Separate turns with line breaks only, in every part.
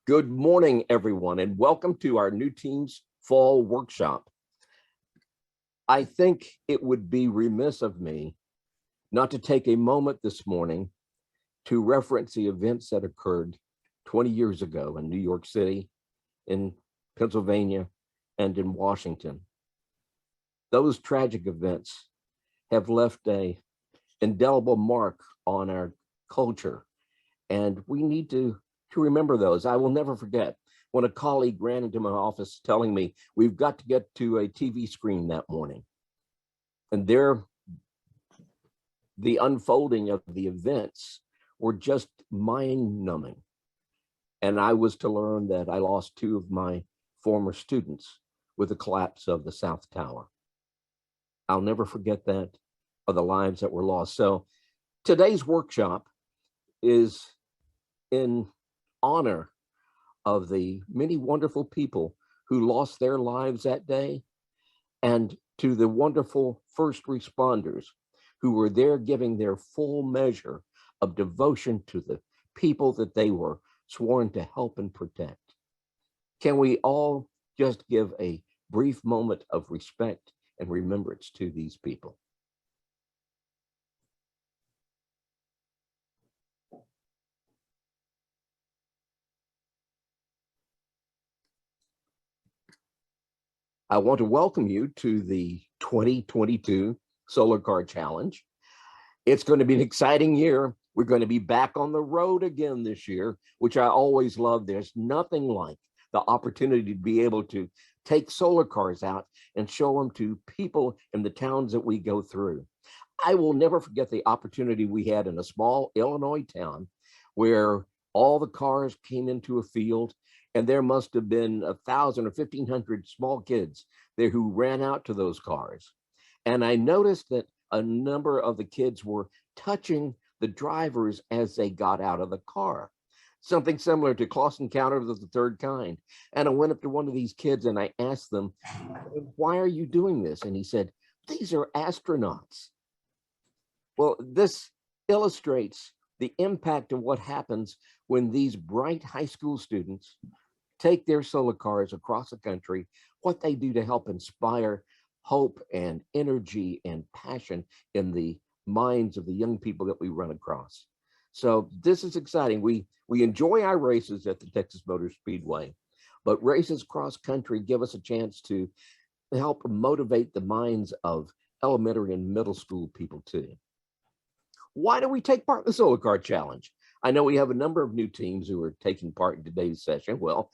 Good morning, everyone, and welcome to our new team's fall workshop. I think it would be remiss of me not to take a moment this morning to reference the events that occurred 20 years ago in New York City, in Pennsylvania, and in Washington. Those tragic events have left an indelible mark on our culture, and we need to remember those. I will never forget when a colleague ran into my office telling me, we've got to get to a TV screen that morning. And there, the unfolding of the events were just mind-numbing. And I was to learn that I lost two of my former students with the collapse of the South Tower. I'll never forget that, or the lives that were lost. So today's workshop is in honor of the many wonderful people who lost their lives that day, and to the wonderful first responders who were there giving their full measure of devotion to the people that they were sworn to help and protect. Can we all just give a brief moment of respect and remembrance to these people? I want to welcome you to the 2022 Solar Car Challenge. It's going to be an exciting year. We're going to be back on the road again this year, which I always love. There's nothing like the opportunity to be able to take solar cars out and show them to people in the towns that we go through. I will never forget the opportunity we had in a small Illinois town where all the cars came into a field, and there must have been 1,000 or 1,500 small kids there who ran out to those cars. And I noticed that a number of the kids were touching the drivers as they got out of the car, something similar to Close Encounters of the Third Kind. And I went up to one of these kids and I asked them, why are you doing this? And he said, these are astronauts. Well, this illustrates the impact of what happens when these bright high school students take their solar cars across the country, what they do to help inspire hope and energy and passion in the minds of the young people that we run across. So this is exciting. We enjoy our races at the Texas Motor Speedway, but races cross country give us a chance to help motivate the minds of elementary and middle school people too. Why do we take part in the Solar Car Challenge? I know we have a number of new teams who are taking part in today's session. Well,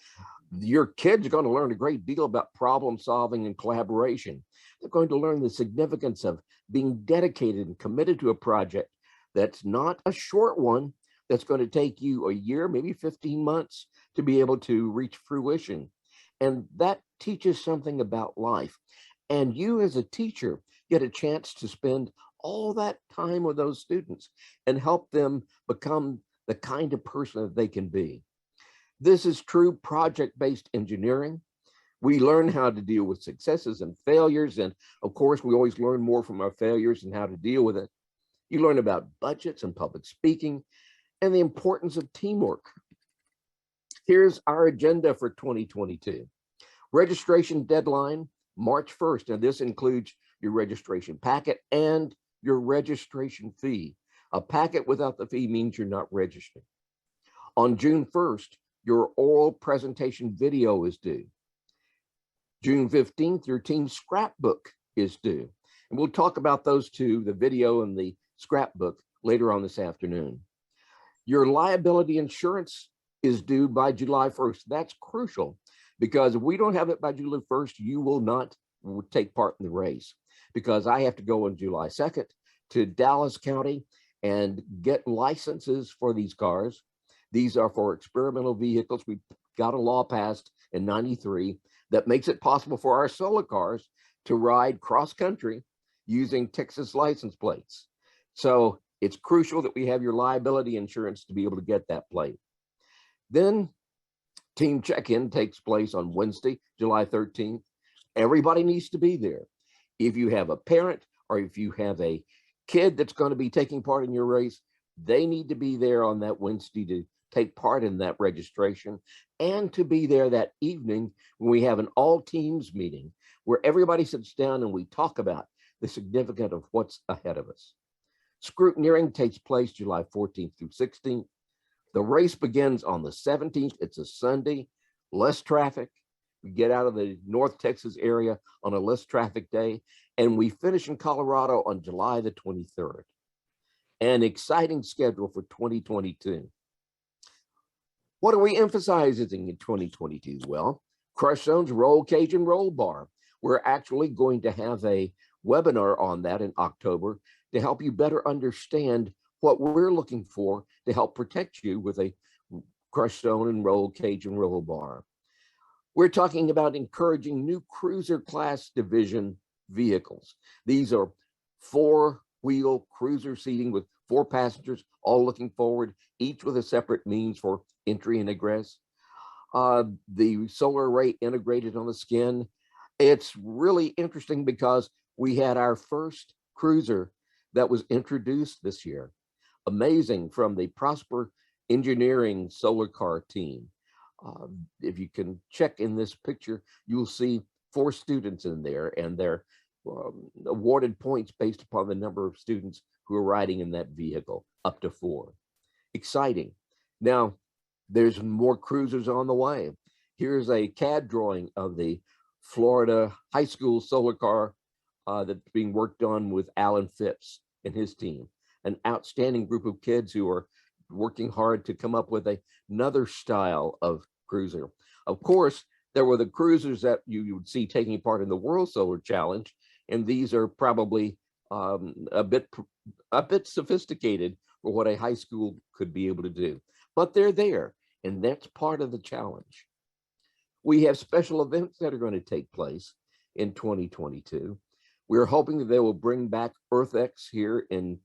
your kids are going to learn a great deal about problem solving and collaboration. They're going to learn the significance of being dedicated and committed to a project that's not a short one, that's going to take you a year, maybe 15 months to be able to reach fruition. And that teaches something about life. And you as a teacher get a chance to spend all that time with those students and help them become the kind of person that they can be. This is true project-based engineering. We learn how to deal with successes and failures. And of course, we always learn more from our failures and how to deal with it. You learn about budgets and public speaking and the importance of teamwork. Here's our agenda for 2022. Registration deadline, March 1st. And this includes your registration packet and your registration fee. A packet without the fee means you're not registering. On June 1st, your oral presentation video is due. June 15th, your team scrapbook is due. And we'll talk about those two, the video and the scrapbook, later on this afternoon. Your liability insurance is due by July 1st. That's crucial because if we don't have it by July 1st, you will not take part in the race, because I have to go on July 2nd to Dallas County and get licenses for these cars. These are for experimental vehicles. We got a law passed in '93 that makes it possible for our solar cars to ride cross country using Texas license plates. So it's crucial that we have your liability insurance to be able to get that plate. Then team check-in takes place on Wednesday, July 13th. Everybody needs to be there. If you have a parent or if you have a kid that's going to be taking part in your race, they need to be there on that Wednesday to take part in that registration and to be there that evening when we have an all teams meeting where everybody sits down and we talk about the significance of what's ahead of us. Scrutineering takes place July 14th through 16th. The race begins on the 17th. It's a Sunday, less traffic. We get out of the North Texas area on a less traffic day, and we finish in Colorado on July the 23rd. An exciting schedule for 2022. What are we emphasizing in 2022? Well, Crush Zone's Roll Cage and Roll Bar. We're actually going to have a webinar on that in October to help you better understand what we're looking for to help protect you with a Crush Zone and Roll Cage and Roll Bar. We're talking about encouraging new cruiser class division vehicles. These are 4-wheel cruiser seating with 4 passengers, all looking forward, each with a separate means for entry and egress. The solar array integrated on the skin. It's really interesting because we had our first cruiser that was introduced this year. Amazing, from the Prosper Engineering Solar Car Team. If you can check in this picture, you'll see 4 students in there, and they're awarded points based upon the number of students who are riding in that vehicle, up to 4. Exciting. Now, there's more cruisers on the way. Here's a CAD drawing of the Florida high school solar car that's being worked on with Alan Phipps and his team. An outstanding group of kids who are working hard to come up with another style of cruiser. Of course, there were the cruisers that you would see taking part in the World Solar Challenge, and these are probably a bit sophisticated for what a high school could be able to do. But they're there, and that's part of the challenge. We have special events that are going to take place in 2022. We're hoping that they will bring back EarthX here in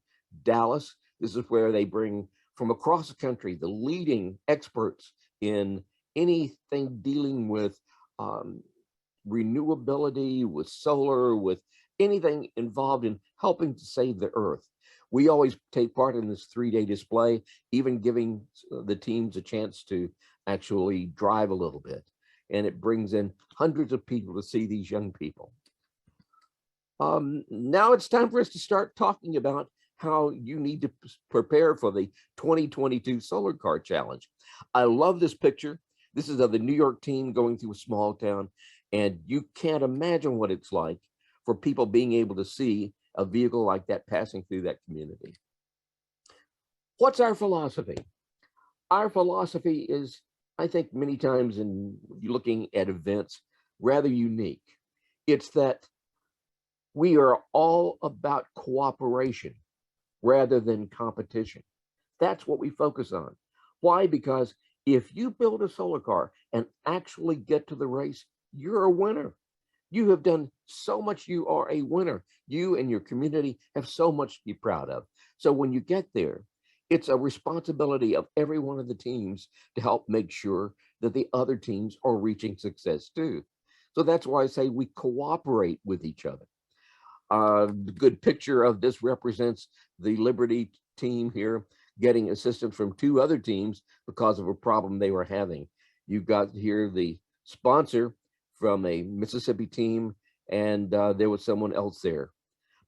Dallas. This is where they bring from across the country the leading experts in anything dealing with renewability, with solar, with anything involved in helping to save the earth. We always take part in this 3-day display, even giving the teams a chance to actually drive a little bit. And it brings in hundreds of people to see these young people. Now it's time for us to start talking about how you need to prepare for the 2022 Solar Car Challenge. I love this picture. This is of the New York team going through a small town, and you can't imagine what it's like for people being able to see a vehicle like that passing through that community. What's our philosophy? Our philosophy is, I think many times in looking at events, rather unique. It's that we are all about cooperation rather than competition. That's what we focus on. Why? Because if you build a solar car and actually get to the race, you're a winner. You have done so much. You are a winner. You and your community have so much to be proud of. So when you get there, it's a responsibility of every one of the teams to help make sure that the other teams are reaching success too. So that's why I say we cooperate with each other. The good picture of this represents the Liberty team here getting assistance from 2 other teams because of a problem they were having. You've got here the sponsor from a Mississippi team, and there was someone else there.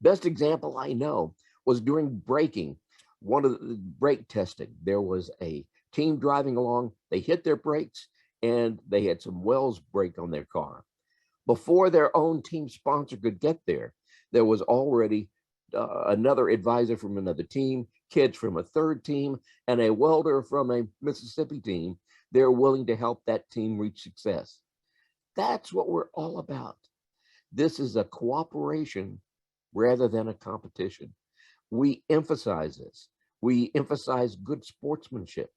Best example I know was during braking, one of the brake testing. There was a team driving along, they hit their brakes, and they had some Wells brake on their car. Before their own team sponsor could get there, there was already another advisor from another team, kids from a 3rd team, and a welder from a Mississippi team. They're willing to help that team reach success. That's what we're all about. This is a cooperation rather than a competition. We emphasize this. We emphasize good sportsmanship.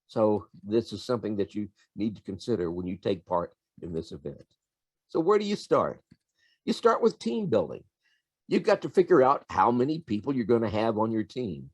So this is something that you need to consider when you take part in this event. So where do you start? You start with team building. You've got to figure out how many people you're going to have on your team.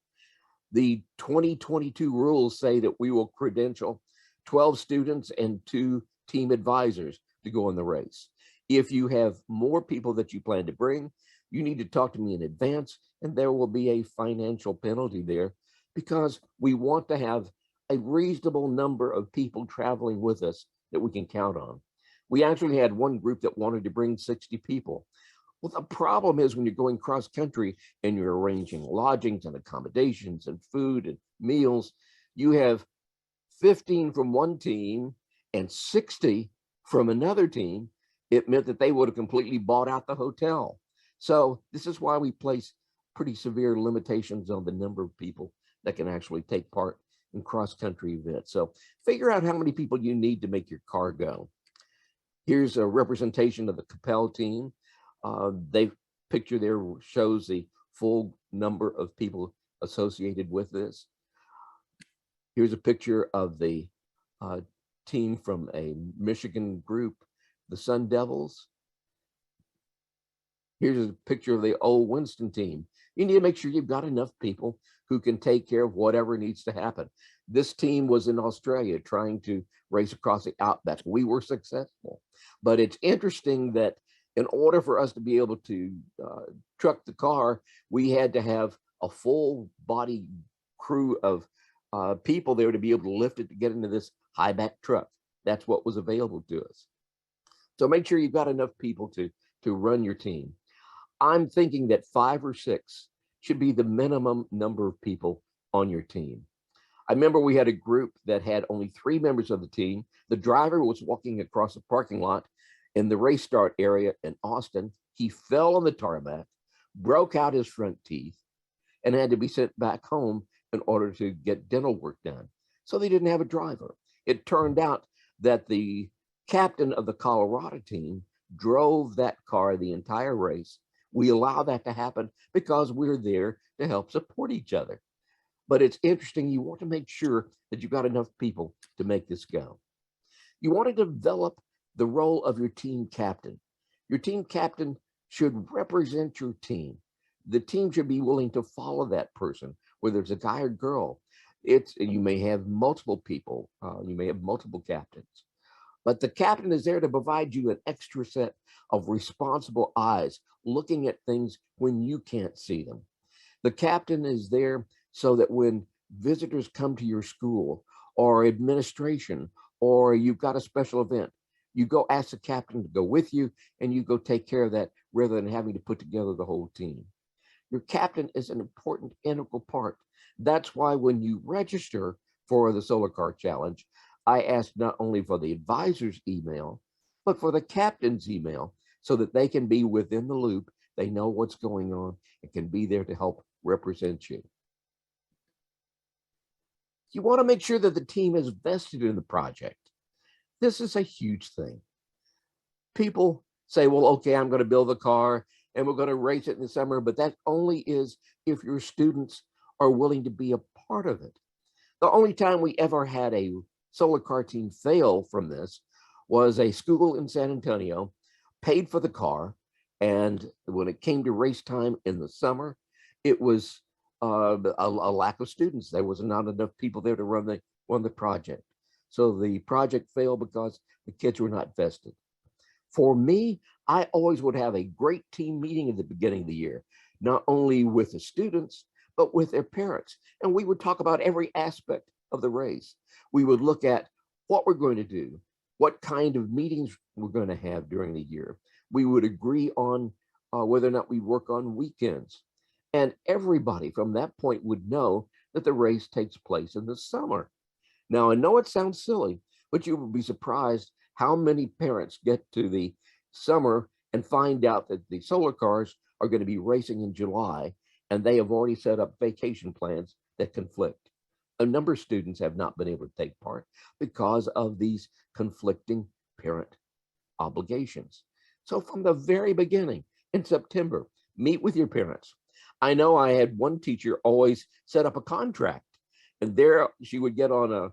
The 2022 rules say that we will credential 12 students and 2 team advisors to go in the race. If you have more people that you plan to bring, you need to talk to me in advance, and there will be a financial penalty there because we want to have a reasonable number of people traveling with us that we can count on. We actually had one group that wanted to bring 60 people. Well, the problem is when you're going cross country and you're arranging lodgings and accommodations and food and meals, you have 15 from one team and 60 from another team. It meant that they would have completely bought out the hotel. So this is why we place pretty severe limitations on the number of people that can actually take part in cross-country events. So figure out how many people you need to make your car go. Here's a representation of the Capel team. They picture there shows the full number of people associated with this. Here's a picture of the team from a Michigan group, the Sun Devils. Here's a picture of the old Winston team. You need to make sure you've got enough people who can take care of whatever needs to happen. This team was in Australia trying to race across the outback. We were successful, but it's interesting that in order for us to be able to truck the car, we had to have a full body crew of people there to be able to lift it to get into this high back truck. That's what was available to us. So make sure you've got enough people to run your team. I'm thinking that 5 or 6 should be the minimum number of people on your team. I remember we had a group that had only 3 members of the team. The driver was walking across the parking lot in the race start area in Austin. He fell on the tarmac, broke out his front teeth, and had to be sent back home in order to get dental work done. So they didn't have a driver. It turned out that the captain of the Colorado team drove that car the entire race. We allow that to happen because we're there to help support each other. But it's interesting, you want to make sure that you've got enough people to make this go. You want to develop the role of your team captain. Your team captain should represent your team. The team should be willing to follow that person, whether it's a guy or girl. You may have multiple people, you may have multiple captains, but the captain is there to provide you an extra set of responsible eyes, looking at things when you can't see them. The captain is there so that when visitors come to your school or administration, or you've got a special event, you go ask the captain to go with you and you go take care of that rather than having to put together the whole team. Your captain is an important integral part. That's why when you register for the Solar Car Challenge, I ask not only for the advisor's email, but for the captain's email so that they can be within the loop. They know what's going on and can be there to help represent you. You want to make sure that the team is vested in the project. This is a huge thing. People say, well, okay, I'm going to build the car and we're going to race it in the summer, but that only is if your students are willing to be a part of it. The only time we ever had a solar car team fail from this was a school in San Antonio paid for the car, and when it came to race time in the summer, it was a lack of students. There was not enough people there to run the project. So the project failed because the kids were not vested. For me, I always would have a great team meeting at the beginning of the year, not only with the students, but with their parents. And we would talk about every aspect of the race. We would look at what we're going to do, what kind of meetings we're going to have during the year. We would agree on whether or not we work on weekends. And everybody from that point would know that the race takes place in the summer. Now, I know it sounds silly, but you will be surprised how many parents get to the summer and find out that the solar cars are going to be racing in July, and they have already set up vacation plans that conflict. A number of students have not been able to take part because of these conflicting parent obligations. So from the very beginning in September, meet with your parents. I know I had one teacher always set up a contract, and there she would get on a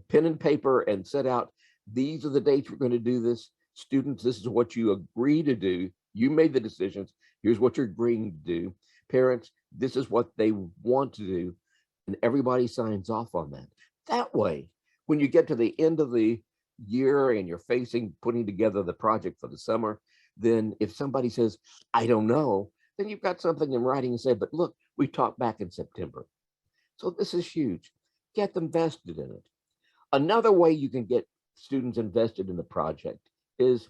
pen and paper and set out, these are the dates we're going to do this. Students, this is what you agree to do. You made the decisions. Here's what you're agreeing to do. Parents, this is what they want to do. And everybody signs off on that. That way, when you get to the end of the year and you're putting together the project for the summer, then if somebody says, I don't know, then you've got something in writing and say, but look, we talked back in September. So this is huge. Get them vested in it. Another way you can get students invested in the project is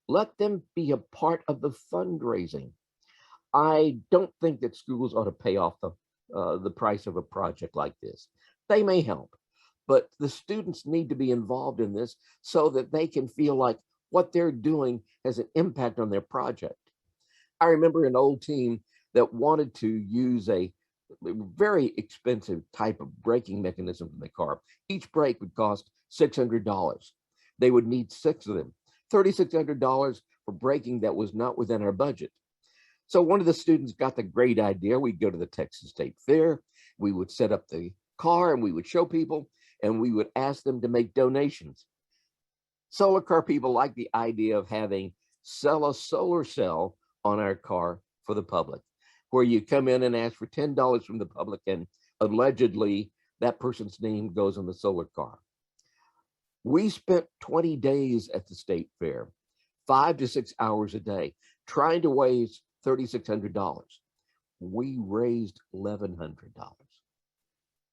let them be a part of the fundraising. I don't think that schools ought to pay off the price of a project like this. They may help, but the students need to be involved in this so that they can feel like what they're doing has an impact on their project. I remember an old team that wanted to use a very expensive type of braking mechanism in the car. Each brake would cost $600. They would need 6 of them, $3,600 for braking that was not within our budget. So one of the students got the great idea. We'd go to the Texas State Fair. We would set up the car and we would show people and we would ask them to make donations. Solar car people like the idea of having sell a solar cell on our car for the public, where you come in and ask for $10 from the public and allegedly that person's name goes on the solar car. We spent 20 days at the state fair, 5 to 6 hours a day, trying to raise $3,600. We raised $1,100.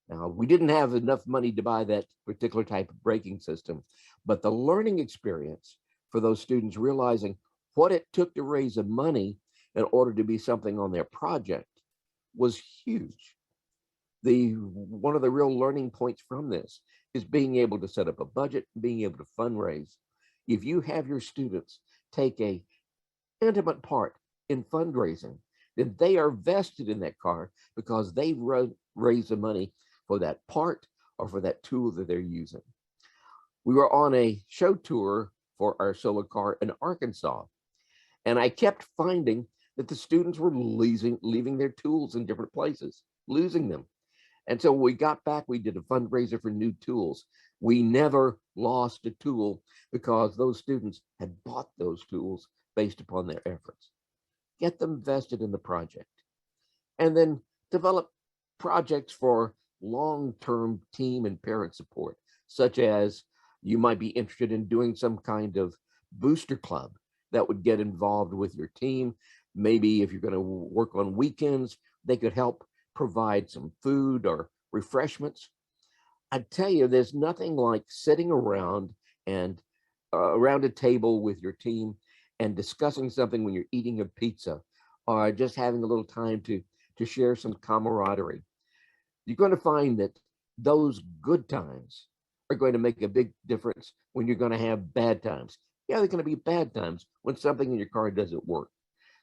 Now, we didn't have enough money to buy that particular type of braking system, but the learning experience for those students realizing what it took to raise the money in order to be something on their project was huge. One of the real learning points from this is being able to set up a budget, being able to fundraise. If you have your students take a intimate part in fundraising, then they are vested in that car because they raised the money for that part or for that tool that they're using. We were on a show tour for our solar car in Arkansas, and I kept finding that the students were leaving their tools in different places, losing them. And so when we got back, we did a fundraiser for new tools. We never lost a tool because those students had bought those tools based upon their efforts. Get them vested in the project. And then develop projects for long-term team and parent support, such as you might be interested in doing some kind of booster club that would get involved with your team. Maybe if you're going to work on weekends, they could help provide some food or refreshments. I tell you, there's nothing like sitting around and around a table with your team and discussing something when you're eating a pizza or just having a little time to share some camaraderie. You're going to find that those good times are going to make a big difference when you're going to have bad times. Yeah, they're going to be bad times when something in your car doesn't work.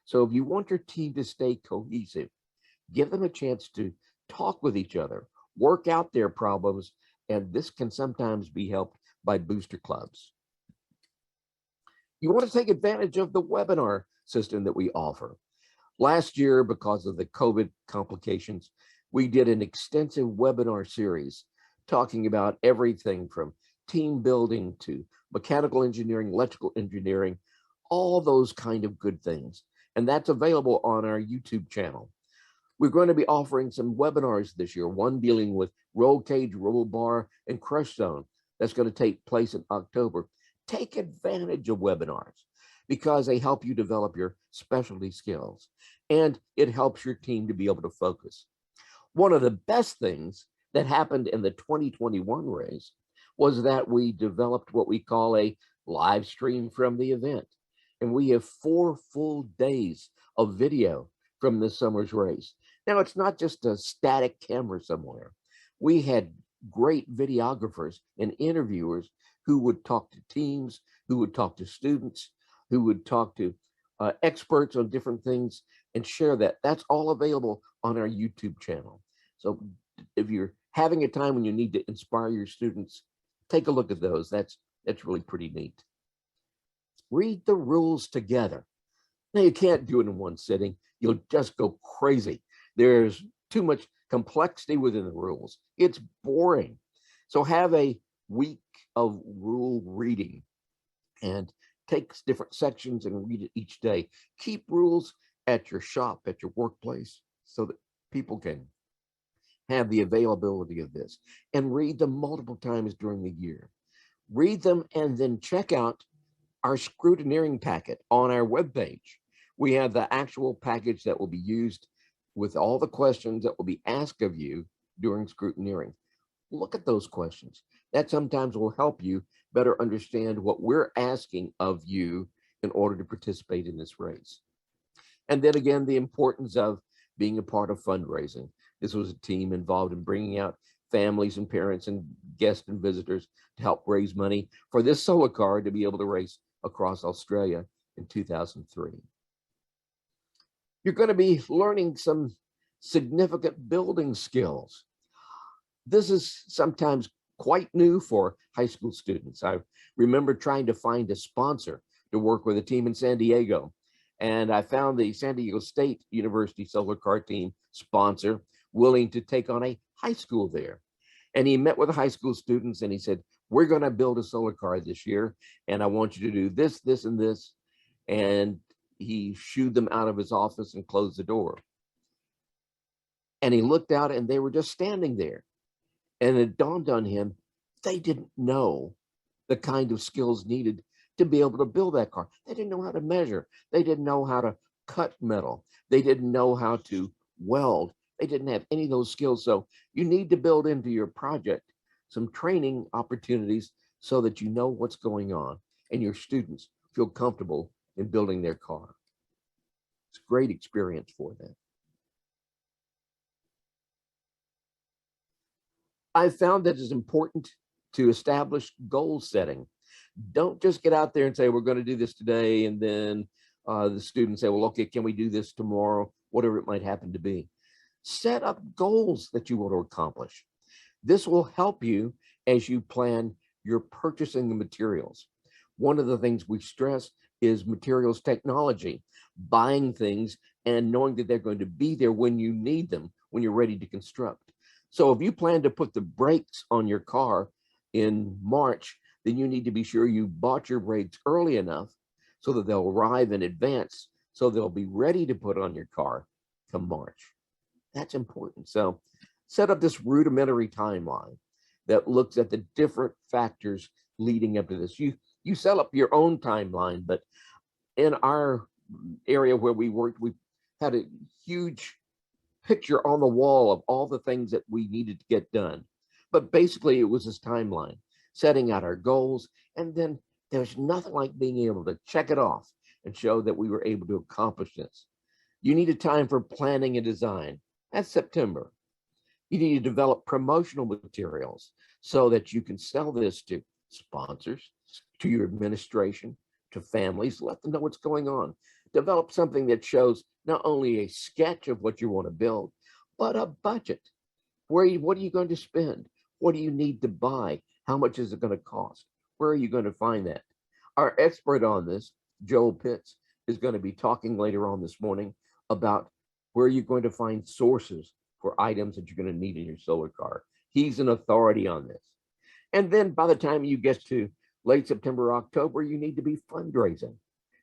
So if you want your team to stay cohesive, give them a chance to talk with each other, work out their problems, and this can sometimes be helped by booster clubs. You want to take advantage of the webinar system that we offer. Last year, because of the COVID complications, we did an extensive webinar series talking about everything from team building to mechanical engineering, electrical engineering, all those kind of good things. And that's available on our YouTube channel. We're going to be offering some webinars this year, one dealing with roll cage, roll bar, and crush zone. That's going to take place in October. Take advantage of webinars because they help you develop your specialty skills and it helps your team to be able to focus. One of the best things that happened in the 2021 race was that we developed what we call a live stream from the event. And we have 4 full days of video from this summer's race. Now, it's not just a static camera somewhere. We had great videographers and interviewers who would talk to teams, who would talk to students, who would talk to experts on different things and share that. That's all available on our YouTube channel. So if you're having a time when you need to inspire your students, take a look at those. That's really pretty neat. Read the rules together. Now, you can't do it in one sitting. You'll just go crazy. There's too much complexity within the rules. It's boring. So have a week of rule reading and take different sections and read it each day. Keep rules at your shop, at your workplace, so that people can have the availability of this and read them multiple times during the year. Read them and then check out our scrutineering packet on our webpage. We have the actual package that will be used with all the questions that will be asked of you during scrutineering. Look at those questions. That sometimes will help you better understand what we're asking of you in order to participate in this race. And then again, the importance of being a part of fundraising. This was a team involved in bringing out families and parents and guests and visitors to help raise money for this solar car to be able to race across Australia in 2003. You're going to be learning some significant building skills. This is sometimes quite new for high school students. I remember trying to find a sponsor to work with a team in San Diego. And I found the San Diego State University Solar Car Team sponsor willing to take on a high school there. And he met with the high school students and he said, we're going to build a solar car this year. And I want you to do this, this, and this. And he shooed them out of his office and closed the door. And he looked out and they were just standing there. And it dawned on him, they didn't know the kind of skills needed to be able to build that car. They didn't know how to measure. They didn't know how to cut metal. They didn't know how to weld. They didn't have any of those skills. So you need to build into your project some training opportunities so that you know what's going on and your students feel comfortable in building their car. It's a great experience for them. I've found that it's important to establish goal setting. Don't just get out there and say, we're going to do this today. And then the students say, well, okay, can we do this tomorrow? Whatever it might happen to be. Set up goals that you want to accomplish. This will help you as you plan your purchasing the materials. One of the things we stress is materials technology, buying things and knowing that they're going to be there when you need them, when you're ready to construct. So if you plan to put the brakes on your car in March, then you need to be sure you bought your brakes early enough so that they'll arrive in advance, so they'll be ready to put on your car come March. That's important. So set up this rudimentary timeline that looks at the different factors leading up to this. You set up your own timeline, but in our area where we worked, we had a huge picture on the wall of all the things that we needed to get done. But basically it was this timeline, setting out our goals. And then there's nothing like being able to check it off and show that we were able to accomplish this. You need a time for planning and design. That's September. You need to develop promotional materials so that you can sell this to sponsors, to your administration, to families, let them know what's going on. Develop something that shows not only a sketch of what you want to build, but a budget. What are you going to spend? What do you need to buy? How much is it going to cost? Where are you going to find that? Our expert on this, Joel Pitts, is going to be talking later on this morning about where you're going to find sources for items that you're going to need in your solar car. He's an authority on this. And then by the time you get to late September, October, you need to be fundraising,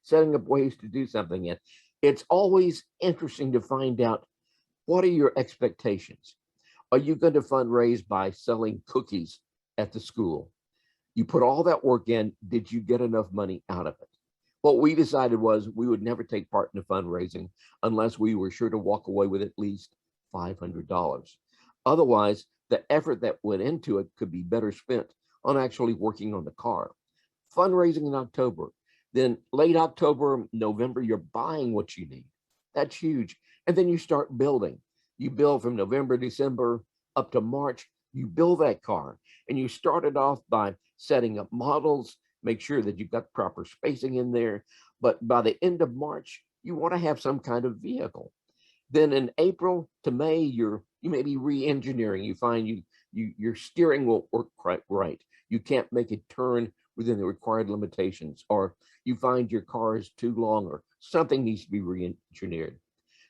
setting up ways to do something. And it's always interesting to find out, what are your expectations? Are you going to fundraise by selling cookies at the school? You put all that work in, did you get enough money out of it? What we decided was we would never take part in the fundraising unless we were sure to walk away with at least $500. Otherwise, the effort that went into it could be better spent on actually working on the car. Fundraising in October, then late October, November, you're buying what you need. That's huge. And then you start building. You build from November, December up to March, you build that car. And you start it off by setting up models, make sure that you've got proper spacing in there. But by the end of March, you want to have some kind of vehicle. Then in April to May, you may be re-engineering. You find your steering won't work quite right. You can't make it turn within the required limitations, or you find your car is too long, or something needs to be re-engineered.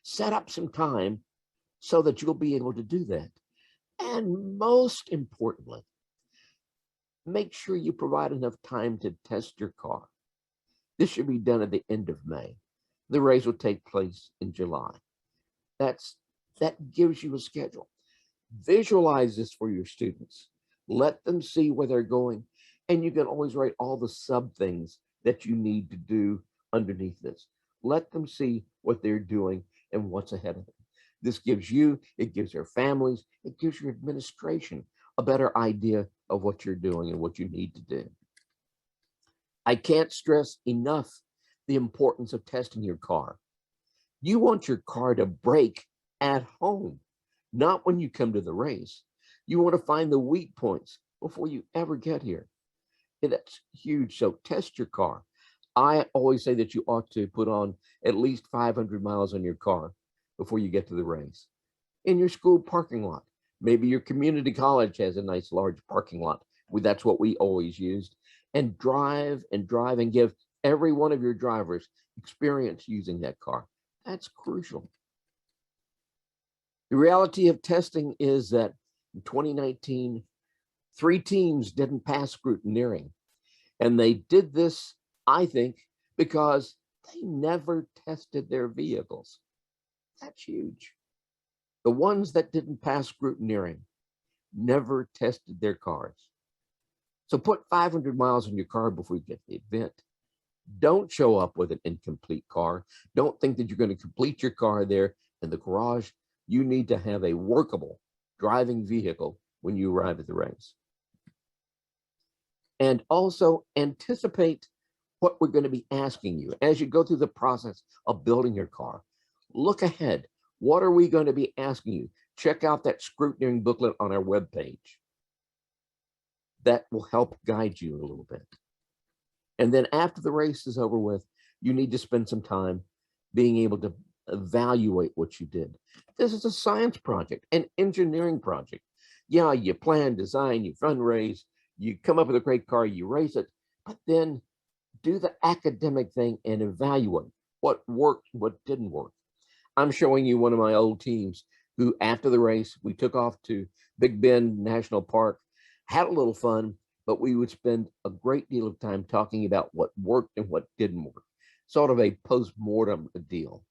Set up some time so that you'll be able to do that. And most importantly, make sure you provide enough time to test your car. This should be done at the end of May. The race will take place in July. That gives you a schedule. Visualize this for your students. Let them see where they're going. And you can always write all the sub things that you need to do underneath this. Let them see what they're doing and what's ahead of them. This gives you, it gives their families, it gives your administration a better idea of what you're doing and what you need to do. I can't stress enough the importance of testing your car. You want your car to brake at home, not when you come to the race. You want to find the weak points before you ever get here. And that's huge. So test your car. I always say that you ought to put on at least 500 miles on your car before you get to the race. In your school parking lot, maybe your community college has a nice large parking lot. That's what we always used. And drive and drive and give every one of your drivers experience using that car. That's crucial. The reality of testing is that in 2019, 3 teams didn't pass scrutineering. And they did this, I think, because they never tested their vehicles. That's huge. The ones that didn't pass scrutineering never tested their cars. So put 500 miles on your car before you get to the event. Don't show up with an incomplete car. Don't think that you're going to complete your car there in the garage. You need to have a workable driving vehicle when you arrive at the race. And also anticipate what we're going to be asking you as you go through the process of building your car. Look ahead. What are we going to be asking you? Check out that scrutineering booklet on our webpage. That will help guide you a little bit. And then after the race is over with, you need to spend some time being able to evaluate what you did. This is a science project, an engineering project. Yeah, you plan, design, you fundraise, you come up with a great car, you race it, but then do the academic thing and evaluate what worked, what didn't work. I'm showing you one of my old teams who, after the race, we took off to Big Bend National Park, had a little fun, but we would spend a great deal of time talking about what worked and what didn't work, sort of a post-mortem deal.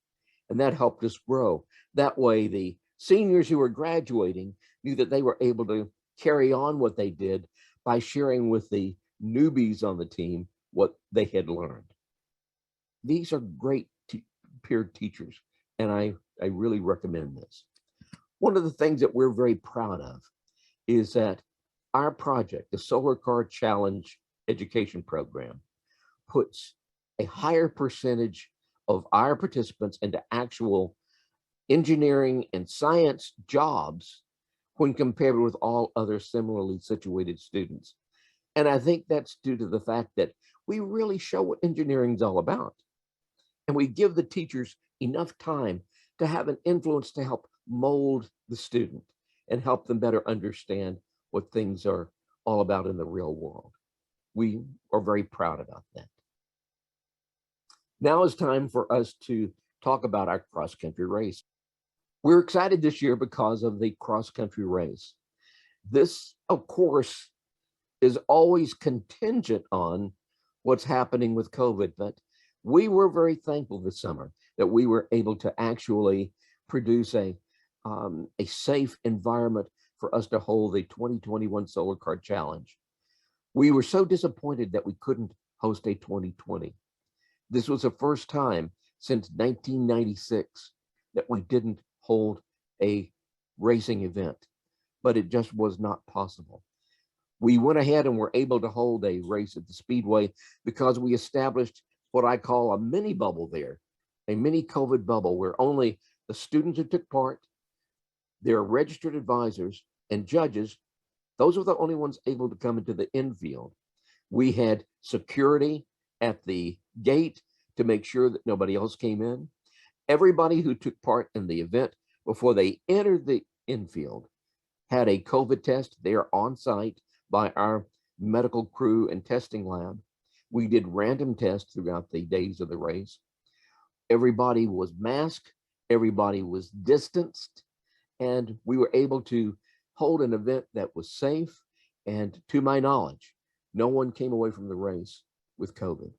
And that helped us grow. That way, the seniors who were graduating knew that they were able to carry on what they did by sharing with the newbies on the team what they had learned. These are great peer teachers, and I really recommend this. One of the things that we're very proud of is that our project, the Solar Car Challenge Education Program, puts a higher percentage of our participants into actual engineering and science jobs when compared with all other similarly situated students. And I think that's due to the fact that we really show what engineering is all about. And we give the teachers enough time to have an influence to help mold the student and help them better understand what things are all about in the real world. We are very proud about that. Now it's time for us to talk about our cross-country race. We're excited this year because of the cross-country race. This, of course, is always contingent on what's happening with COVID, but we were very thankful this summer that we were able to actually produce a safe environment for us to hold the 2021 Solar Car Challenge. We were so disappointed that we couldn't host a 2020. This was the first time since 1996 that we didn't hold a racing event, but it just was not possible. We went ahead and were able to hold a race at the Speedway because we established what I call a mini bubble there, a mini COVID bubble where only the students who took part, their registered advisors and judges, those were the only ones able to come into the infield. We had security at the gate to make sure that nobody else came in. Everybody who took part in the event before they entered the infield had a COVID test there on site by our medical crew and testing lab. We did random tests throughout the days of the race. Everybody was masked, everybody was distanced, and we were able to hold an event that was safe. And to my knowledge, no one came away from the race with COVID.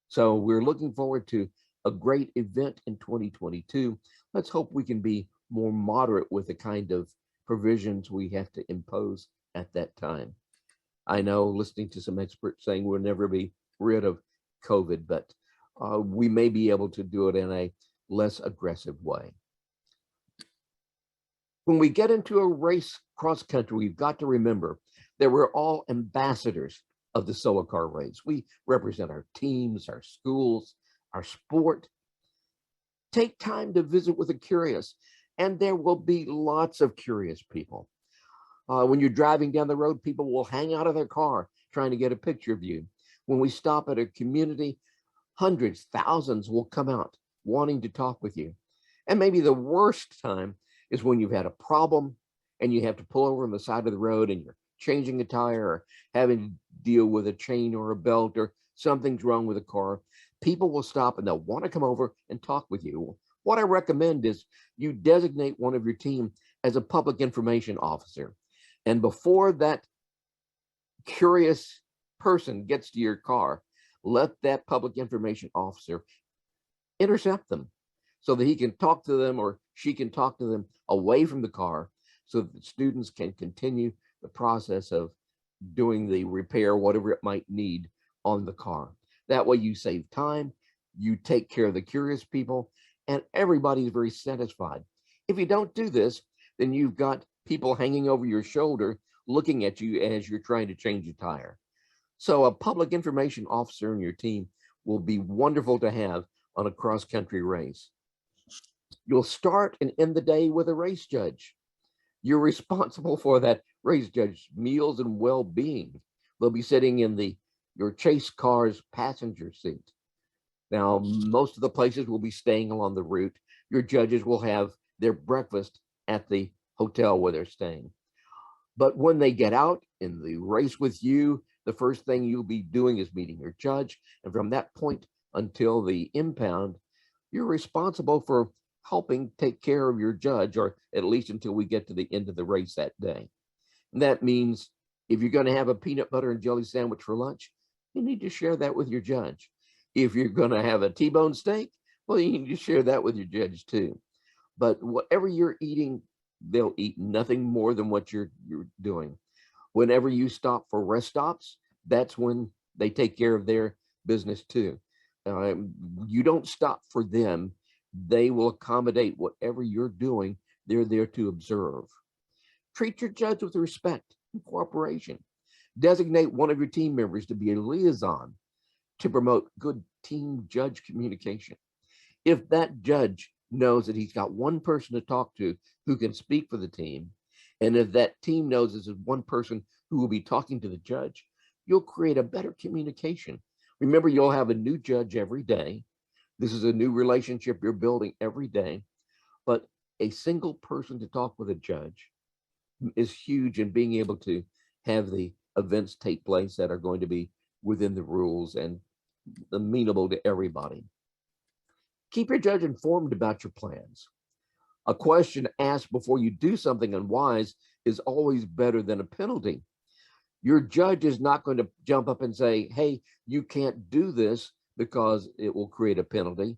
So we're looking forward to a great event in 2022. Let's hope we can be more moderate with the kind of provisions we have to impose at that time. I know, listening to some experts saying we'll never be rid of COVID, but we may be able to do it in a less aggressive way. When we get into a race cross country, we've got to remember that we're all ambassadors of the solar car race. We represent our teams, our schools, our sport. Take time to visit with the curious, and there will be lots of curious people. When you're driving down the road, people will hang out of their car trying to get a picture of you. When we stop at a community, hundreds, thousands will come out wanting to talk with you. And maybe the worst time is when you've had a problem and you have to pull over on the side of the road and you're changing a tire or having to deal with a chain or a belt or something's wrong with a car. People will stop and they'll want to come over and talk with you. What I recommend is you designate one of your team as a public information officer. And before that curious person gets to your car, let that public information officer intercept them so that he can talk to them or she can talk to them away from the car so that students can continue the process of doing the repair, whatever it might need on the car. That way you save time, you take care of the curious people, and everybody's very satisfied. If you don't do this, then you've got people hanging over your shoulder looking at you as you're trying to change a tire. So a public information officer in your team will be wonderful to have on a cross-country race. You'll start and end the day with a race judge. You're responsible for that race judge's meals and well-being. They'll be sitting in your chase car's passenger seat. Now, most of the places will be staying along the route. Your judges will have their breakfast at the hotel where they're staying. But when they get out in the race with you, the first thing you'll be doing is meeting your judge. And from that point until the impound, you're responsible for helping take care of your judge, or at least until we get to the end of the race that day. And that means if you're going to have a peanut butter and jelly sandwich for lunch, you need to share that with your judge. If you're going to have a T-bone steak, well, you need to share that with your judge too. But whatever you're eating, they'll eat nothing more than what you're doing. Whenever you stop for rest stops, that's when they take care of their business too. You don't stop for them. They will accommodate whatever you're doing. They're there to observe. Treat your judge with respect and cooperation. Designate one of your team members to be a liaison to promote good team judge communication. If that judge knows that he's got one person to talk to who can speak for the team, and if that team knows this is one person who will be talking to the judge, you'll create a better communication. Remember, you'll have a new judge every day. This is a new relationship you're building every day, but a single person to talk with a judge is huge in being able to have the events take place that are going to be within the rules and amenable to everybody. Keep your judge informed about your plans. A question asked before you do something unwise is always better than a penalty. Your judge is not going to jump up and say, hey, you can't do this because it will create a penalty.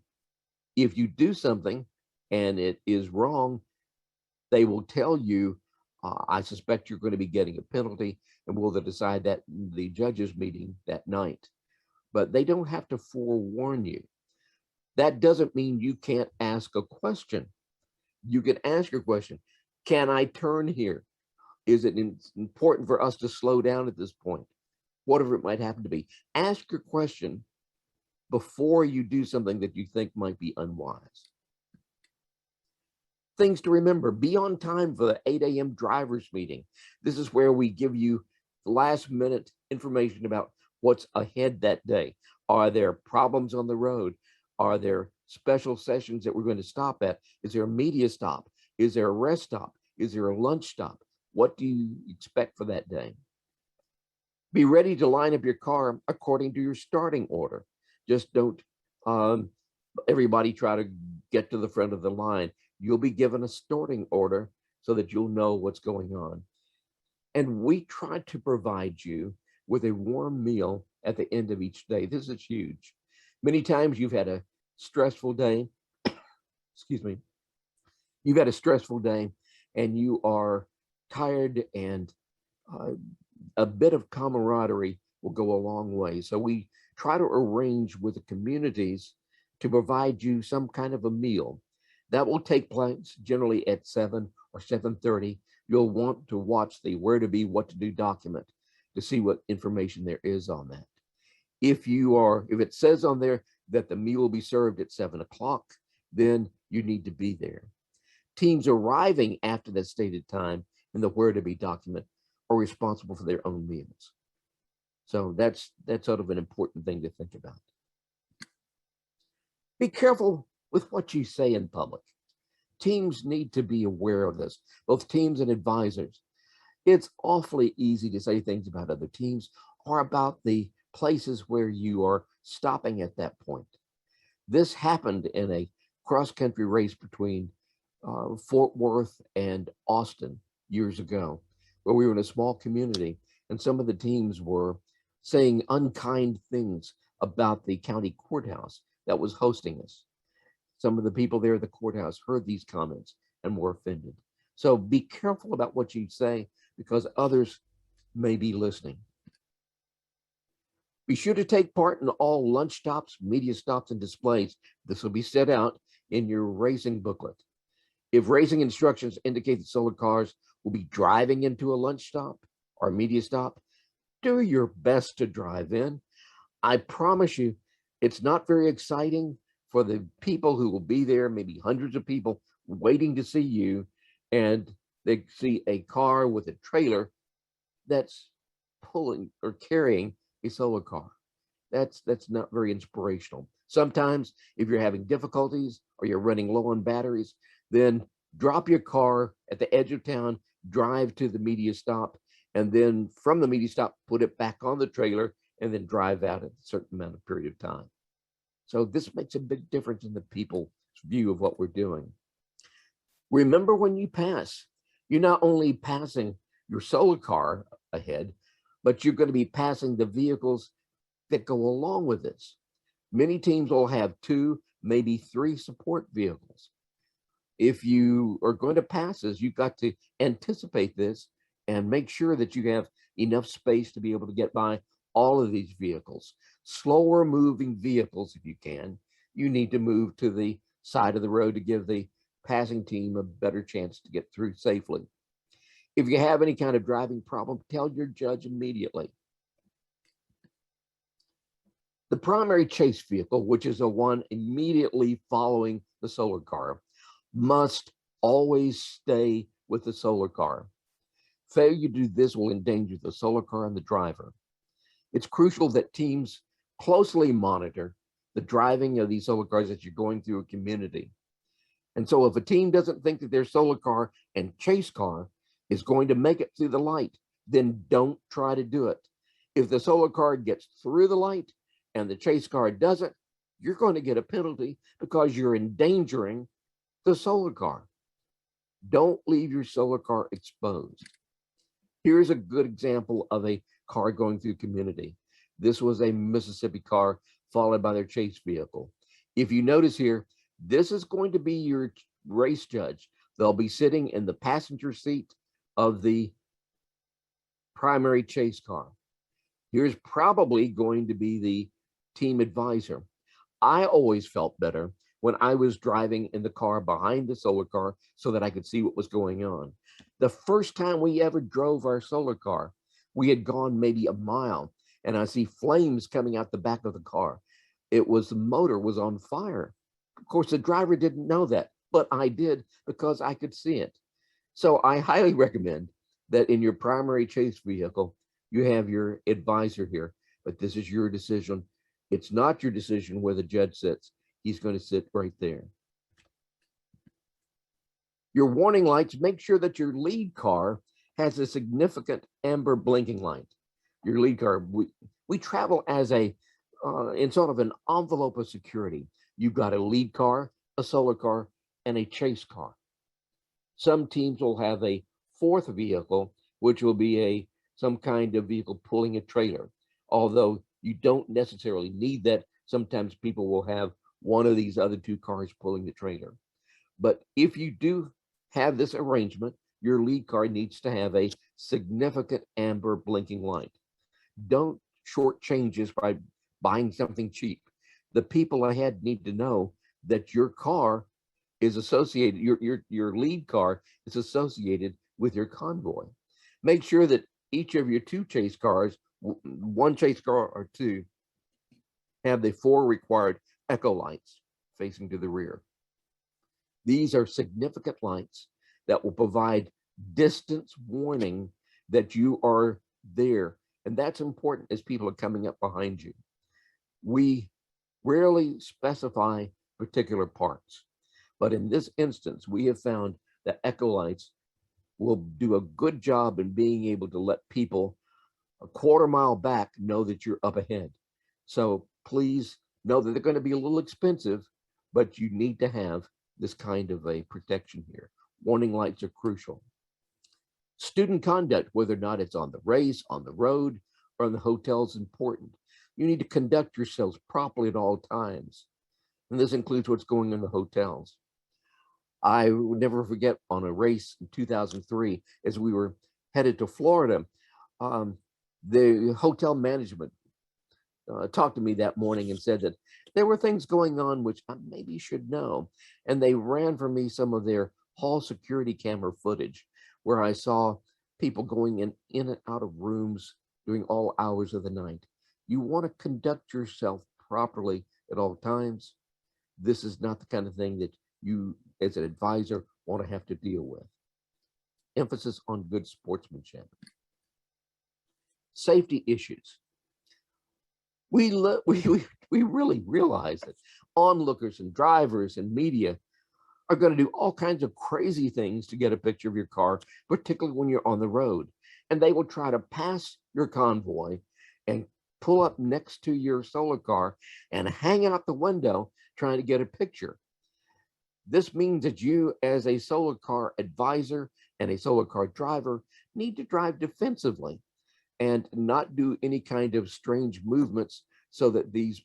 If you do something and it is wrong, they will tell you, I suspect you're going to be getting a penalty, and we'll decide that in the judges meeting that night. But they don't have to forewarn you. That doesn't mean you can't ask a question. You can ask your question. Can I turn here? Is it important for us to slow down at this point? Whatever it might happen to be. Ask your question before you do something that you think might be unwise. Things to remember: be on time for the 8 a.m. drivers meeting. This is where we give you last minute information about what's ahead that day. Are there problems on the road? Are there special sessions that we're going to stop at? Is there a media stop? Is there a rest stop? Is there a lunch stop? What do you expect for that day? Be ready to line up your car according to your starting order. Just don't everybody try to get to the front of the line. You'll be given a starting order so that you'll know what's going on. And we try to provide you with a warm meal at the end of each day. This is huge. Many times you've had a stressful day. Excuse me. You've had a stressful day and you are tired, and a bit of camaraderie will go a long way. So we try to arrange with the communities to provide you some kind of a meal that will take place generally at 7 or 7:30, you'll want to watch the where to be, what to do document to see what information there is on that. If it says on there that the meal will be served at 7 o'clock, then you need to be there. Teams arriving after that stated time in the where to be document are responsible for their own meals. So that's sort of an important thing to think about. Be careful with what you say in public. Teams need to be aware of this, both teams and advisors. It's awfully easy to say things about other teams or about the places where you are stopping at that point. This happened in a cross-country race between Fort Worth and Austin years ago, where we were in a small community and some of the teams were saying unkind things about the county courthouse that was hosting us. Some of the people there at the courthouse heard these comments and were offended. So be careful about what you say because others may be listening. Be sure to take part in all lunch stops, media stops, and displays. This will be set out in your racing booklet. If racing instructions indicate that solar cars will be driving into a lunch stop or media stop, do your best to drive in. I promise you, it's not very exciting for the people who will be there, maybe hundreds of people waiting to see you, and they see a car with a trailer that's pulling or carrying a solar car. That's not very inspirational. Sometimes if you're having difficulties or you're running low on batteries, then drop your car at the edge of town, drive to the media stop, and then from the media stop, put it back on the trailer and then drive out at a certain amount of period of time. So this makes a big difference in the people's view of what we're doing. Remember, when you pass, you're not only passing your solar car ahead, but you're going to be passing the vehicles that go along with this. Many teams will have 2, maybe 3 support vehicles. If you are going to pass this, you've got to anticipate this and make sure that you have enough space to be able to get by all of these vehicles. Slower moving vehicles, if you can, you need to move to the side of the road to give the passing team a better chance to get through safely. If you have any kind of driving problem, tell your judge immediately. The primary chase vehicle, which is the one immediately following the solar car, must always stay with the solar car. Failure to do this will endanger the solar car and the driver. It's crucial that teams closely monitor the driving of these solar cars as you're going through a community. And so if a team doesn't think that their solar car and chase car is going to make it through the light, then don't try to do it. If the solar car gets through the light and the chase car doesn't, you're going to get a penalty because you're endangering the solar car. Don't leave your solar car exposed. Here's a good example of a car going through community. This was a Mississippi car followed by their chase vehicle. If you notice here, this is going to be your race judge. They'll be sitting in the passenger seat of the primary chase car. Here's probably going to be the team advisor. I always felt better when I was driving in the car behind the solar car so that I could see what was going on. The first time we ever drove our solar car, we had gone maybe a mile and I see flames coming out the back of the car. The motor was on fire. Of course, the driver didn't know that, but I did because I could see it. So I highly recommend that in your primary chase vehicle, you have your advisor here, but this is your decision. It's not your decision where the judge sits. He's going to sit right there. Your warning lights, make sure that your lead car has a significant amber blinking light. Your lead car, we travel as in sort of an envelope of security. You've got a lead car, a solar car, and a chase car. Some teams will have a 4th vehicle, which will be some kind of vehicle pulling a trailer. Although you don't necessarily need that. Sometimes people will have one of these other 2 cars pulling the trailer. But if you do have this arrangement, your lead car needs to have a significant amber blinking light. Don't shortchange this by buying something cheap. The people ahead need to know that your car is associated, your lead car is associated with your convoy. Make sure that each of your two chase cars, one chase car or two, have the 4 required echo lights facing to the rear. These are significant lights that will provide distance warning that you are there. And that's important as people are coming up behind you. We rarely specify particular parts, but in this instance, we have found that echo lights will do a good job in being able to let people a quarter mile back know that you're up ahead. So please know that they're going to be a little expensive, but you need to have this kind of a protection here. Warning lights are crucial. Student conduct, whether or not it's on the race, on the road, or in the hotel, is important. You need to conduct yourselves properly at all times. And this includes what's going on in the hotels. I will never forget on a race in 2003, as we were headed to Florida, the hotel management talked to me that morning and said that there were things going on which I maybe should know. And they ran for me some of their hall security camera footage where I saw people going in and out of rooms during all hours of the night. You want to conduct yourself properly at all times. This is not the kind of thing that you, as an advisor, want to have to deal with. Emphasis on good sportsmanship. Safety issues. We really realize that onlookers and drivers and media are going to do all kinds of crazy things to get a picture of your car, particularly when you're on the road. And they will try to pass your convoy and pull up next to your solar car and hang out the window trying to get a picture. This means that you, as a solar car advisor and a solar car driver, need to drive defensively and not do any kind of strange movements so that these,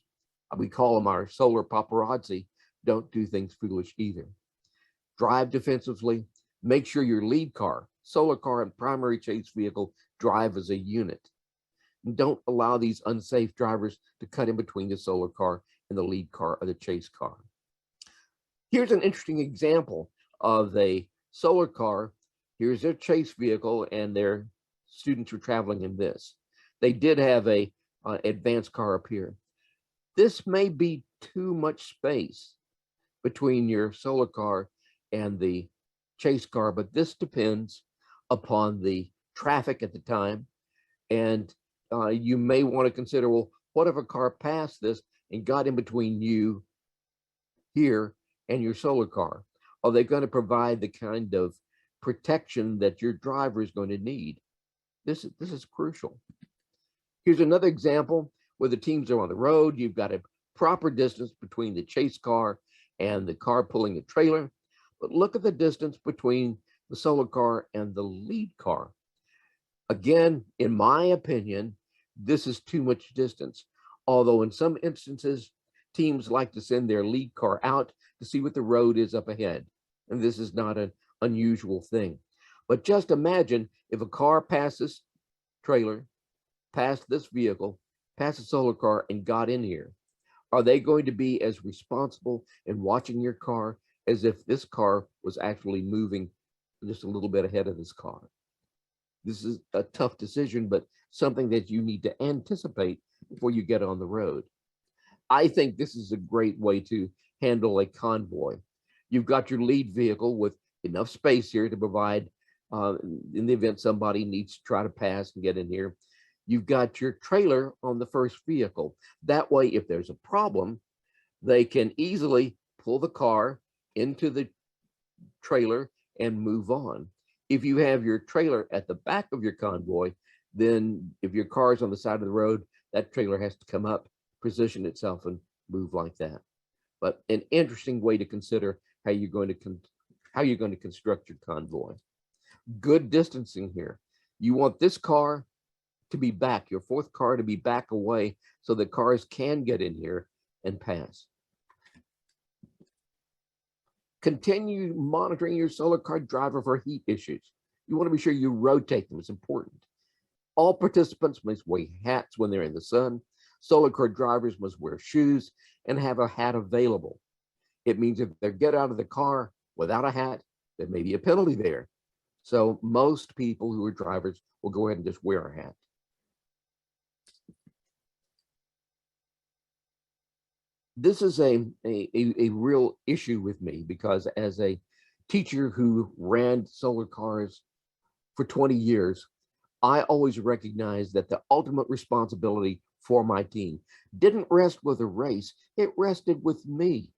we call them our solar paparazzi, don't do things foolish either. Drive defensively. Make sure your lead car, solar car, and primary chase vehicle drive as a unit. And don't allow these unsafe drivers to cut in between the solar car and the lead car or the chase car. Here's an interesting example of a solar car. Here's their chase vehicle, and their students were traveling in this. They did have a advanced car up here. This may be too much space between your solar car and the chase car, but this depends upon the traffic at the time. And you may want to consider, well, what if a car passed this and got in between you here and your solar car? Are they going to provide the kind of protection that your driver is going to need? This is crucial. Here's another example where the teams are on the road. You've got a proper distance between the chase car and the car pulling the trailer. But look at the distance between the solar car and the lead car. Again, in my opinion, this is too much distance. Although in some instances, teams like to send their lead car out to see what the road is up ahead. And this is not an unusual thing. But just imagine if a car passes trailer, past this vehicle, past the solar car, and got in here. Are they going to be as responsible in watching your car as if this car was actually moving just a little bit ahead of this car? This is a tough decision, but something that you need to anticipate before you get on the road. I think this is a great way to handle a convoy. You've got your lead vehicle with enough space here to provide, in the event somebody needs to try to pass and get in here. You've got your trailer on the first vehicle. That way, if there's a problem, they can easily pull the car into the trailer and move on. If you have your trailer at the back of your convoy, then if your car is on the side of the road, that trailer has to come up, position itself, and move like that. But an interesting way to consider how you're going to construct your convoy. Good distancing here. You want this car to be back, your fourth car to be back away so that cars can get in here and pass. Continue monitoring your solar car driver for heat issues. You want to be sure you rotate them. It's important. All participants must wear hats when they're in the sun. Solar car drivers must wear shoes and have a hat available. It means if they get out of the car without a hat, there may be a penalty there. So most people who are drivers will go ahead and just wear a hat. This is a real issue with me because as a teacher who ran solar cars for 20 years, I always recognized that the ultimate responsibility for my team didn't rest with a race, it rested with me.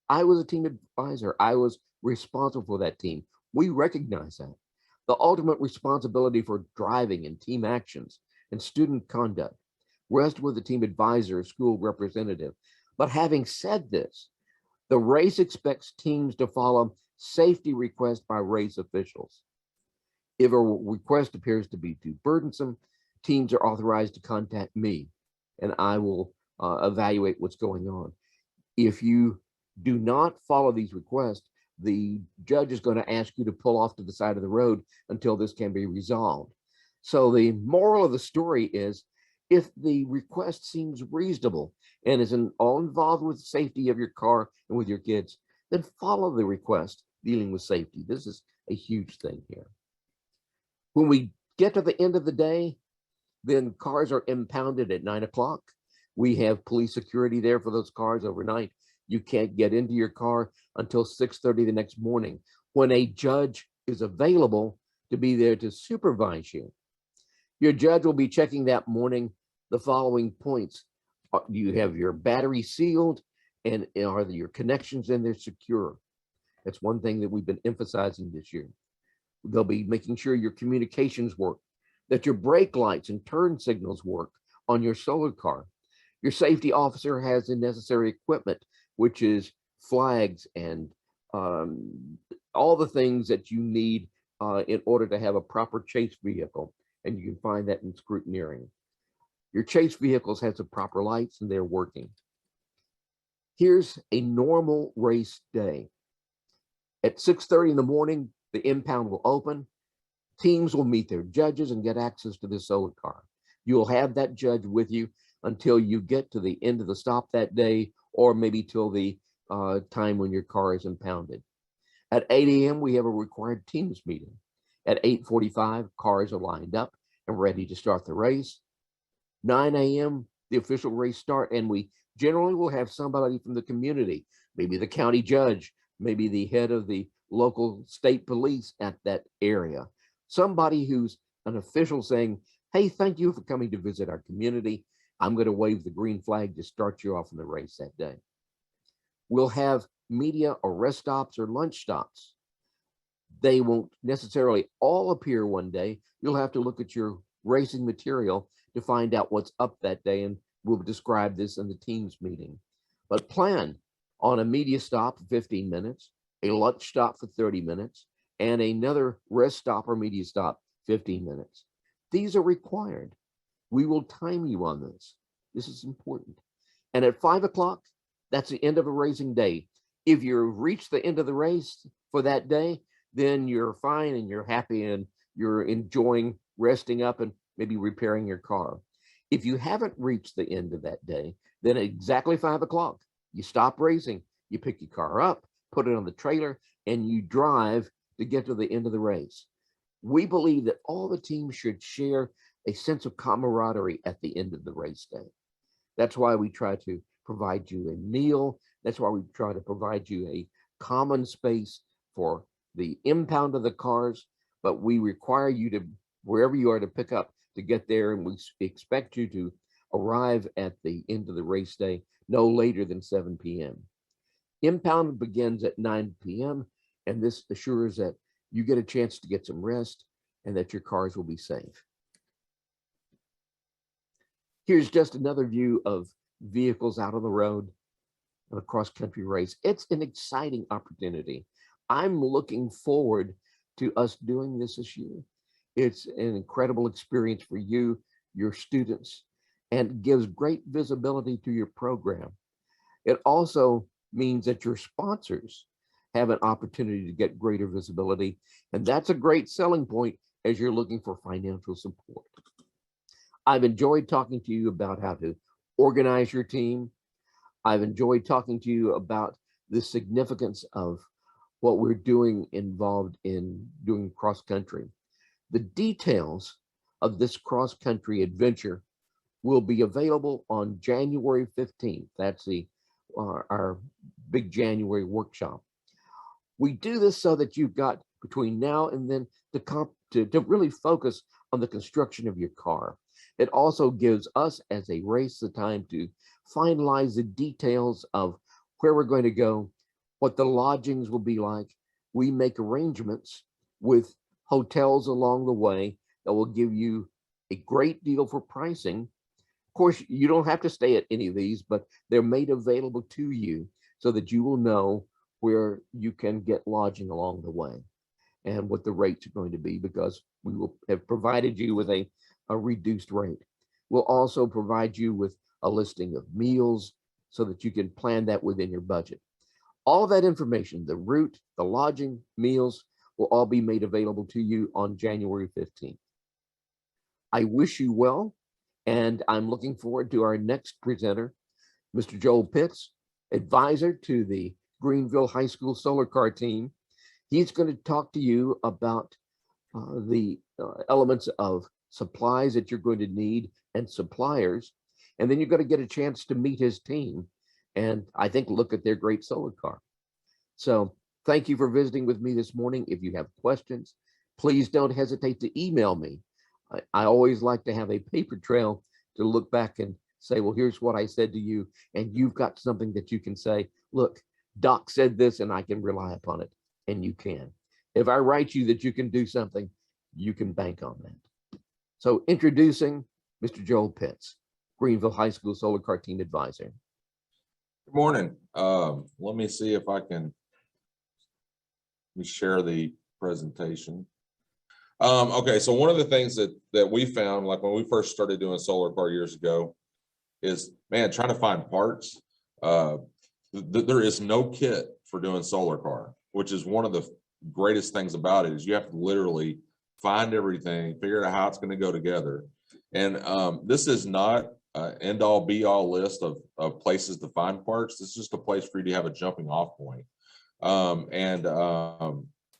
I was a team advisor. I was responsible for that team. We recognize that. The ultimate responsibility for driving and team actions and student conduct rests with the team advisor, school representative. But having said this, the race expects teams to follow safety requests by race officials. If a request appears to be too burdensome, teams are authorized to contact me and I will evaluate what's going on. If you do not follow these requests, the judge is going to ask you to pull off to the side of the road until this can be resolved. So the moral of the story is, if the request seems reasonable and is all involved with the safety of your car and with your kids, then follow the request dealing with safety. This is a huge thing here. When we get to the end of the day, then cars are impounded at 9 o'clock. We have police security there for those cars overnight. You can't get into your car until 6:30 the next morning, when a judge is available to be there to supervise you. Your judge will be checking that morning the following points. Do you have your battery sealed, and are your connections in there secure? That's one thing that we've been emphasizing this year. They'll be making sure your communications work, that your brake lights and turn signals work on your solar car. Your safety officer has the necessary equipment, which is flags and all the things that you need in order to have a proper chase vehicle. And you can find that in scrutineering. Your chase vehicles have the proper lights and they're working. Here's a normal race day. At 6:30 in the morning, the impound will open. Teams will meet their judges and get access to the solar car. You'll have that judge with you until you get to the end of the stop that day, or maybe till the time when your car is impounded. At 8 a.m., we have a required teams meeting. At 8:45, cars are lined up and ready to start the race. 9 a.m., the official race start, and we generally will have somebody from the community, maybe the county judge, maybe the head of the local state police at that area. Somebody who's an official saying, hey, thank you for coming to visit our community. I'm going to wave the green flag to start you off in the race that day. We'll have media or rest stops or lunch stops. They won't necessarily all appear one day. You'll have to look at your racing material to find out what's up that day, and we'll describe this in the teams meeting. But plan on a media stop for 15 minutes, a lunch stop for 30 minutes, and another rest stop or media stop, 15 minutes. These are required. We will time you on this. This is important. And at 5 o'clock, that's the end of a racing day. If you've reached the end of the race for that day, then you're fine and you're happy and you're enjoying resting up and maybe repairing your car. If you haven't reached the end of that day, then at exactly 5 o'clock, you stop racing, you pick your car up, put it on the trailer, and you drive to get to the end of the race. We believe that all the teams should share a sense of camaraderie at the end of the race day. That's why we try to provide you a meal. That's why we try to provide you a common space for the impound of the cars, but we require you to, wherever you are, to pick up to get there, and we expect you to arrive at the end of the race day no later than 7 p.m. Impound begins at 9 p.m., and this assures that you get a chance to get some rest and that your cars will be safe. Here's just another view of vehicles out on the road on a cross-country race. It's an exciting opportunity. I'm looking forward to us doing this year. It's an incredible experience for you, your students, and gives great visibility to your program. It also means that your sponsors have an opportunity to get greater visibility, and that's a great selling point as you're looking for financial support. I've enjoyed talking to you about how to organize your team. I've enjoyed talking to you about the significance of what we're doing involved in doing cross country. The details of this cross country adventure will be available on January 15th. That's our big January workshop. We do this so that you've got between now and then to really focus on the construction of your car. It also gives us as a race the time to finalize the details of where we're going to go, what the lodgings will be like. We make arrangements with hotels along the way that will give you a great deal for pricing. Of course, you don't have to stay at any of these, but they're made available to you so that you will know where you can get lodging along the way and what the rates are going to be, because we will have provided you with a reduced rate. We'll also provide you with a listing of meals so that you can plan that within your budget. All of that information, the route, the lodging, meals, will all be made available to you on January 15th. I wish you well, and I'm looking forward to our next presenter, Mr. Joel Pitts, advisor to the Greenville High School Solar Car Team. He's going to talk to you about the elements of supplies that you're going to need and suppliers. And then you're going to get a chance to meet his team and I think look at their great solar car. So thank you for visiting with me this morning. If you have questions, please don't hesitate to email me. I always like to have a paper trail to look back and say, well, here's what I said to you. And you've got something that you can say, look, Doc said this and I can rely upon it. And you can. If I write you that you can do something, you can bank on that. So introducing Mr. Joel Pitts, Greenville High School Solar Car Team Advisor.
Good morning. Let me see if I can share the presentation. Okay, so one of the things that we found, like when we first started doing solar car years ago, is, man, trying to find parts. There is no kit for doing solar car, which is one of the greatest things about it, is you have to literally find everything, figure out how it's going to go together. And this is not an end-all be-all list of places to find parts. This is just a place for you to have a jumping off point.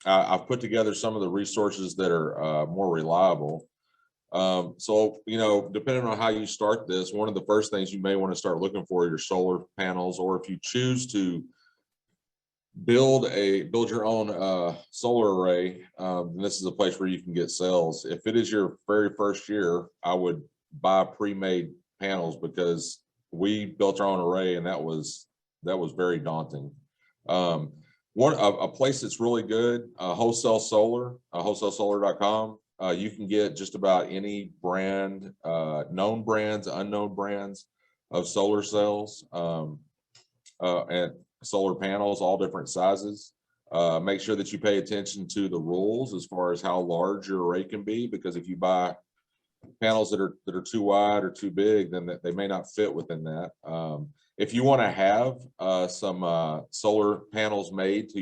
I've put together some of the resources that are more reliable. So, you know, depending on how you start this, one of the first things you may want to start looking for are your solar panels, or if you choose to build your own solar array, and this is a place where you can get cells. If it is your very first year, I would buy pre-made panels, because we built our own array and that was very daunting. A place that's really good, Wholesale Solar, wholesalesolar.com. You can get just about any brand, known brands, unknown brands of solar cells and solar panels, all different sizes. Make sure that you pay attention to the rules as far as how large your array can be, because if you buy panels that are too wide or too big, then they may not fit within that. If you want to have some solar panels made to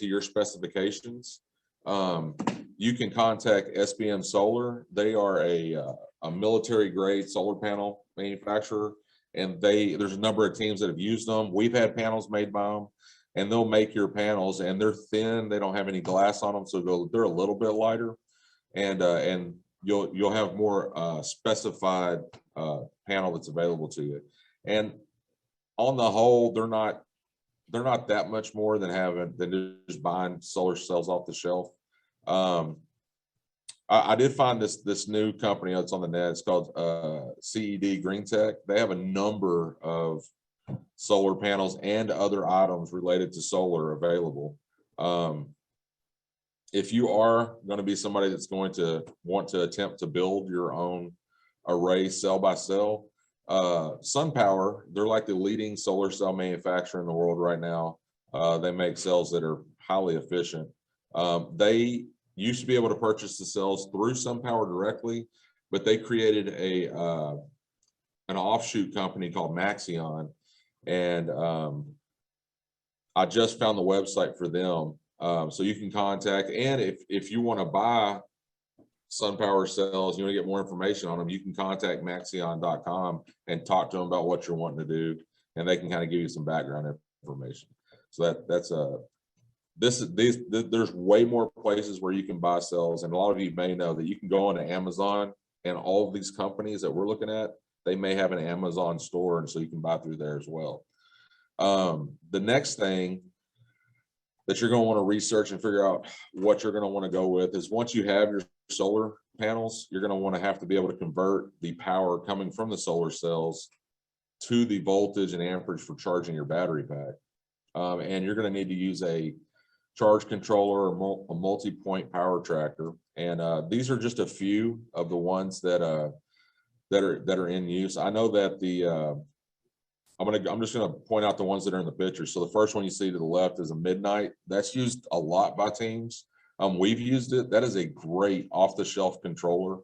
your specifications, you can contact SBM Solar. They are a military grade solar panel manufacturer, and there's a number of teams that have used them. We've had panels made by them, and they'll make your panels, and they're thin. They don't have any glass on them, so they're a little bit lighter, and you'll have more specified panel that's available to you. And on the whole, they're not that much more than just buying solar cells off the shelf. I did find this new company that's on the net. It's called CED Green Tech. They have a number of solar panels and other items related to solar available. If you are going to be somebody that's going to want to attempt to build your own array cell by cell, SunPower, they're like the leading solar cell manufacturer in the world right now. They make cells that are highly efficient. They used to be able to purchase the cells through SunPower directly, but they created an offshoot company called Maxion, and I just found the website for them. So you can contact, and if you want to buy SunPower cells, you want to get more information on them, you can contact Maxeon.com and talk to them about what you're wanting to do, and they can kind of give you some background information. So there's way more places where you can buy cells, and a lot of you may know that you can go on to Amazon, and all of these companies that we're looking at, they may have an Amazon store, and so you can buy through there as well. The next thing that you're going to want to research and figure out what you're going to want to go with is, once you have your solar panels, you're going to have to be able to convert the power coming from the solar cells to the voltage and amperage for charging your battery pack. And you're going to need to use a charge controller or a multi-point power tracker. And these are just a few of the ones that are in use. I know that I'm just going to point out the ones that are in the picture. So the first one you see to the left is a Midnight. That's used a lot by teams. We've used it. That is a great off-the-shelf controller.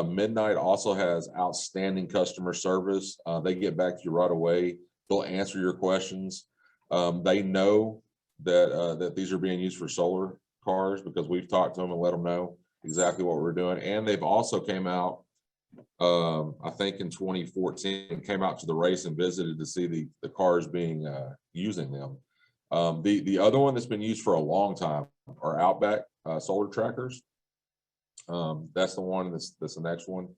Midnight also has outstanding customer service. They get back to you right away. They'll answer your questions. They know that these are being used for solar cars, because we've talked to them and let them know exactly what we're doing. And they've also came out, I think in 2014, came out to the race and visited to see the cars being using them. The other one that's been used for a long time are Outback solar trackers. That's the one that's the next one.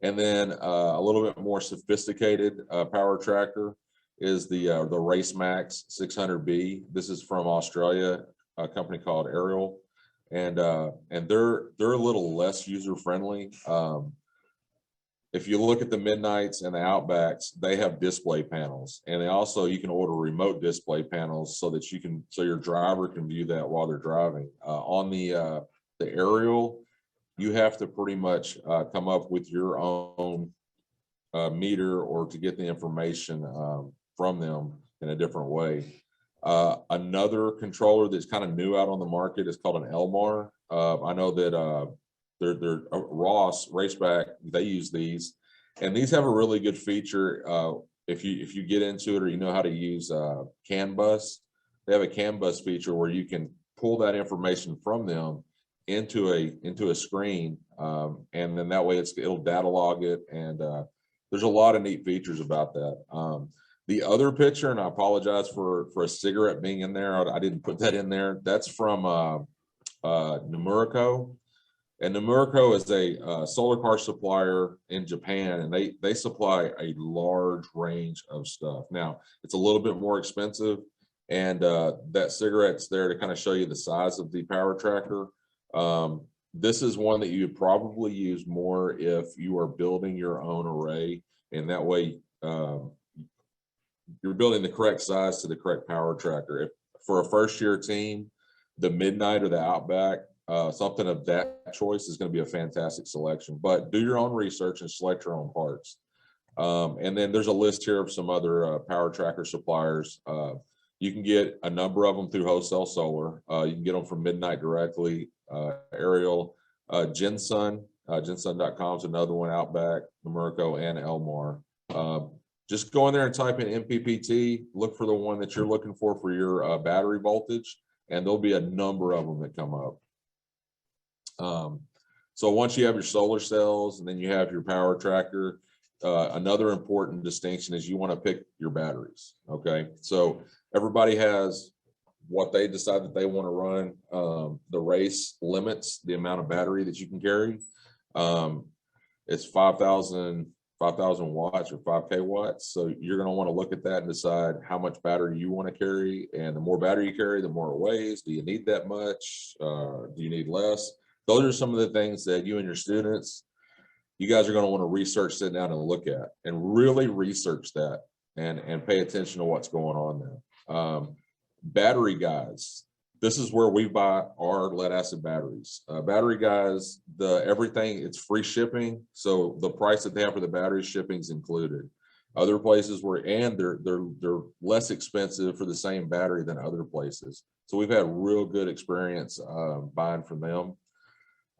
And then a little bit more sophisticated power tracker is the Race Max 600B. This is from Australia, a company called Ariel, and they're a little less user friendly. If you look at the Midnights and the Outbacks, they have display panels, and you can order remote display panels so that so your driver can view that while they're driving. On the Ariel, you have to pretty much come up with your own meter, or to get the information from them in a different way. Another controller that's kind of new out on the market is called an Elmar. I know that they're Ross Raceback, they use these, and these have a really good feature. If you get into it, or you know how to use CAN bus, they have a CAN bus feature where you can pull that information from them into a screen, and then that way it'll data log it, and there's a lot of neat features about that. The other picture, and I apologize for a cigarette being in there, I didn't put that in there. That's from Numerico. And Numerico is a solar car supplier in Japan, and they supply a large range of stuff. Now, it's a little bit more expensive, and that cigarette's there to kind of show you the size of the power tracker. This is one that you would probably use more if you are building your own array, and that way you're building the correct size to the correct power tracker. If for a first-year team, the Midnight or the Outback, something of that choice is going to be a fantastic selection. But do your own research and select your own parts. And then there's a list here of some other power tracker suppliers. You can get a number of them through Wholesale Solar. You can get them from Midnight directly, Ariel, Gensun. Gensun.com is another one, Outback, Numerico, and Elmar. Just go in there and type in MPPT, look for the one that you're looking for your battery voltage, and there'll be a number of them that come up. So once you have your solar cells and then you have your power tracker, another important distinction is you want to pick your batteries. Okay, so everybody has what they decide that they want to run. The race limits the amount of battery that you can carry. It's 5,000 watts or 5K watts. So you're going to want to look at that and decide how much battery you want to carry. And the more battery you carry, the more it weighs. Do you need that much? Do you need less? Those are some of the things that you and your students, you guys are going to want to research, sit down and look at, and really research that and pay attention to what's going on there. Battery guys, this is where we buy our lead acid batteries. Battery guys, everything, it's free shipping. So the price that they have for the battery shipping is included. Other places they're less expensive for the same battery than other places. So we've had real good experience buying from them.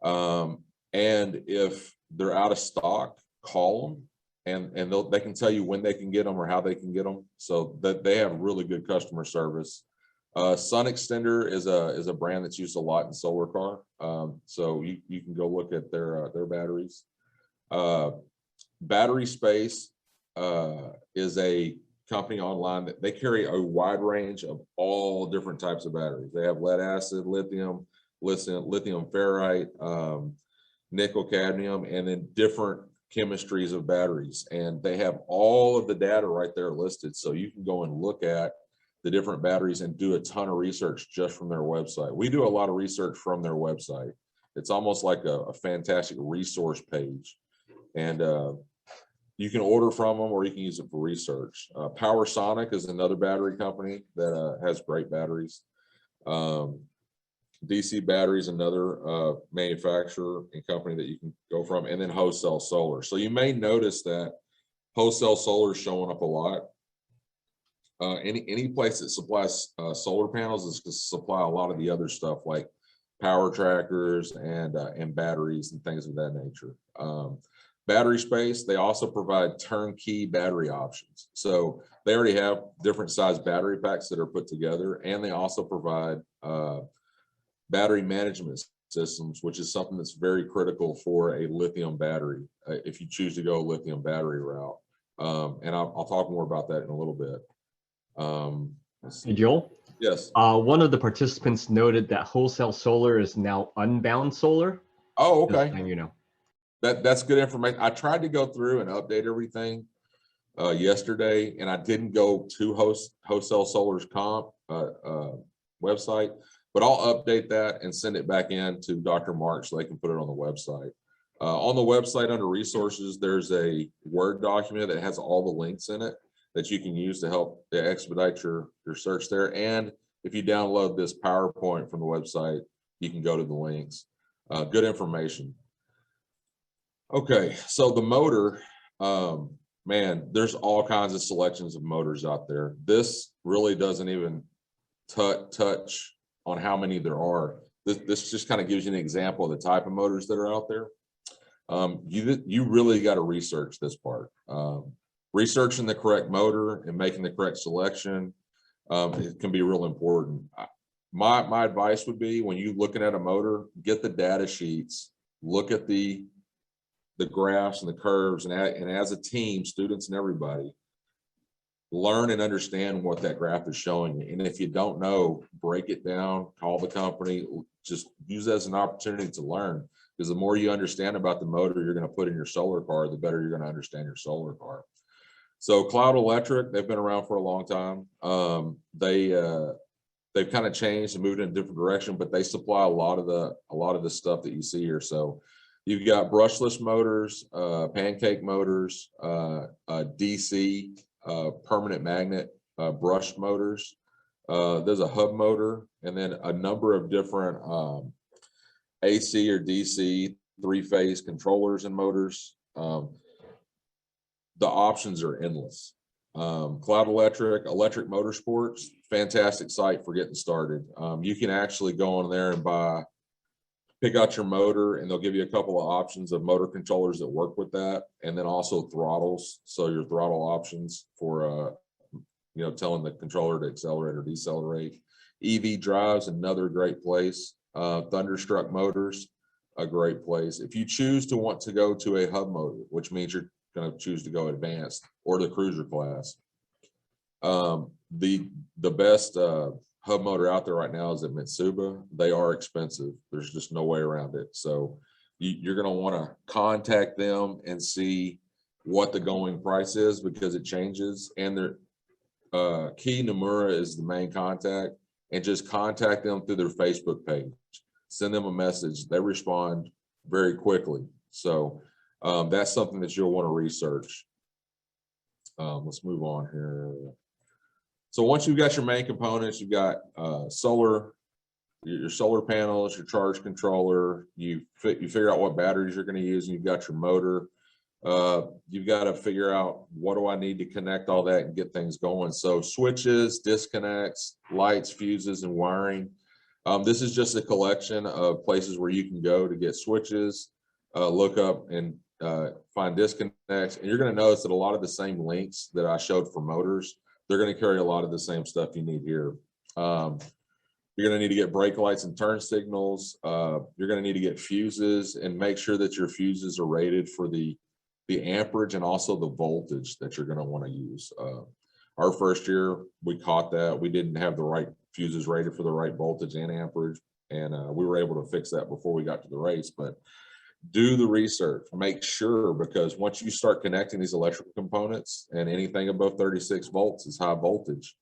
And if they're out of stock, call them and they can tell you when they can get them or how they can get them. So that they have really good customer service. Sun Extender is a brand that's used a lot in solar car. So you can go look at their batteries. Battery Space is a company online that they carry a wide range of all different types of batteries. They have lead acid, lithium ferrite, nickel cadmium, and then different chemistries of batteries. And they have all of the data right there listed. So you can go and look at the different batteries and do a ton of research just from their website. We do a lot of research from their website. It's almost like a fantastic resource page. And you can order from them or you can use it for research. Power Sonic is another battery company that has great batteries. DC Batteries, another manufacturer and company that you can go from, and then Wholesale Solar. So you may notice that Wholesale Solar is showing up a lot. Any place that supplies solar panels is to supply a lot of the other stuff like power trackers and batteries and things of that nature. Battery Space, they also provide turnkey battery options. So they already have different size battery packs that are put together, and they also provide battery management systems, which is something that's very critical for a lithium battery if you choose to go a lithium battery route. And I'll talk more about that in a little bit.
Hey, Joel?
Yes.
One of the participants noted that Wholesale Solar is now Unbound Solar.
Oh, okay.
And, you know.
That's good information. I tried to go through and update everything yesterday, and I didn't go to Wholesale Solar's website, but I'll update that and send it back in to Dr. Mark so they can put it on the website. On the website under resources, there's a Word document that has all the links in it that you can use to help expedite your search there. And if you download this PowerPoint from the website, you can go to the links. Good information. Okay, so the motor, man, there's all kinds of selections of motors out there. This really doesn't even touch on how many there are. This just kind of gives you an example of the type of motors that are out there. You really got to research this part. Researching the correct motor and making the correct selection, it can be real important. My advice would be, when you're looking at a motor, get the data sheets, look at the graphs and the curves, and as a team, students and everybody, learn and understand what that graph is showing you. And if you don't know, break it down, call the company, just use it as an opportunity to learn. Because the more you understand about the motor you're going to put in your solar car, the better you're going to understand your solar car. So Cloud Electric, they've been around for a long time. They've kind of changed and moved in a different direction, but they supply a lot of the stuff that you see here. So you've got brushless motors, pancake motors, DC, permanent magnet, brushed motors. There's a hub motor, and then a number of different AC or DC 3-phase controllers and motors. The options are endless. Cloud Electric Motorsports, fantastic site for getting started. You can actually go on there and pick out your motor, and they'll give you a couple of options of motor controllers that work with that, and then also throttles. So your throttle options for telling the controller to accelerate or decelerate. EV Drive's another great place. Thunderstruck Motors, a great place. If you choose to want to go to a hub motor, which means you're going to choose to go advanced or the cruiser class, the best hub motor out there right now is at Mitsuba. They are expensive. There's just no way around it. So you're going to want to contact them and see what the going price is, because it changes. And their Key Nomura is the main contact, and just contact them through their Facebook page. Send them a message. They respond very quickly. So that's something that you'll want to research. Let's move on here. So once you've got your main components, you've got your solar panels, your charge controller, you figure out what batteries you're going to use, and you've got your motor. You've got to figure out, what do I need to connect all that and get things going? So switches, disconnects, lights, fuses, and wiring. This is just a collection of places where you can go to get switches, look up and find disconnects. And you're going to notice that a lot of the same links that I showed for motors, they're going to carry a lot of the same stuff you need here. You're going to need to get brake lights and turn signals. You're going to need to get fuses, and make sure that your fuses are rated for the amperage and also the voltage that you're going to want to use. Our first year, we caught that. We didn't have the right fuses rated for the right voltage and amperage, and we were able to fix that before we got to the race. But do the research, make sure, because once you start connecting these electrical components, and anything above 36 volts is high voltage.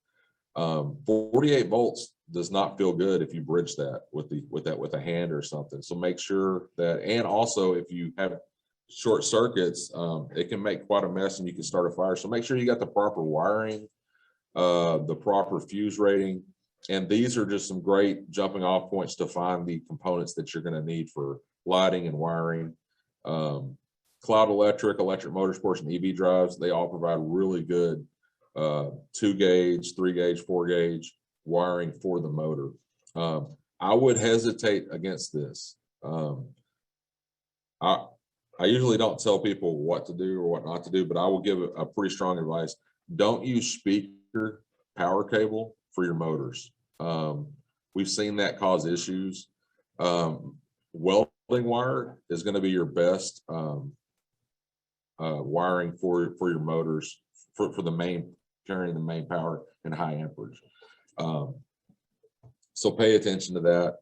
48 volts does not feel good if you bridge that with a hand or something. So make sure that, and also if you have short circuits, it can make quite a mess and you can start a fire. So make sure you got the proper wiring, the proper fuse rating. And these are just some great jumping off points to find the components that you're going to need for lighting and wiring. Cloud Electric, Electric Motorsports, and EV Drives, they all provide really good 2-gauge, 3-gauge, 4-gauge wiring for the motor. I would hesitate against this. I usually don't tell people what to do or what not to do, but I will give a pretty strong advice. Don't use speaker power cable for your motors. We've seen that cause issues. Welding wire is going to be your best wiring for your motors for the main, carrying the main power and high amperage. So pay attention to that.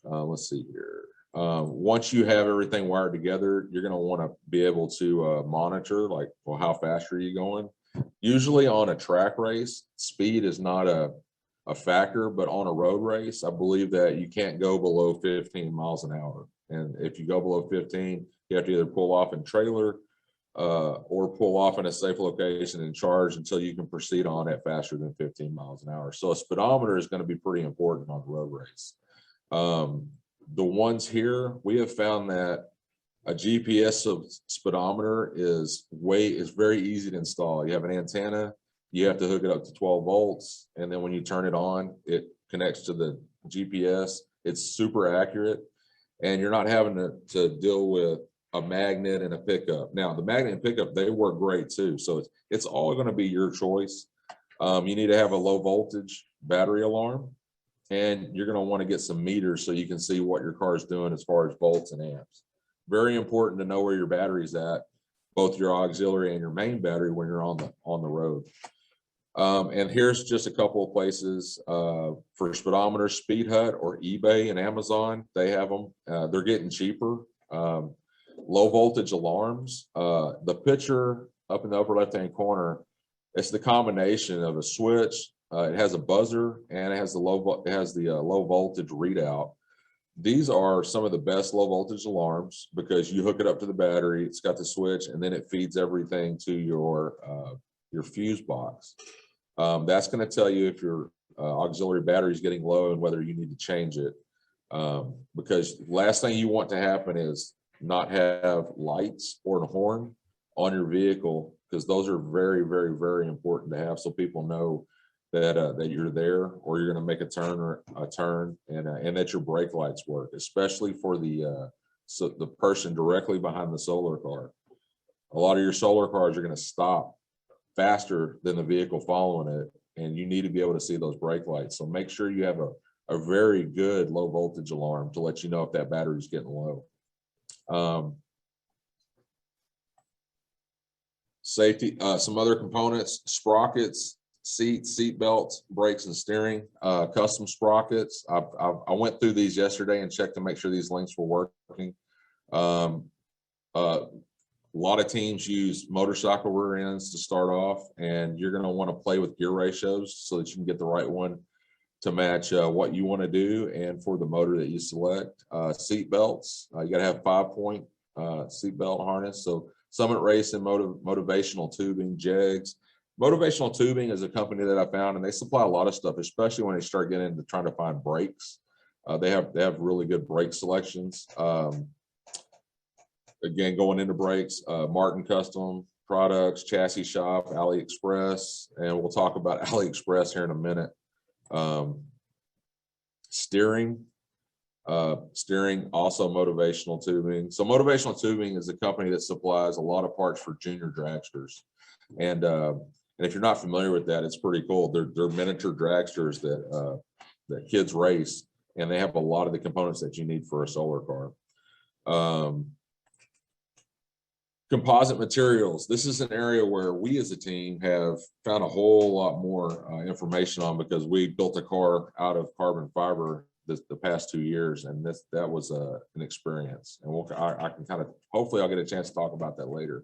Let's see here. Once you have everything wired together, you're going to want to be able to monitor, like, well, how fast are you going? Usually on a track race, speed is not a factor, but on a road race, I believe that you can't go below 15 miles an hour. And if you go below 15, you have to either pull off and trailer or pull off in a safe location and charge until you can proceed on at faster than 15 miles an hour. So a speedometer is going to be pretty important on a road race. The ones here, we have found that a GPS speedometer is very easy to install. You have an antenna, you have to hook it up to 12 volts, and then when you turn it on, it connects to the GPS. It's super accurate, and you're not having to deal with a magnet and a pickup. Now, the magnet and pickup, they work great too. So it's all going to be your choice. You need to have a low voltage battery alarm, and you're going to want to get some meters so you can see what your car is doing as far as volts and amps. Very important to know where your battery's at, both your auxiliary and your main battery when you're on the road. And here's just a couple of places for speedometers: Speed Hut or eBay and Amazon. They have them. They're getting cheaper. Low voltage alarms. The picture up in the upper left-hand corner, it's the combination of a switch. It has a buzzer, and it has the low voltage readout. These are some of the best low voltage alarms because you hook it up to the battery. It's got the switch, and then it feeds everything to your fuse box. That's going to tell you if your auxiliary battery is getting low and whether you need to change it. Because last thing you want to happen is not have lights or a horn on your vehicle, because those are very, very, very important to have so people know that you're there, or you're going to make a turn, and that your brake lights work, especially for the person directly behind the solar car. A lot of your solar cars are going to stop faster than the vehicle following it, and you need to be able to see those brake lights. So make sure you have a very good low voltage alarm to let you know if that battery is getting low. Safety, some other components: sprockets, seat belts, brakes, and steering. Custom sprockets. I went through these yesterday and checked to make sure these links were working. A lot of teams use motorcycle rear ends to start off, and you're going to want to play with gear ratios so that you can get the right one to match what you want to do and for the motor that you select. Seat belts. You got to have 5-point seat belt harness. So Summit Race and Motivational Tubing, JEGS. Motivational Tubing is a company that I found, and they supply a lot of stuff, especially when they start getting into trying to find brakes. They have really good brake selections. Again, going into brakes, Martin Custom Products, Chassis Shop, AliExpress, and we'll talk about AliExpress here in a minute. Steering, also Motivational Tubing. So Motivational Tubing is a company that supplies a lot of parts for junior dragsters, and And if you're not familiar with that, it's pretty cool. They're miniature dragsters that kids race, and they have a lot of the components that you need for a solar car. Composite materials. This is an area where we as a team have found a whole lot more information on, because we built a car out of carbon fiber the past 2 years, and that was an experience. And I can kind of, hopefully I'll get a chance to talk about that later.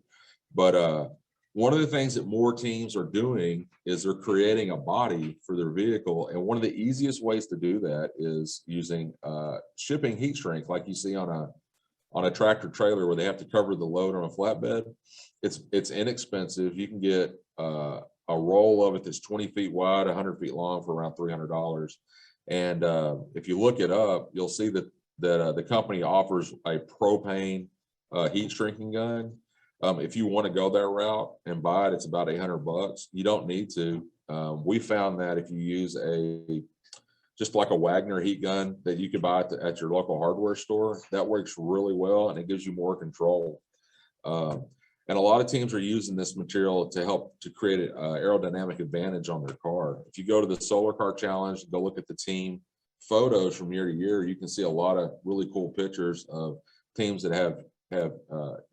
But one of the things that more teams are doing is they're creating a body for their vehicle. And one of the easiest ways to do that is using shipping heat shrink, like you see on a tractor trailer where they have to cover the load on a flatbed. It's inexpensive. You can get a roll of it that's 20 feet wide, 100 feet long for around $300. And if you look it up, you'll see that the company offers a propane heat shrinking gun. If you want to go that route and buy it, it's about $800. You don't need to. We found that if you use just like a Wagner heat gun that you could buy at your local hardware store, that works really well, and it gives you more control. And a lot of teams are using this material to help to create an aerodynamic advantage on their car. If you go to the Solar Car Challenge, go look at the team photos from year to year, you can see a lot of really cool pictures of teams that have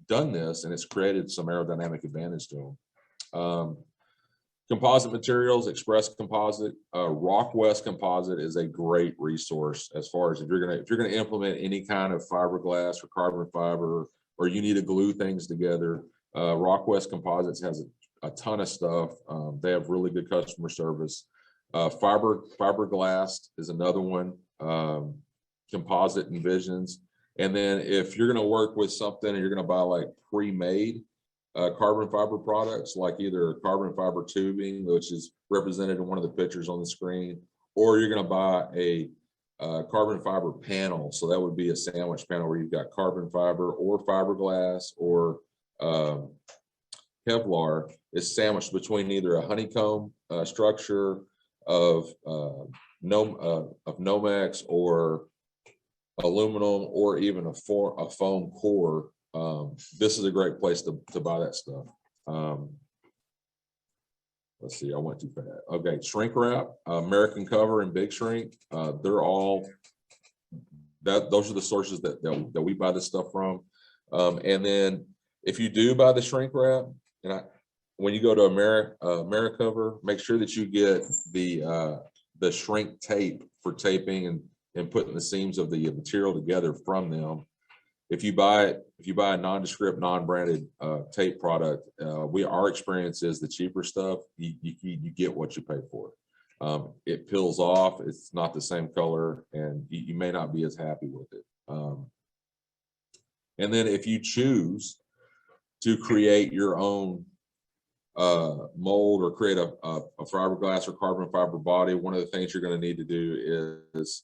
done this, and it's created some aerodynamic advantage to them. Composite materials, Express Composite, Rockwest Composite is a great resource as far as if you're gonna implement any kind of fiberglass or carbon fiber, or you need to glue things together. Rockwest Composites has a ton of stuff. They have really good customer service. Fiberglass is another one. Composite Envisions. And then if you're going to work with something and you're going to buy like pre-made carbon fiber products, like either carbon fiber tubing, which is represented in one of the pictures on the screen, or you're going to buy a carbon fiber panel. So that would be a sandwich panel where you've got carbon fiber or fiberglass or Kevlar is sandwiched between either a honeycomb structure of Nomex or aluminum, or even a foam core. This is a great place to buy that stuff. Let's see, I went too fast. Okay, shrink wrap, American Cover and Big Shrink. They're all those are the sources that we buy this stuff from. And then if you do buy the shrink wrap, when you go to AmeriCover, make sure that you get the shrink tape for taping and putting the seams of the material together from them. If you buy a nondescript, non-branded tape product, our experience is the cheaper stuff, you get what you pay for. It peels off, it's not the same color, and you may not be as happy with it. And then if you choose to create your own mold or create a fiberglass or carbon fiber body, one of the things you're going to need to do is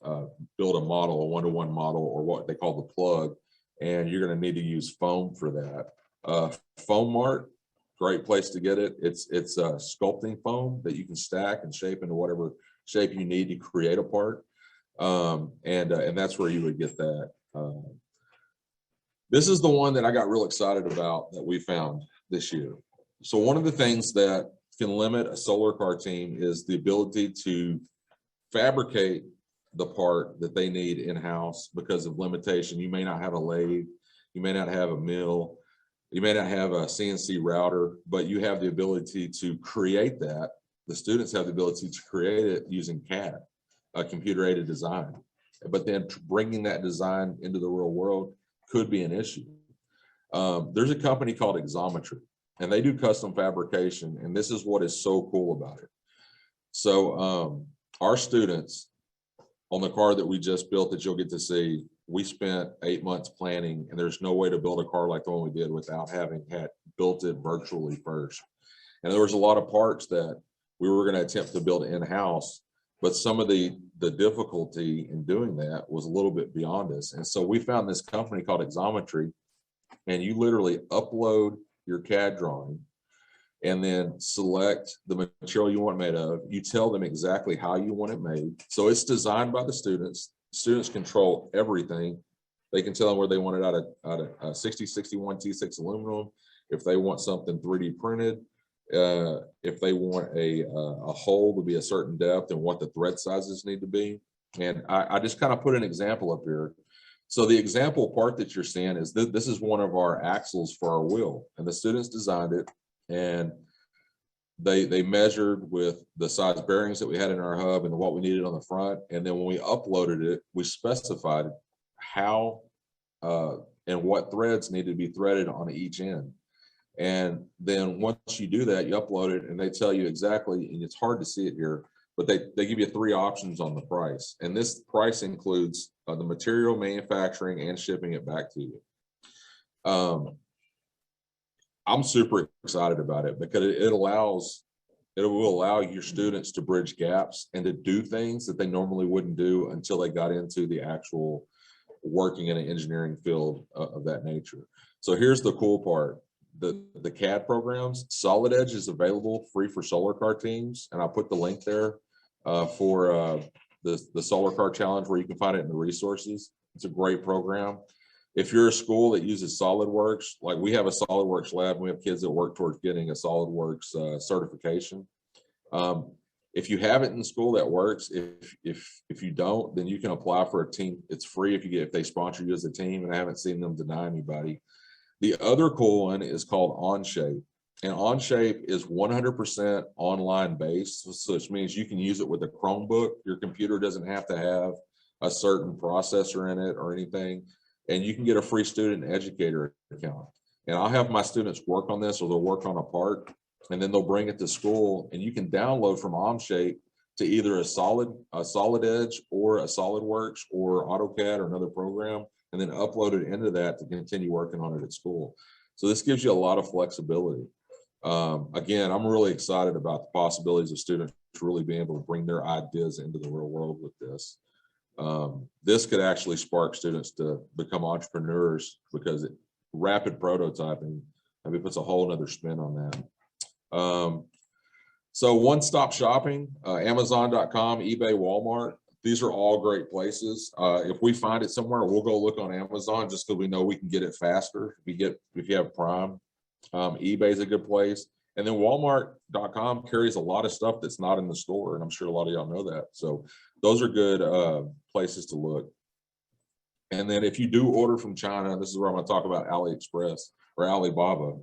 build a model, a one-to-one model, or what they call the plug, and you're going to need to use foam for that. Foam Mart, great place to get it. It's sculpting foam that you can stack and shape into whatever shape you need to create a part, and that's where you would get that. This is the one that I got real excited about that we found this year. So one of the things that can limit a solar car team is the ability to fabricate the part that they need in-house because of limitation. You may not have a lathe, you may not have a mill, you may not have a CNC router, but you have the ability to create that. The students have the ability to create it using CAD, a computer-aided design. But then bringing that design into the real world could be an issue. There's a company called Xometry, and they do custom fabrication, and this is what is so cool about it. So our students on the car that we just built that you'll get to see, we spent 8 months planning, and there's no way to build a car like the one we did without having built it virtually first. And there was a lot of parts that we were going to attempt to build in-house, but some of the difficulty in doing that was a little bit beyond us. And so we found this company called Xometry, and you literally upload your CAD drawing and then select the material you want it made of. You tell them exactly how you want it made. So it's designed by the students. Students control everything. They can tell them where they want it out of 6061 T6 aluminum. If they want something 3D printed, if they want a hole to be a certain depth and what the thread sizes need to be. And I just kind of put an example up here. So the example part that you're seeing is this is one of our axles for our wheel, and the students designed it, and they measured with the size bearings that we had in our hub and what we needed on the front. And then when we uploaded it, we specified how and what threads needed to be threaded on each end. And then once you do that, you upload it and they tell you exactly, and it's hard to see it here, but they give you 3 options on the price. And this price includes the material, manufacturing, and shipping it back to you. I'm super excited about it because it will allow your students to bridge gaps and to do things that they normally wouldn't do until they got into the actual working in an engineering field of that nature. So here's the cool part. The CAD programs, Solid Edge is available free for solar car teams, and I'll put the link there for the Solar Car Challenge, where you can find it in the resources. It's a great program. If you're a school that uses SolidWorks, like we have a SolidWorks lab, and we have kids that work towards getting a SolidWorks certification. If you have it in school that works, if you don't, then you can apply for a team. It's free if they sponsor you as a team, and I haven't seen them deny anybody. The other cool one is called OnShape, and OnShape is 100% online based, so which means you can use it with a Chromebook. Your computer doesn't have to have a certain processor in it or anything, and you can get a free student educator account. And I'll have my students work on this, or they'll work on a part, and then they'll bring it to school, and you can download from OnShape to either a Solid Edge or a SolidWorks or AutoCAD or another program, and then upload it into that to continue working on it at school. So this gives you a lot of flexibility. Again, I'm really excited about the possibilities of students really being able to bring their ideas into the real world with this. This could actually spark students to become entrepreneurs, because rapid prototyping maybe puts a whole nother spin on that. So one-stop shopping, Amazon.com, eBay, Walmart. These are all great places. If we find it somewhere, we'll go look on Amazon just because we know we can get it faster. If you have Prime. eBay is a good place. And then Walmart.com carries a lot of stuff that's not in the store, and I'm sure a lot of y'all know that. So those are good places to look. And then if you do order from China, this is where I'm going to talk about AliExpress or Alibaba.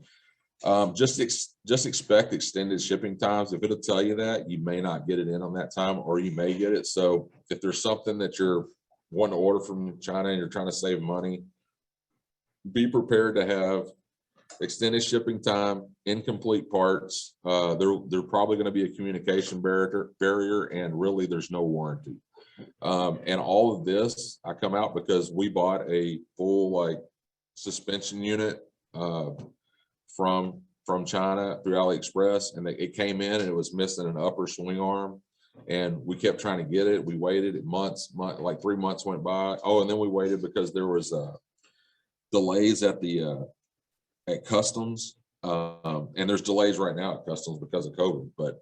Just expect extended shipping times. If it'll tell you that, you may not get it in on that time, or you may get it. So if there's something that you're wanting to order from China and you're trying to save money, be prepared to have extended shipping time, incomplete parts. There probably going to be a communication barrier, and really there's no warranty. And all of this, I come out because we bought a full suspension unit from China through AliExpress, and it came in and it was missing an upper swing arm, and we kept trying to get it. We waited like 3 months went by. Oh, and then we waited because there was delays at customs, and there's delays right now at customs because of COVID, but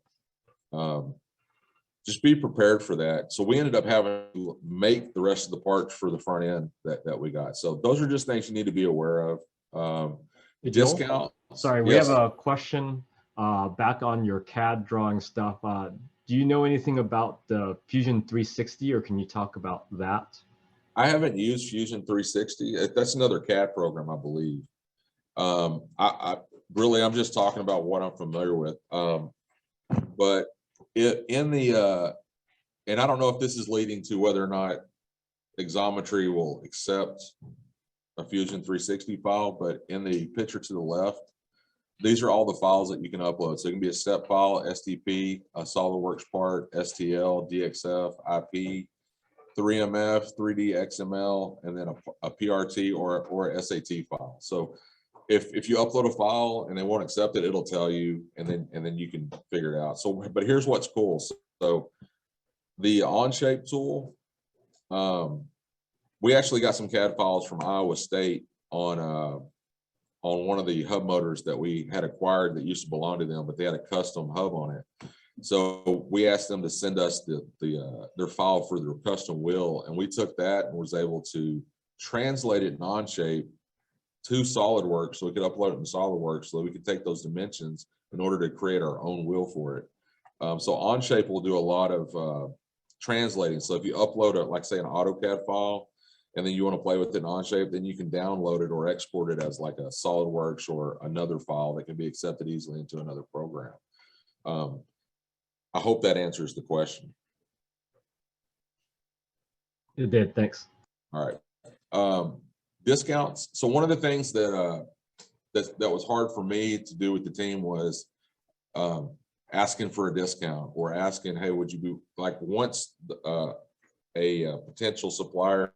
just be prepared for that. So we ended up having to make the rest of the parts for the front end that we got. So those are just things you need to be aware of. Discount.
Sorry, we have a question back on your CAD drawing stuff. Do you know anything about the Fusion 360, or can you talk about that?
I haven't used Fusion 360. That's another CAD program, I believe. I'm just talking about what I'm familiar with. But and I don't know if this is leading to whether or not Xometry will accept a Fusion 360 file, but in the picture to the left, these are all the files that you can upload. So it can be a step file, STP, a SolidWorks part, STL, DXF, IP, 3MF, 3D XML, and then a PRT or a SAT file. So if you upload a file and they won't accept it, it'll tell you, and then you can figure it out. So, but here's what's cool. So the OnShape tool, we actually got some CAD files from Iowa State on one of the hub motors that we had acquired that used to belong to them, but they had a custom hub on it. So we asked them to send us their file for their custom wheel, and we took that and was able to translate it in OnShape to SolidWorks, so we could upload it in SolidWorks, so we could take those dimensions in order to create our own wheel for it. So Onshape will do a lot of translating. So if you upload it, like say an AutoCAD file, and then you want to play with it in Onshape, then you can download it or export it as like a SolidWorks or another file that can be accepted easily into another program. I hope that answers the question.
It did, thanks.
All right. Discounts. So one of the things that that was hard for me to do with the team was asking for a discount or asking, hey, would you be like, once a potential supplier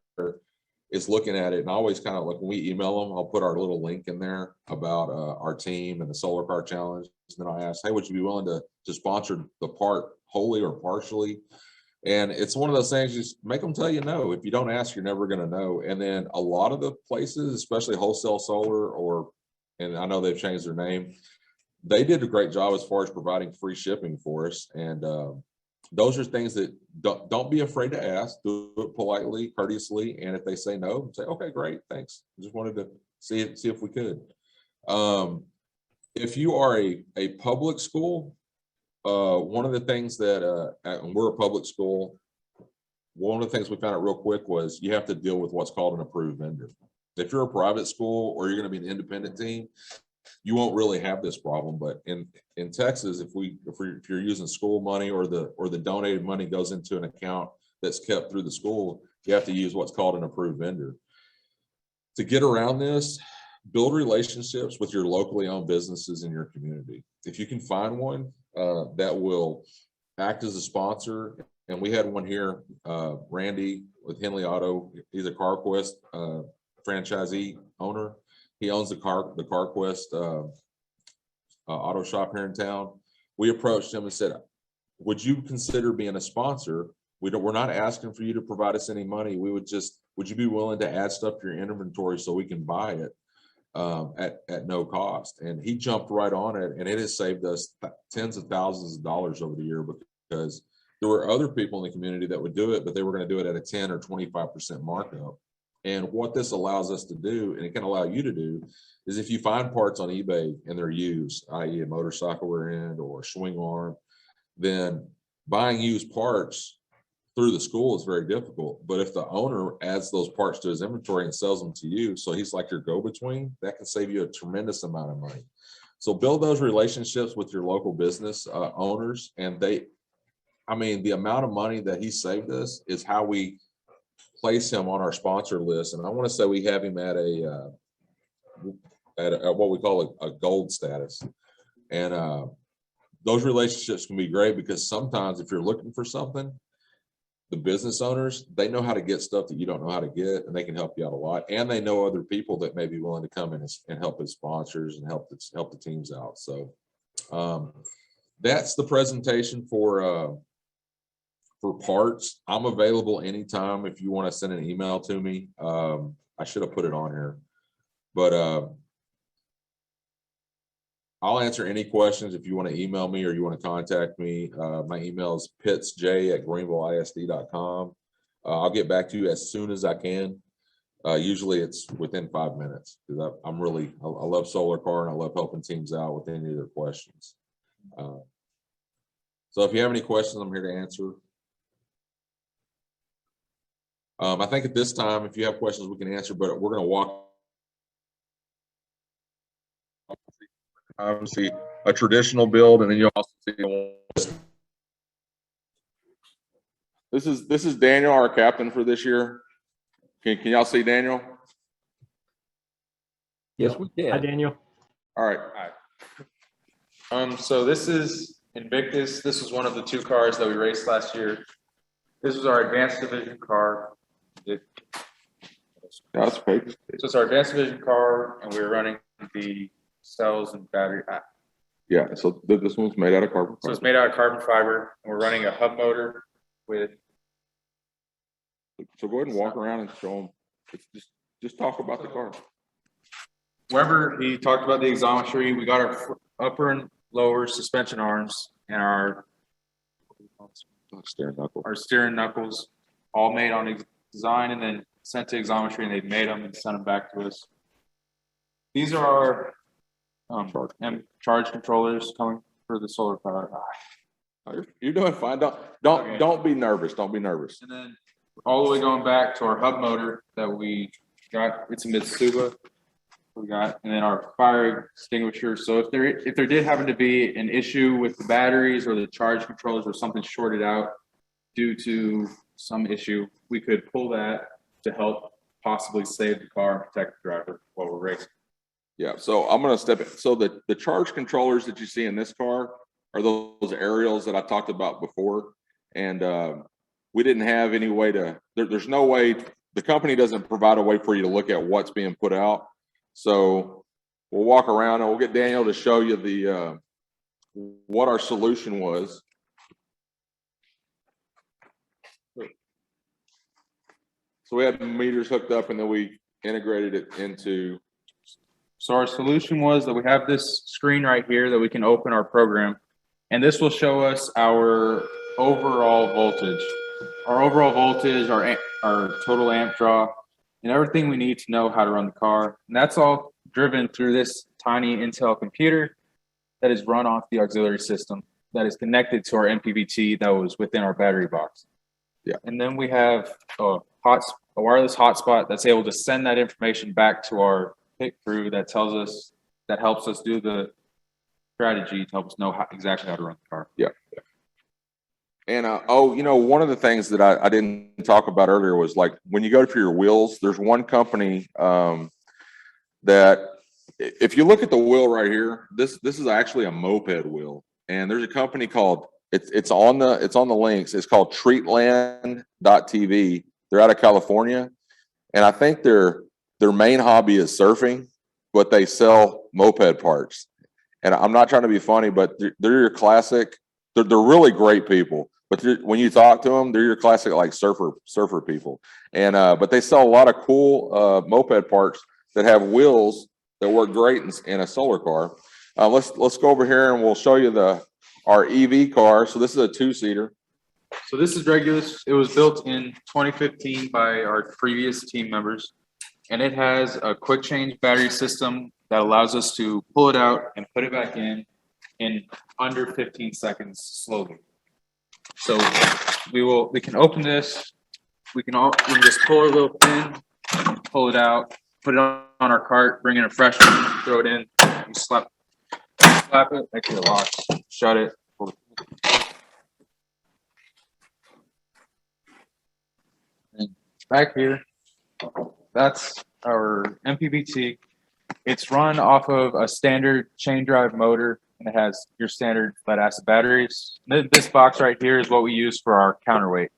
is looking at it, and I always kind of like, when we email them, I'll put our little link in there about our team and the Solar Car Challenge. And then I ask, hey, would you be willing to sponsor the part wholly or partially? And it's one of those things, just make them tell you no. If you don't ask, you're never going to know. And then a lot of the places, especially Wholesale Solar, and I know they've changed their name, they did a great job as far as providing free shipping for us. And those are things that don't be afraid to ask. Do it politely, courteously, and if they say no, say, okay, great, thanks. Just wanted to see if we could. If you are a public school, one of the things that and we're a public school, one of the things we found out real quick was you have to deal with what's called an approved vendor. If you're a private school or you're going to be an independent team, you won't really have this problem. But in Texas, if you're using school money or the donated money goes into an account that's kept through the school, you have to use what's called an approved vendor. To get around this, build relationships with your locally owned businesses in your community. If you can find one that will act as a sponsor, and we had one here, Randy with Henley Auto, he's a CarQuest franchisee owner. He owns the CarQuest auto shop here in town. We approached him and said, would you consider being a sponsor? We're not asking for you to provide us any money. Would you be willing to add stuff to your inventory so we can buy it at no cost? And he jumped right on it, and it has saved us tens of thousands of dollars over the year, because there were other people in the community that would do it, but they were going to do it at a 10 or 25% markup. And what this allows us to do, and it can allow you to do, is if you find parts on eBay and they're used, i.e. a motorcycle rear end or a swing arm, then buying used parts through the school is very difficult. But if the owner adds those parts to his inventory and sells them to you, so he's like your go-between, that can save you a tremendous amount of money. So build those relationships with your local business owners, and the amount of money that he saved us is how we place him on our sponsor list. And I want to say we have him at what we call a gold status. And those relationships can be great, because sometimes if you're looking for something, the business owners, they know how to get stuff that you don't know how to get, and they can help you out a lot. And they know other people that may be willing to come in and help as sponsors and help the teams out. So that's the presentation for parts. I'm available anytime if you want to send an email to me. I should have put it on here, but I'll answer any questions if you want to email me or you want to contact me. My email is pittsj@greenvilleisd.com. I'll get back to you as soon as I can. Usually it's within 5 minutes, because I love Solar Car, and I love helping teams out with any of their questions. So if you have any questions, I'm here to answer. I think at this time, if you have questions, we can answer, but we're going to walk. See a traditional build, and then you also see this is Daniel, our captain for this year. Can y'all see Daniel?
Yes, we
Hi,
can.
Daniel.
All right.
So this is Invictus. This was one of the 2 cars that we raced last year. This was our advanced division car.
That's great.
So it's our advanced division car, and we were running the cells and battery.
Yeah. So this one's made out of carbon
So it's made out of carbon fiber, and we're running a hub motor with.
So go ahead and walk around and show them. Just talk about the car.
Wherever he talked about the exometry, we got our upper and lower suspension arms and our steering knuckles all made on design, and then sent to exometry, and they've made them and sent them back to us. These are our charge controllers coming for the solar car.
You're doing fine.
Okay.
Don't be nervous. Don't be nervous.
And then all the way going back to our hub motor that we got. It's a Mitsuba. We got, and then our fire extinguisher. So if there did happen to be an issue with the batteries or the charge controllers or something shorted out due to some issue, we could pull that to help possibly save the car and protect the driver while we're racing.
Yeah, so I'm going to step in. So the charge controllers that you see in this car are those aerials that I talked about before. And we didn't have any way to, there's no way, the company doesn't provide a way for you to look at what's being put out. So we'll walk around and we'll get Daniel to show you the what our solution was. So we had meters hooked up and then we integrated it into.
So our solution was that we have this screen right here that we can open our program, and this will show us our overall voltage. Our overall voltage, our total amp draw, and everything we need to know how to run the car. And that's all driven through this tiny Intel computer that is run off the auxiliary system that is connected to our MPPT that was within our battery box.
Yeah.
And then we have a wireless hotspot that's able to send that information back to our pit crew that helps us do the strategy to help us know exactly how to run the car.
Yeah. And one of the things that I didn't talk about earlier was like when you go for your wheels, there's one company that if you look at the wheel right here, this is actually a moped wheel, and there's a company called it's on the links. It's called treatland.tv. They're out of California, and I think their main hobby is surfing, but they sell moped parts. And I'm not trying to be funny, but they're your classic. They're really great people, but when you talk to them, they're your classic like surfer people. And but they sell a lot of cool moped parts that have wheels that work great in a solar car. Let's go over here and we'll show you our EV car. So this is a 2-seater.
So this is Regulus. It was built in 2015 by our previous team members, and it has a quick change battery system that allows us to pull it out and put it back in under 15 seconds slowly. So we can open this. We can just pull our little pin, pull it out, put it on our cart, bring in a fresh one, throw it in, you slap it, actually it locks, shut it. And back here, that's our MPPT. It's run off of a standard chain drive motor, and it has your standard lead acid batteries. This box right here is what we use for our counterweight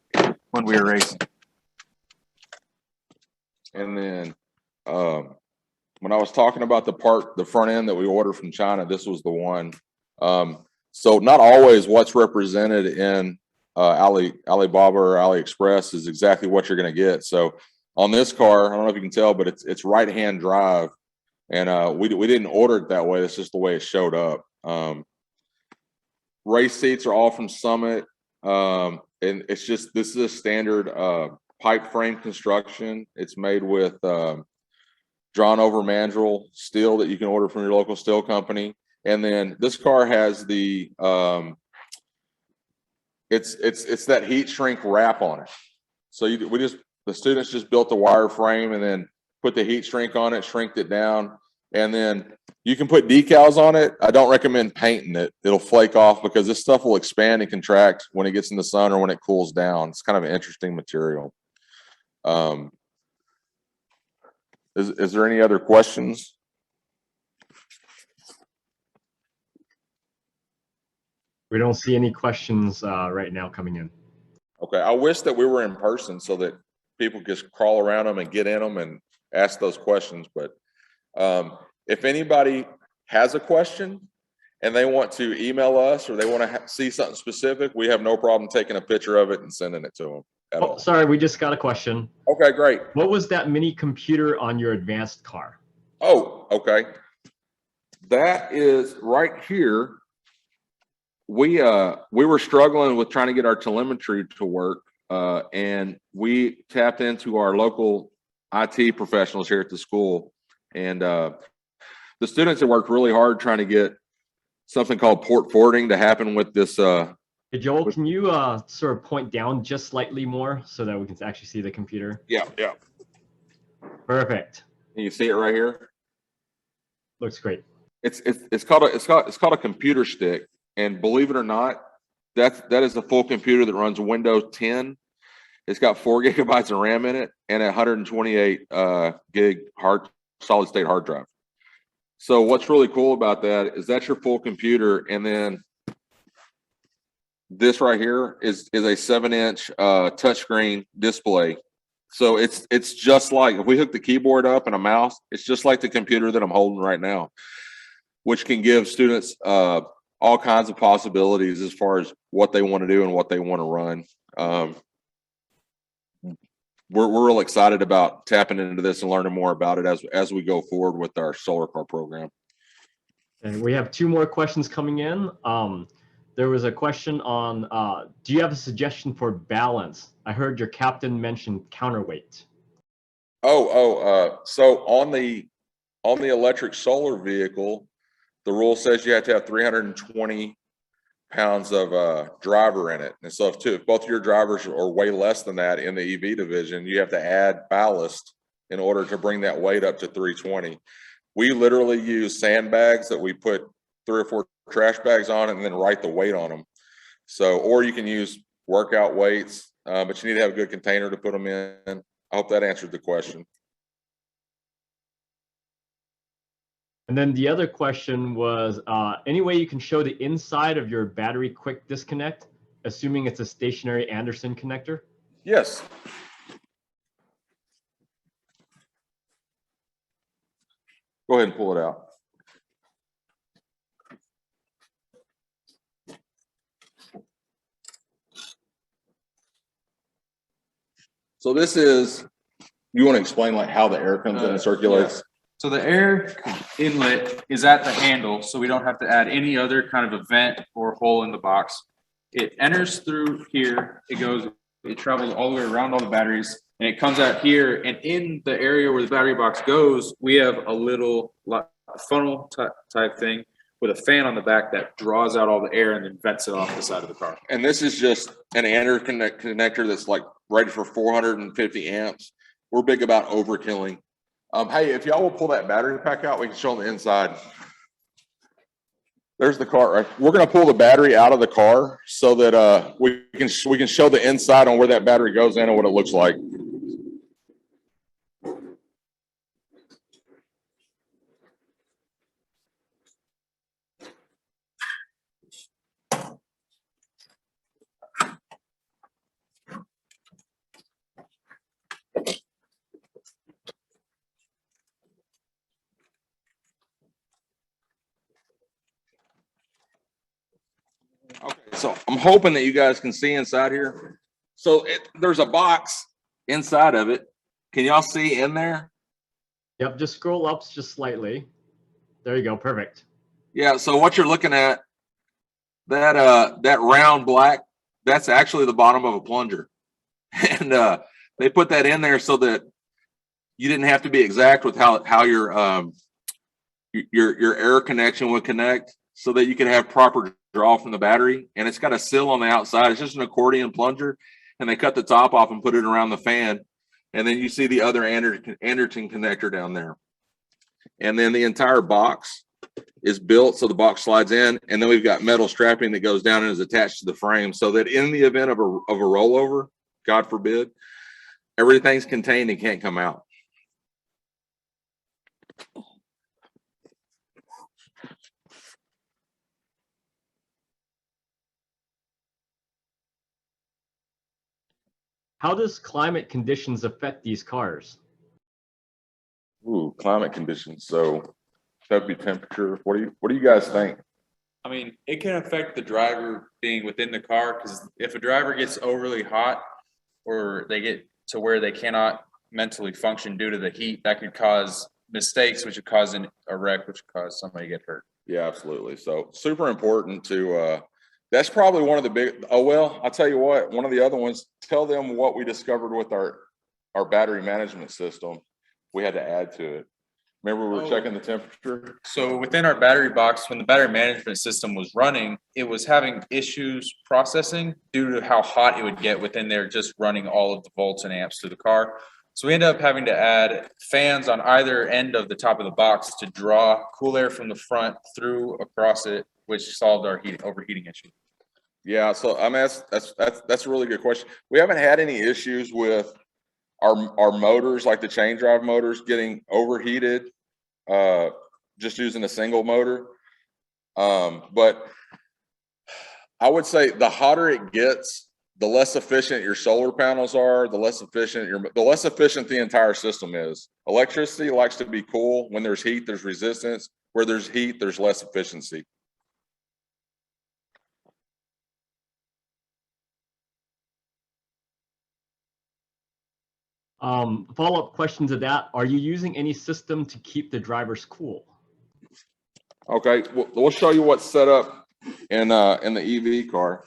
when we were racing.
And then when I was talking about the front end that we ordered from China, this was the one. So not always what's represented in Alibaba or AliExpress is exactly what you're going to get. So on this car, I don't know if you can tell, but it's right-hand drive, and we didn't order it that way. That's just the way it showed up. Race seats are all from Summit, and it's just this is a standard pipe frame construction. It's made with drawn over mandrel steel that you can order from your local steel company. And then this car has the it's that heat shrink wrap on it. So the students just built the wire frame and then put the heat shrink on it, shrinked it down, and then you can put decals on it. I don't recommend painting it. It'll flake off because this stuff will expand and contract when it gets in the sun or when it cools down. It's kind of an interesting material. Is there any other questions?
We don't see any questions right now coming in.
Okay, I wish that we were in person so that people could just crawl around them and get in them and ask those questions. But if anybody has a question and they want to email us or they want to see something specific, we have no problem taking a picture of it and sending it to them.
Oh, sorry, we just got a question.
Okay, great.
What was that mini computer on your advanced car?
Oh, okay. That is right here. We were struggling with trying to get our telemetry to work, and we tapped into our local IT professionals here at the school, and the students have worked really hard trying to get something called port forwarding to happen with this.
Hey, Joel, can you sort of point down just slightly more so that we can actually see the computer?
Yeah.
Perfect.
And you see it right here.
Looks great.
It's called a computer stick, and believe it or not, that is a full computer that runs Windows 10. It's got 4 gigabytes of RAM in it and a 128 gig solid state hard drive. So what's really cool about that is that's your full computer, and then this right here is a 7-inch touchscreen display. So it's just like if we hook the keyboard up and a mouse, it's just like the computer that I'm holding right now, which can give students all kinds of possibilities as far as what they want to do and what they want to run. We're real excited about tapping into this and learning more about it as we go forward with our solar car program.
And we have 2 more questions coming in. There was a question on, do you have a suggestion for balance? I heard your captain mention counterweight.
So on the electric solar vehicle, the rule says you have to have 320 pounds of driver in it. And so if both of your drivers are way less than that in the EV division, you have to add ballast in order to bring that weight up to 320. We literally use sandbags that we put 3 or 4 trash bags on and then write the weight on them. So, or you can use workout weights, but you need to have a good container to put them in. I hope that answered the question.
And then the other question was, any way you can show the inside of your battery quick disconnect, assuming it's a stationary Anderson connector?
Yes. Go ahead and pull it out. So this is, you want to explain like how the air comes in and circulates?
Yeah. So the air inlet is at the handle, so we don't have to add any other kind of a vent or hole in the box. It enters through here, it travels all the way around all the batteries, and it comes out here, and in the area where the battery box goes, we have a little funnel type thing with a fan on the back that draws out all the air and then vents it off the side of the car.
And this is just an connector that's like rated for 450 amps. We're big about overkilling. Hey, if y'all will pull that battery pack out, we can show on the inside. There's the car, right? We're going to pull the battery out of the car so that we can show the inside on where that battery goes in and what it looks like. Okay, so I'm hoping that you guys can see inside here. So there's a box inside of it. Can y'all see in there?
Yep, just scroll up just slightly. There you go, perfect.
Yeah, so what you're looking at, that round black, that's actually the bottom of a plunger. And they put that in there so that you didn't have to be exact with how your air connection would connect, so that you can have proper draw from the battery. And it's got a sill on the outside. It's just an accordion plunger, and they cut the top off and put it around the fan. And then you see the other Anderton connector down there. And then the entire box is built so the box slides in, and then we've got metal strapping that goes down and is attached to the frame, so that in the event of a rollover, God forbid, everything's contained and can't come out.
How does climate conditions affect these cars?
Ooh, climate conditions. So that'd be temperature. What do you guys think?
I mean, it can affect the driver being within the car, because if a driver gets overly hot or they get to where they cannot mentally function due to the heat, that could cause mistakes, which would cause a wreck, which would cause somebody to get hurt.
Yeah, absolutely. So super important to, that's probably one of the big, I'll tell you what, one of the other ones, tell them what we discovered with our battery management system. We had to add to it. Remember we were checking the temperature?
So within our battery box, when the battery management system was running, it was having issues processing due to how hot it would get within there, just running all of the volts and amps to the car. So we ended up having to add fans on either end of the top of the box to draw cool air from the front through across it, which solved our overheating issue.
Yeah, so I mean that's a really good question. We haven't had any issues with our motors, like the chain drive motors, getting overheated just using a single motor. But I would say the hotter it gets, the less efficient your solar panels are, the less efficient the entire system is. Electricity likes to be cool. When there's heat, there's resistance. Where there's heat, there's less efficiency.
Follow-up question to that. Are you using any system to keep the drivers cool?
Okay, we'll show you what's set up in the EV car.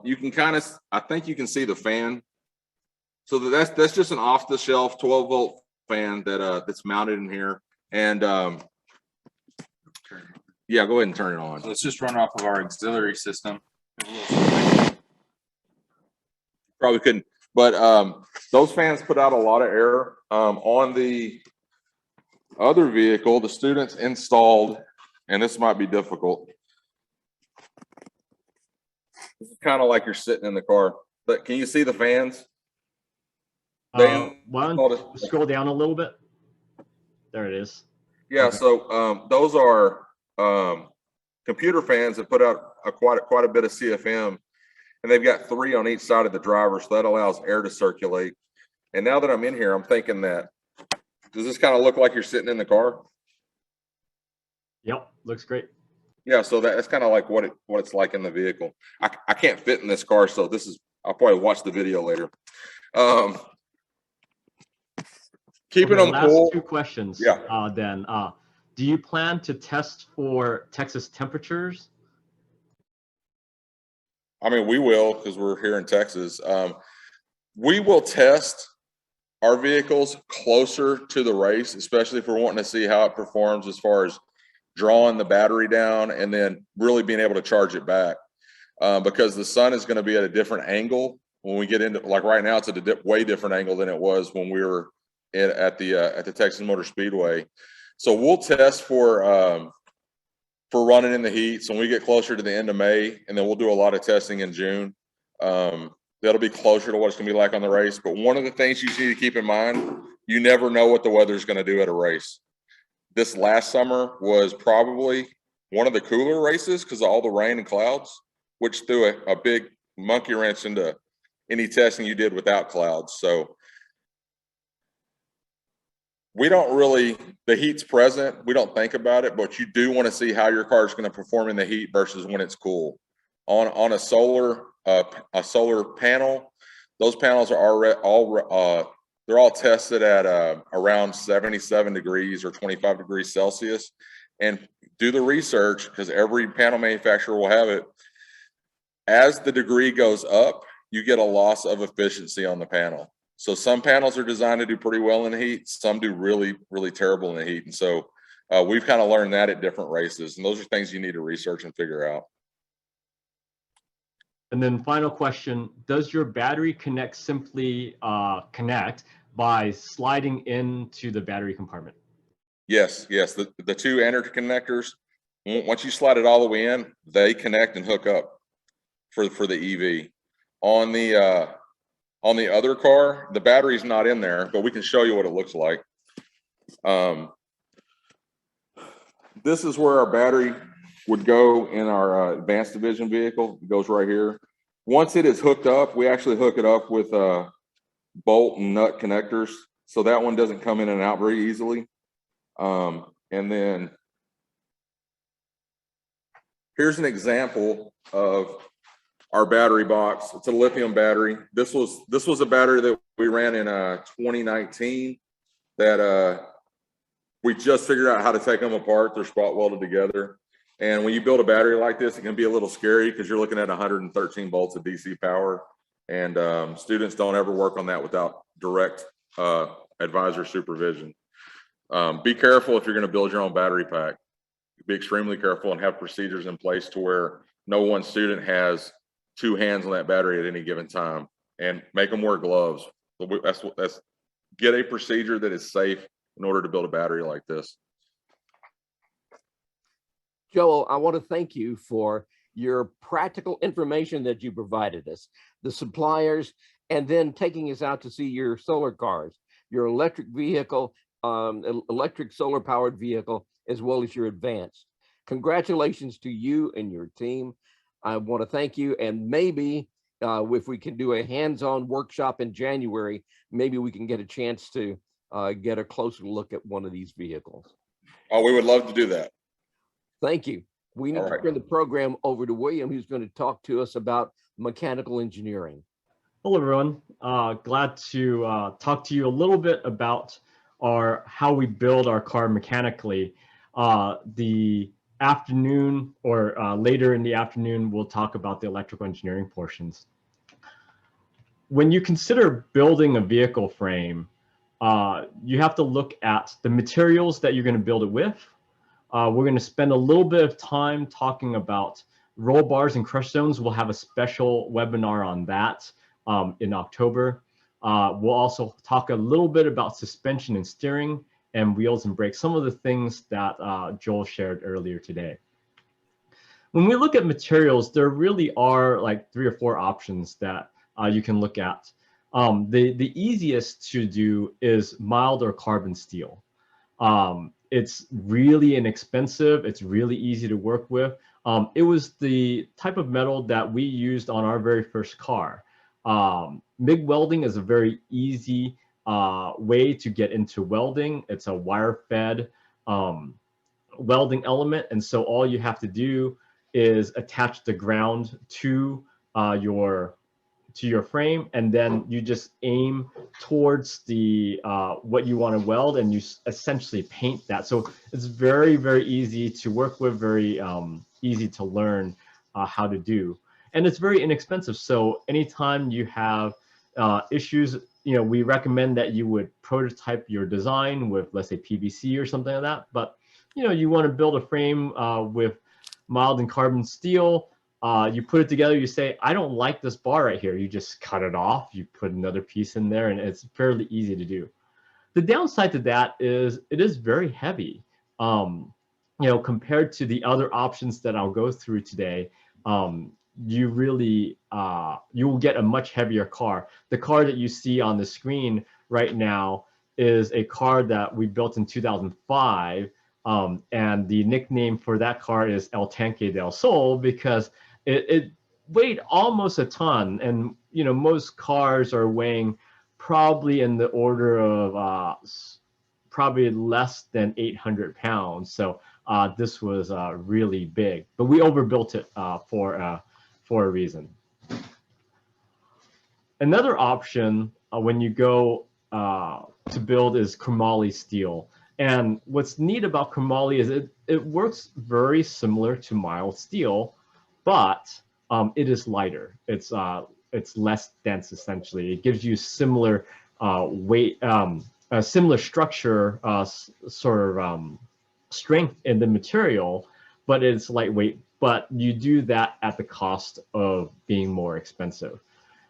You can kind of, I think you can see the fan. So that's just an off-the-shelf 12-volt fan that's mounted in here. And yeah, go ahead and turn it on.
So let's just run off of our auxiliary system.
Probably couldn't, but those fans put out a lot of air. On the other vehicle, the students installed, and this might be difficult. This is kind of like you're sitting in the car, but can you see the fans?
Why don't you scroll down a little bit? There it is.
Yeah,
okay.
So those are computer fans that put out quite a bit of CFM, and they've got 3 on each side of the driver, so that allows air to circulate. And now that I'm in here, I'm thinking that, does this kind of look like you're sitting in the car?
Yep, looks great.
Yeah, so that's kind of like what it's like in the vehicle. I can't fit in this car, so I'll probably watch the video later. Keeping them cool.
Last 2 questions.
Yeah.
Then, do you plan to test for Texas temperatures?
I mean, we will, because we're here in Texas. We will test our vehicles closer to the race, especially if we're wanting to see how it performs as far as drawing the battery down and then really being able to charge it back. Because the sun is going to be at a different angle when we get into, like right now, it's at a way different angle than it was when we were at the Texas Motor Speedway. So we'll test for running in the heat. So when we get closer to the end of May, and then we'll do a lot of testing in June. That'll be closer to what it's going to be like on the race. But one of the things you need to keep in mind, you never know what the weather is going to do at a race. This last summer was probably one of the cooler races because of all the rain and clouds, which threw a big monkey wrench into any testing you did without clouds. So we don't really, the heat's present, we don't think about it, but you do want to see how your car is going to perform in the heat versus when it's cool. On a solar panel, those panels are already they're all tested at around 77 degrees or 25 degrees Celsius. And do the research, because every panel manufacturer will have it. As the degree goes up, you get a loss of efficiency on the panel. So some panels are designed to do pretty well in the heat. Some do really, really terrible in the heat. And so we've kind of learned that at different races. And those are things you need to research and figure out.
And then final question, does your battery connect simply connect by sliding into the battery compartment?
Yes. The 2 interconnectors, once you slide it all the way in, they connect and hook up for the EV. On the other car, the battery's not in there, but we can show you what it looks like. This is where our battery would go in our advanced division vehicle. It goes right here. Once it is hooked up, we actually hook it up with bolt and nut connectors, so that one doesn't come in and out very easily. And then here's an example of our battery box. It's a lithium battery. This was a battery that we ran in 2019 that we just figured out how to take them apart. They're spot welded together. And when you build a battery like this, it can be a little scary because you're looking at 113 volts of DC power. And students don't ever work on that without direct advisor supervision. Be careful if you're going to build your own battery pack. Be extremely careful and have procedures in place to where no one student has two hands on that battery at any given time, and make them wear gloves. That's get a procedure that is safe in order to build a battery like this.
Joel, I want to thank you for your practical information that you provided us, the suppliers, and then taking us out to see your solar cars, your electric vehicle, electric solar powered vehicle, as well as your advanced. Congratulations to you and your team. I want to thank you, and maybe if we can do a hands-on workshop in January, maybe we can get a chance to get a closer look at one of these vehicles.
Oh, we would love to do that.
Thank you. We need
All
to
right.
turn the program over to William, who's going to talk to us about mechanical engineering.
Hello, everyone. Glad to talk to you a little bit about how we build our car mechanically. The afternoon or later in the afternoon, we'll talk about the electrical engineering portions. When you consider building a vehicle frame, you have to look at the materials that you're going to build it with. We're going to spend a little bit of time talking about roll bars and crush zones. We'll have a special webinar on that in October. We'll also talk a little bit about suspension and steering and wheels and brakes, some of the things that Joel shared earlier today. When we look at materials, there really are like 3 or 4 options that you can look at. The easiest to do is mild or carbon steel. It's really inexpensive. It's really easy to work with. It was the type of metal that we used on our very first car. MIG welding is a very easy way to get into welding. It's a wire-fed welding element, and so all you have to do is attach the ground to your frame, and then you just aim towards the what you want to weld, and you essentially paint that. So it's very, very easy to work with, very easy to learn how to do, and it's very inexpensive. So anytime you have issues, we recommend that you would prototype your design with, let's say, PVC or something like that. But you want to build a frame with mild and carbon steel. You put it together, you say, I don't like this bar right here. You just cut it off, you put another piece in there, and it's fairly easy to do. The downside to that is it is very heavy. Compared to the other options that I'll go through today, you really, you will get a much heavier car. The car that you see on the screen right now is a car that we built in 2005. And the nickname for that car is El Tanque del Sol because it weighed almost a ton, and most cars are weighing probably in the order of probably less than 800 pounds. So this was really big, but we overbuilt it for a reason. Another option when you go to build is chromoly steel. And what's neat about chromoly is it works very similar to mild steel, but it is lighter. It's less dense essentially. It gives you similar weight, a similar structure, sort of strength in the material, but it's lightweight. But you do that at the cost of being more expensive.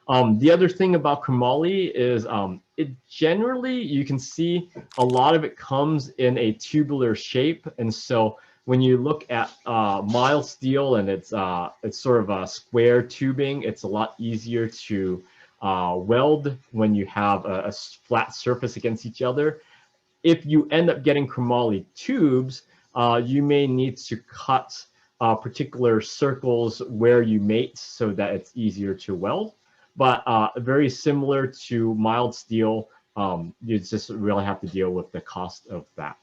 The other thing about chromoly is it generally, you can see a lot of it comes in a tubular shape. And so when you look at mild steel and it's sort of a square tubing, it's a lot easier to weld when you have a flat surface against each other. If you end up getting chromoly tubes, you may need to cut particular circles where you mate so that it's easier to weld. But very similar to mild steel, you just really have to deal with the cost of that.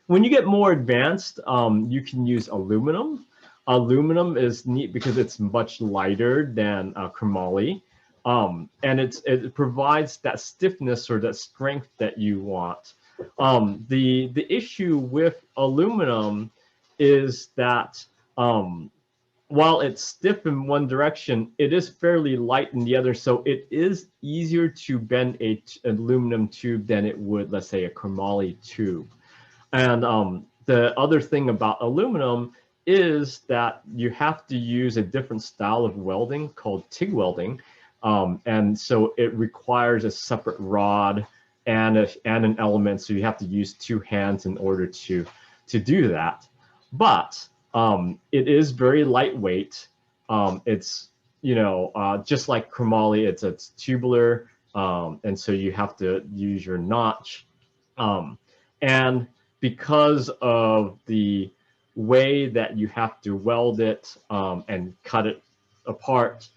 When you get more advanced, you can use aluminum. Aluminum is neat because it's much lighter than chromoly, and it provides that stiffness or that strength that you want. The issue with aluminum is that while it's stiff in one direction, it is fairly light in the other. So it is easier to bend an aluminum tube than it would, let's say, a chromoly tube. And the other thing about aluminum is that you have to use a different style of welding called TIG welding. And so it requires a separate rod and an element. So you have to use two hands in order to do that. But it is very lightweight. It's, just like chromoly, it's tubular. And so you have to use your notch. And because of the way that you have to weld it and cut it apart,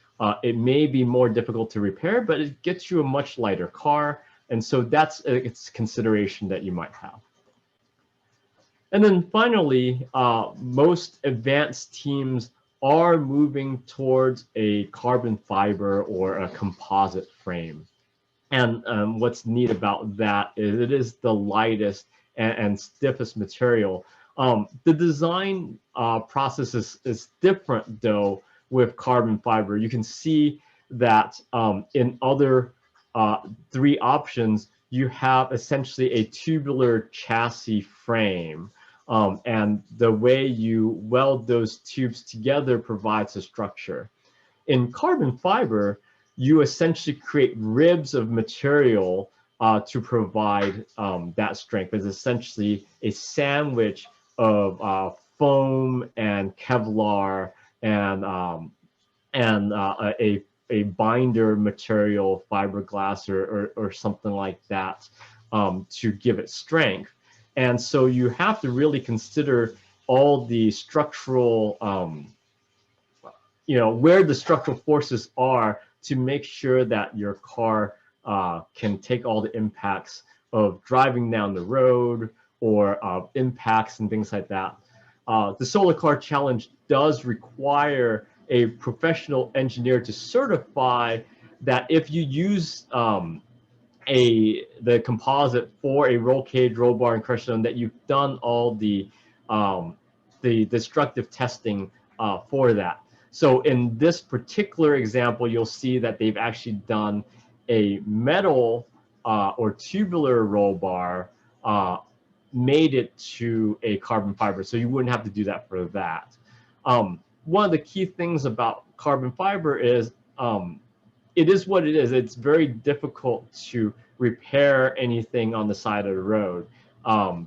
it may be more difficult to repair, but it gets you a much lighter car. And so that's a consideration that you might have. And then finally, most advanced teams are moving towards a carbon fiber or a composite frame. And what's neat about that is it is the lightest and stiffest material. The design process is different, though, with carbon fiber. You can see that in other three options, you have essentially a tubular chassis frame. And the way you weld those tubes together provides a structure. In carbon fiber, you essentially create ribs of material to provide that strength. It's essentially a sandwich of foam and Kevlar and a binder material, fiberglass or something like that to give it strength. And so you have to really consider all the structural, where the structural forces are to make sure that your car can take all the impacts of driving down the road or impacts and things like that. The Solar Car Challenge does require a professional engineer to certify that if you use the composite for a roll cage, roll bar, and crush zone, that you've done all the destructive testing for that. So in this particular example, you'll see that they've actually done a metal or tubular roll bar, made it to a carbon fiber. So you wouldn't have to do that for that. One of the key things about carbon fiber is it is what it is. It's very difficult to repair anything on the side of the road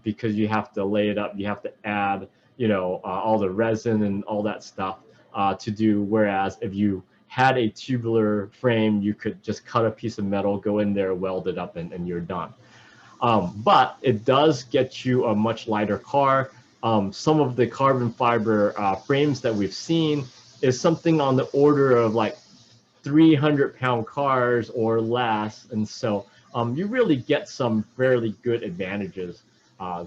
because you have to lay it up. You have to add, all the resin and all that stuff to do. Whereas if you had a tubular frame, you could just cut a piece of metal, go in there, weld it up, and you're done. But it does get you a much lighter car. Some of the carbon fiber frames that we've seen is something on the order of like 300-pound cars or less. And so you really get some fairly good advantages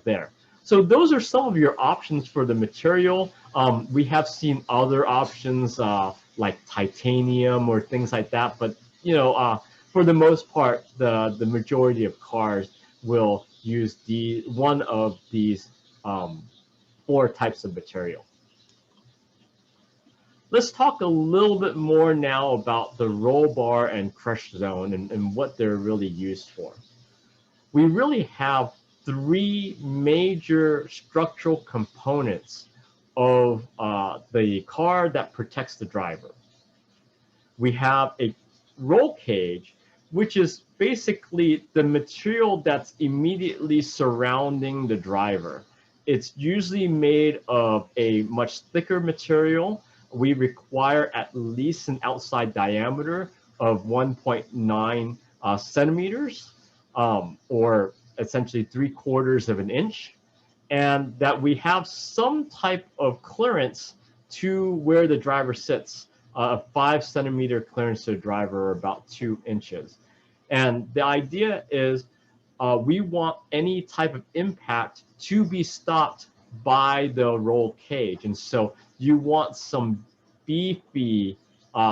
there. So those are some of your options for the material. We have seen other options like titanium or things like that. But, for the most part, the majority of cars will use one of these 4 types of material. Let's talk a little bit more now about the roll bar and crush zone and what they're really used for. We really have 3 major structural components of the car that protects the driver. We have a roll cage, which is basically the material that's immediately surrounding the driver. It's usually made of a much thicker material. We require at least an outside diameter of 1.9 centimeters, or essentially 3/4 of an inch, and that we have some type of clearance to where the driver sits, a 5-centimeter clearance to the driver, or about 2 inches. And the idea is we want any type of impact to be stopped by the roll cage. And so you want some beefy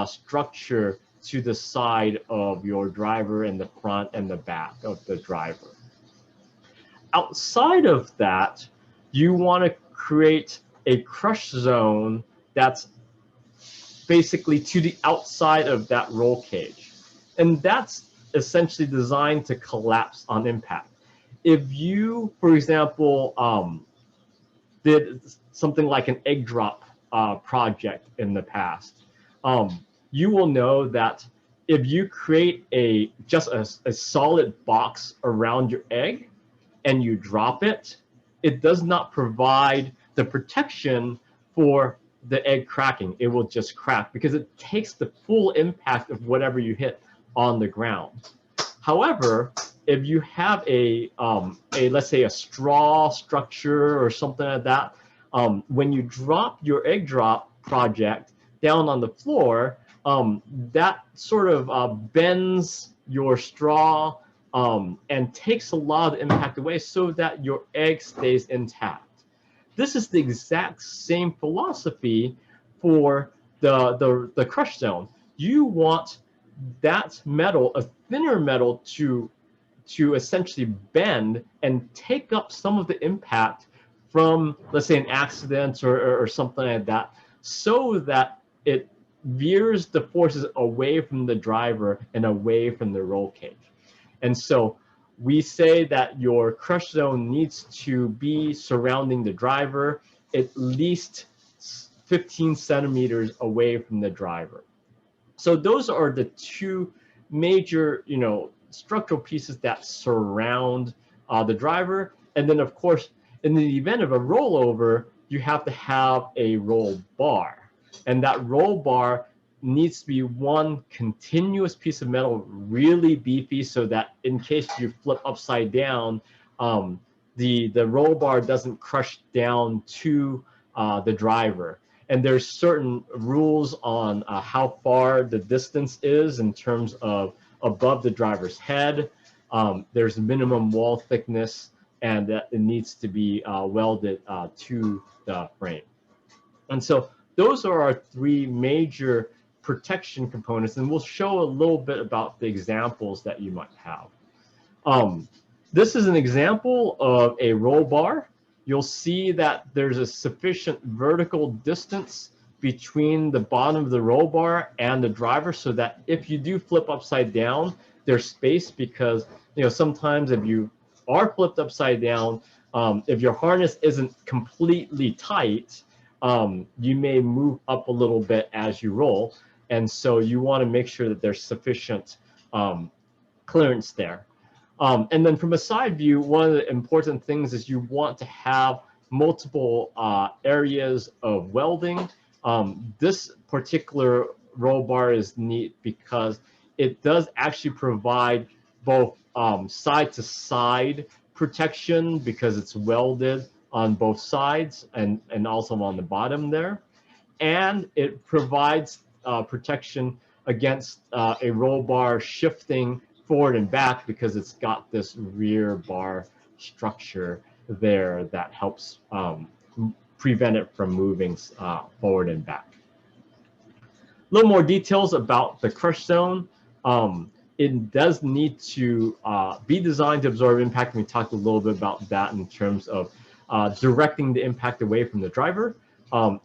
structure to the side of your driver and the front and the back of the driver. Outside of that, you want to create a crush zone that's basically to the outside of that roll cage. And that's essentially designed to collapse on impact. If you, for example, did something like an egg drop project in the past, you will know that if you create just a solid box around your egg and you drop it, it does not provide the protection for the egg cracking. It will just crack because it takes the full impact of whatever you hit on the ground. However, if you have let's say a straw structure or something like that, when you drop your egg drop project down on the floor, that sort of bends your straw and takes a lot of impact away so that your egg stays intact. This is the exact same philosophy for the crush zone. You want that metal, a thinner metal, to essentially bend and take up some of the impact from, let's say, an accident or something like that, so that it veers the forces away from the driver and away from the roll cage. And so we say that your crush zone needs to be surrounding the driver at least 15 centimeters away from the driver. So those are the two major, structural pieces that surround the driver. And then, of course, in the event of a rollover, you have to have a roll bar. And that roll bar needs to be one continuous piece of metal, really beefy, so that in case you flip upside down, the roll bar doesn't crush down to the driver. And there's certain rules on how far the distance is in terms of above the driver's head. There's minimum wall thickness, and that it needs to be welded to the frame. And so those are our three major protection components, and we'll show a little bit about the examples that you might have. This is an example of a roll bar. You'll see that there's a sufficient vertical distance between the bottom of the roll bar and the driver, so that if you do flip upside down, there's space, because sometimes if you are flipped upside down, if your harness isn't completely tight, you may move up a little bit as you roll. And so you want to make sure that there's sufficient clearance there. And then from a side view, one of the important things is you want to have multiple areas of welding. This particular roll bar is neat because it does actually provide both side-to-side protection, because it's welded on both sides and also on the bottom there. And it provides protection against a roll bar shifting forward and back, because it's got this rear bar structure there that helps prevent it from moving forward and back. A little more details about the crush zone. It does need to be designed to absorb impact. We talked a little bit about that in terms of directing the impact away from the driver.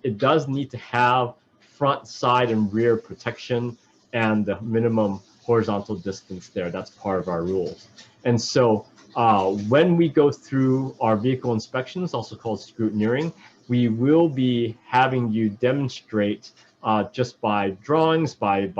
It does need to have front, side, and rear protection, and the minimum horizontal distance there. That's part of our rules. And so when we go through our vehicle inspections, also called scrutineering, we will be having you demonstrate just by drawings, by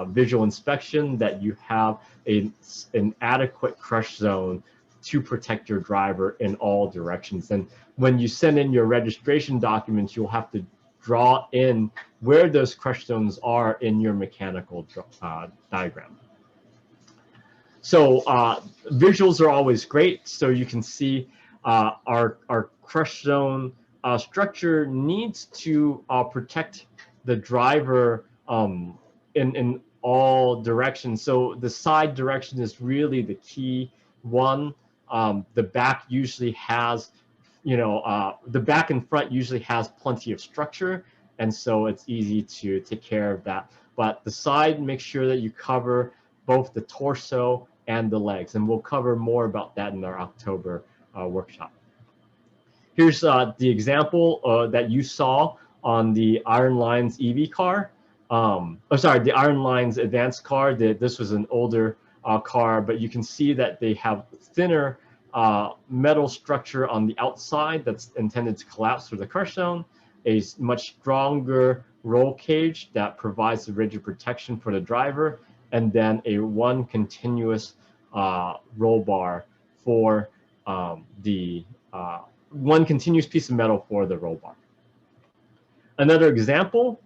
visual inspection, that you have an adequate crush zone to protect your driver in all directions. And when you send in your registration documents, you'll have to draw in where those crush zones are in your mechanical diagram. So visuals are always great. So you can see our crush zone structure needs to protect the driver in all directions. So the side direction is really the key one. The back usually has, the back and front usually has plenty of structure, and so it's easy to take care of that. But the side, make sure that you cover both the torso and the legs, and we'll cover more about that in our October workshop. Here's the example that you saw on the Iron Lines EV car. oh, sorry, the Iron Lines advanced car. This was an older car, but you can see that they have thinner metal structure on the outside that's intended to collapse through the crush zone, a much stronger roll cage that provides the rigid protection for the driver, and then one continuous roll bar for one continuous piece of metal for the roll bar. Another example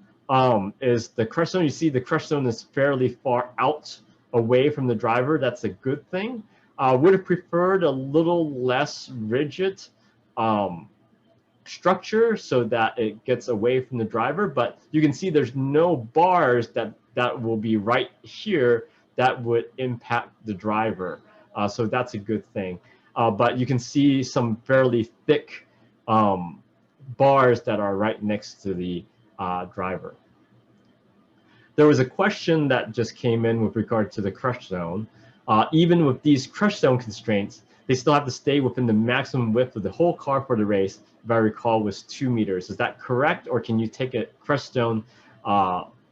is the crush zone. You see the crush zone is fairly far out away from the driver. That's a good thing. Would have preferred a little less rigid structure so that it gets away from the driver, but you can see there's no bars that will be right here that would impact the driver. So that's a good thing. But you can see some fairly thick bars that are right next to the driver. There was a question that just came in with regard to the crush zone. Even with these crush zone constraints, they still have to stay within the maximum width of the whole car for the race, if I recall, was 2 meters. Is that correct? Or can you take a crush zone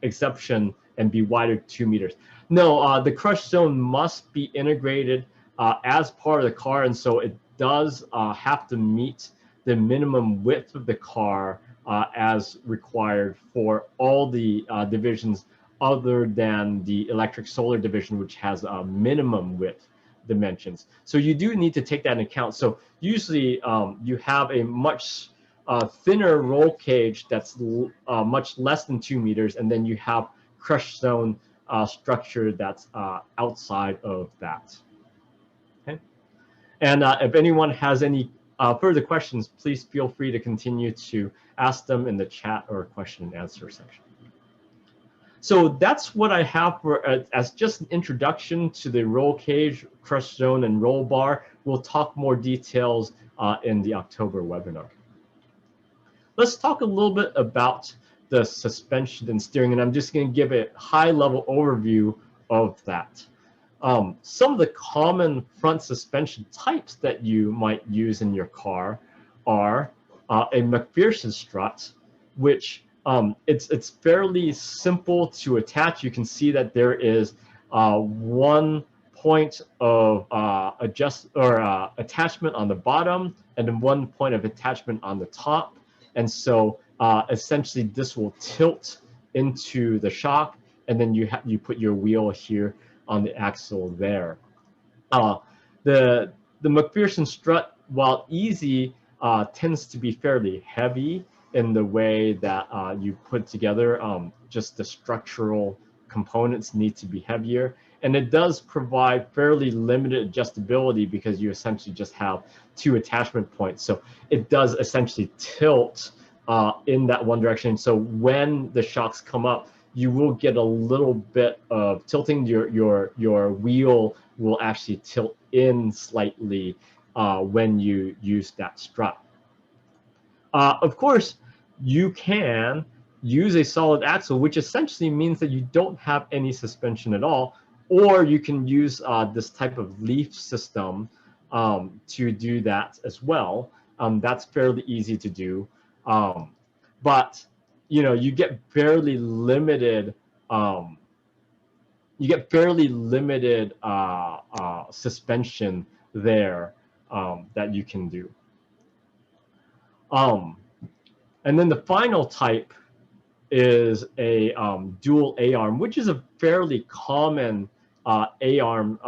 exception and be wider 2 meters? No, the crush zone must be integrated as part of the car, and so it does have to meet the minimum width of the car as required for all the divisions other than the electric solar division, which has a minimum width dimensions. So you do need to take that into account. So usually you have a much thinner roll cage that's much less than 2 meters, and then you have crush zone structure that's outside of that. Okay. And if anyone has any further questions, please feel free to continue to ask them in the chat or question and answer section. So that's what I have for as just an introduction to the roll cage, crush zone, and roll bar. We'll talk more details in the October webinar. Let's talk a little bit about the suspension and steering, and I'm just going to give a high-level overview of that. Some of the common front suspension types that you might use in your car are a McPherson strut, which it's fairly simple to attach. You can see that there is one point of attachment on the bottom and then one point of attachment on the top. And so essentially this will tilt into the shock, and then you put your wheel here on the axle there. The McPherson strut, while easy, tends to be fairly heavy in the way that you put together. Just the structural components need to be heavier. And it does provide fairly limited adjustability because you essentially just have 2 attachment points. So it does essentially tilt in that one direction. So when the shocks come up, you will get a little bit of tilting. Your wheel will actually tilt in slightly when you use that strut. Of course, you can use a solid axle, which essentially means that you don't have any suspension at all, or you can use this type of leaf system to do that as well. That's fairly easy to do, but you get fairly limited. Suspension there that you can do. And then the final type is a dual A-arm, which is a fairly common A-arm,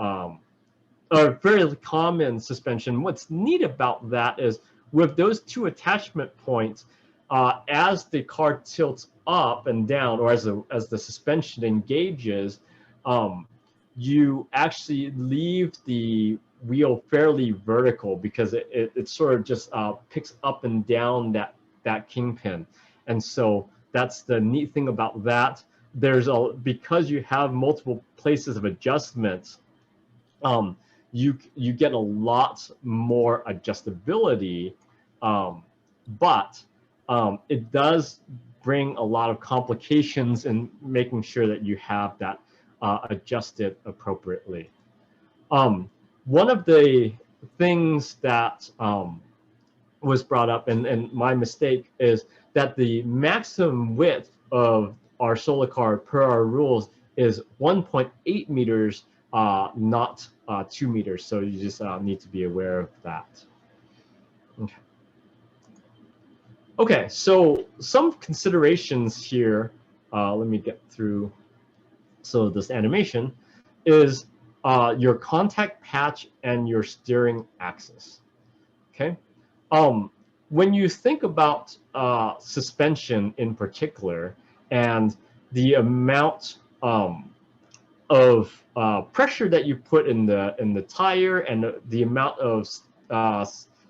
or fairly common suspension. What's neat about that is with those 2 attachment points, as the car tilts up and down, or as the suspension engages, you actually leave the wheel fairly vertical because it sort of just picks up and down that kingpin. And so that's the neat thing about that. Because you have multiple places of adjustments, you get a lot more adjustability, but it does bring a lot of complications in making sure that you have that adjusted appropriately. One of the things that was brought up, and my mistake, is that the maximum width of our solar car, per our rules, is 1.8 meters, not 2 meters. So you just need to be aware of that. Okay. Okay, so some considerations here, let me get through. So this animation is your contact patch and your steering axis. Okay. When you think about suspension in particular and the amount of pressure that you put in the tire and the amount of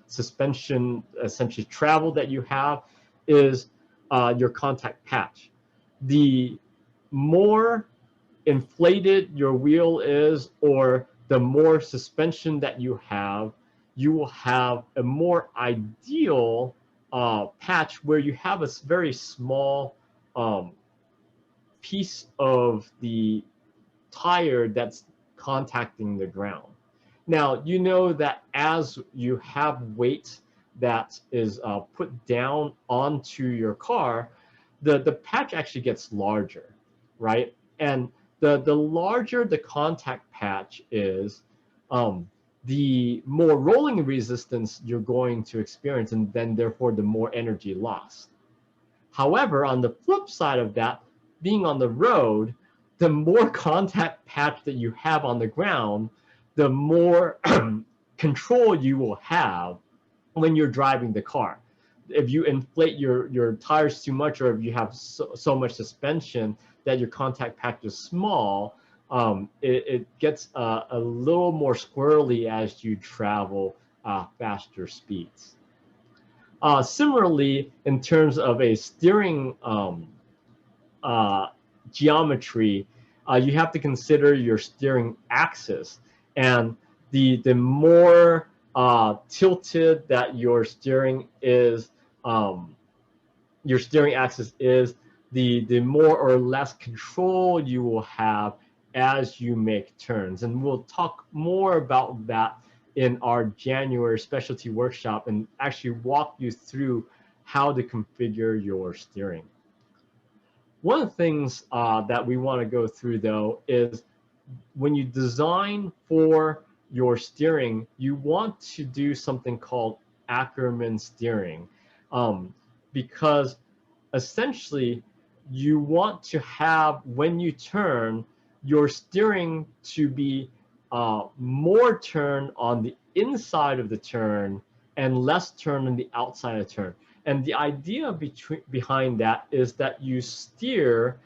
suspension essentially travel that you have is your contact patch. The more inflated your wheel is, or the more suspension that you will have a more ideal patch where you have a very small piece of the tire that's contacting the ground. Now, you know that as you have weight that is put down onto your car, the patch actually gets larger, right? And the larger the contact patch is, the more rolling resistance you're going to experience, and then therefore the more energy lost. However, on the flip side of that, being on the road, the more contact patch that you have on the ground, the more control you will have when you're driving the car. If you inflate your tires too much, or if you have so much suspension that your contact patch is small, it gets a little more squirrely as you travel faster speeds. Similarly, in terms of a steering geometry, you have to consider your steering axis, and the more tilted that your steering is, your steering axis is, the more or less control you will have as you make turns. And we'll talk more about that in our January specialty workshop and actually walk you through how to configure your steering. One of the things that we want to go through, though, is when you design for your steering, you want to do something called Ackerman steering, because essentially you want to have, when you turn, your steering to be more turn on the inside of the turn and less turn on the outside of the turn. And the idea behind that is that you steer,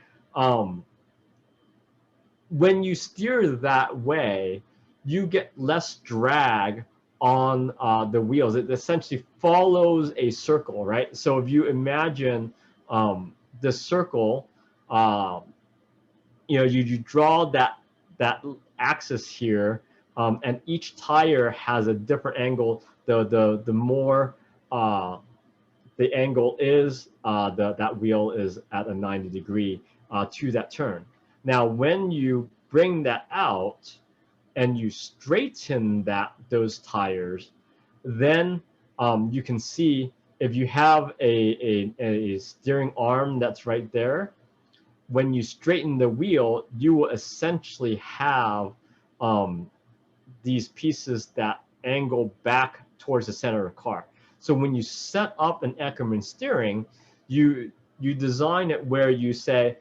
when you steer that way, you get less drag on the wheels. It essentially follows a circle, right? So if you imagine the circle, you draw that axis here, and each tire has a different angle. The more the angle is, that wheel is at a 90 degree to that turn. Now, when you bring that out and you straighten those tires, then you can see if you have a steering arm that's right there, when you straighten the wheel, you will essentially have these pieces that angle back towards the center of the car. So when you set up an Ackerman steering, you design it where you say,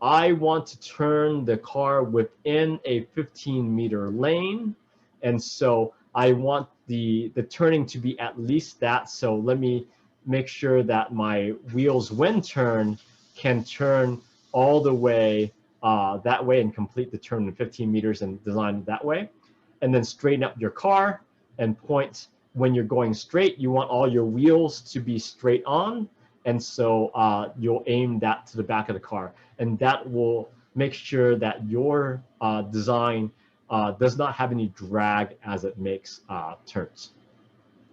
I want to turn the car within a 15-meter lane, and so I want the turning to be at least that. So let me make sure that my wheels, when turned, can turn all the way that way and complete the turn in 15 meters and design it that way. And then straighten up your car and point. When you're going straight, you want all your wheels to be straight on, and so you'll aim that to the back of the car, and that will make sure that your design does not have any drag as it makes turns.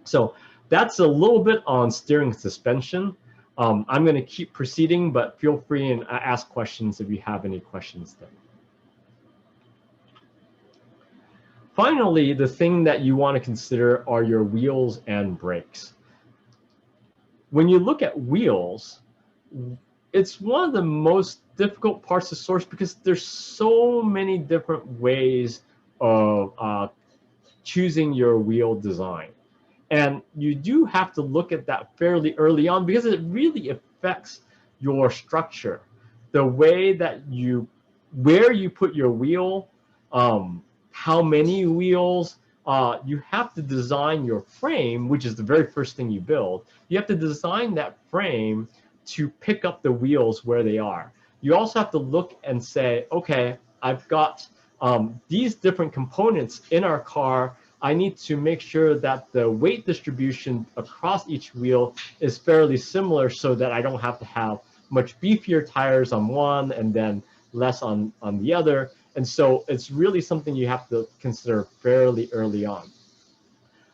So that's a little bit on steering suspension. I'm going to keep proceeding, but feel free and ask questions if you have any questions then. Finally, the thing that you want to consider are your wheels and brakes. When you look at wheels, It's one of the most difficult parts to source because there's so many different ways of choosing your wheel design. And you do have to look at that fairly early on because it really affects your structure. The way that where you put your wheel, how many wheels, you have to design your frame, which is the very first thing you build. You have to design that frame to pick up the wheels where they are. You also have to look and say, okay, I've got these different components in our car. I need to make sure that the weight distribution across each wheel is fairly similar so that I don't have to have much beefier tires on one and then less on the other. And so it's really something you have to consider fairly early on.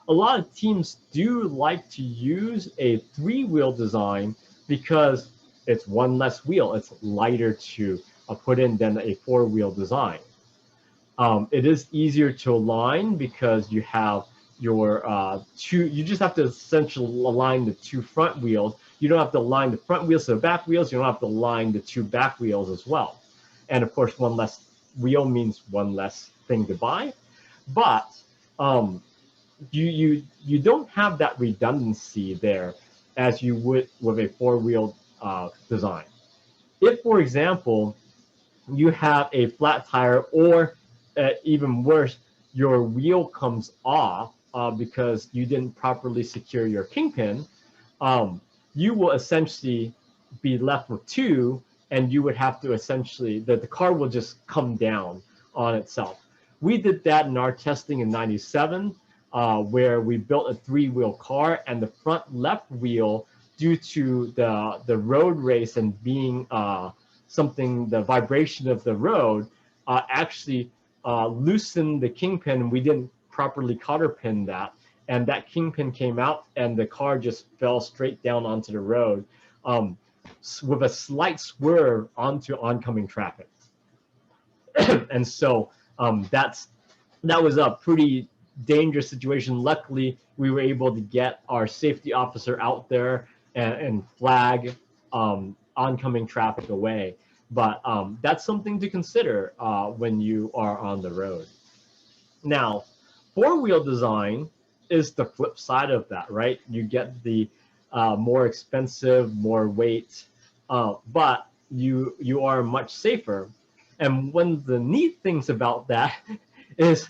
A lot of teams do like to use a 3-wheel design because it's one less wheel. It's lighter to put in than a 4-wheel design. It is easier to align because you have your you just have to essentially align the 2 front wheels. You don't have to align the front wheels to the back wheels. You don't have to align the 2 back wheels as well. And of course, one less wheel means one less thing to buy. But you don't have that redundancy there as you would with a 4-wheel design. If, for example, you have a flat tire, or even worse, your wheel comes off because you didn't properly secure your kingpin, you will essentially be left with 2, and you would have to essentially, the car will just come down on itself. We did that in our testing in '97, where we built a 3-wheel car, and the front left wheel, due to the road race and being the vibration of the road, actually loosened the kingpin. We didn't properly cotter pin that, and that kingpin came out, and the car just fell straight down onto the road with a slight swerve onto oncoming traffic. And so that was a pretty dangerous situation. Luckily, we were able to get our safety officer out there and flag oncoming traffic away. But that's something to consider when you are on the road. Now, 4-wheel design is the flip side of that, right? You get the more expensive, more weight, but you are much safer. And one of the neat things about that is,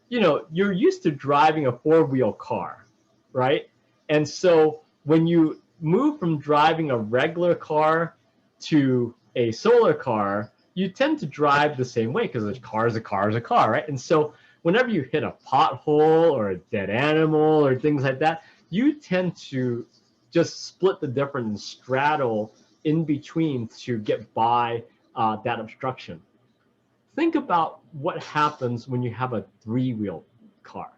you're used to driving a 4-wheel car, right? And so when you move from driving a regular car to a solar car, you tend to drive the same way because a car is a car is a car, right? And so whenever you hit a pothole or a dead animal or things like that, you tend to just split the difference and straddle in between to get by that obstruction. Think about what happens when you have a 3-wheel car.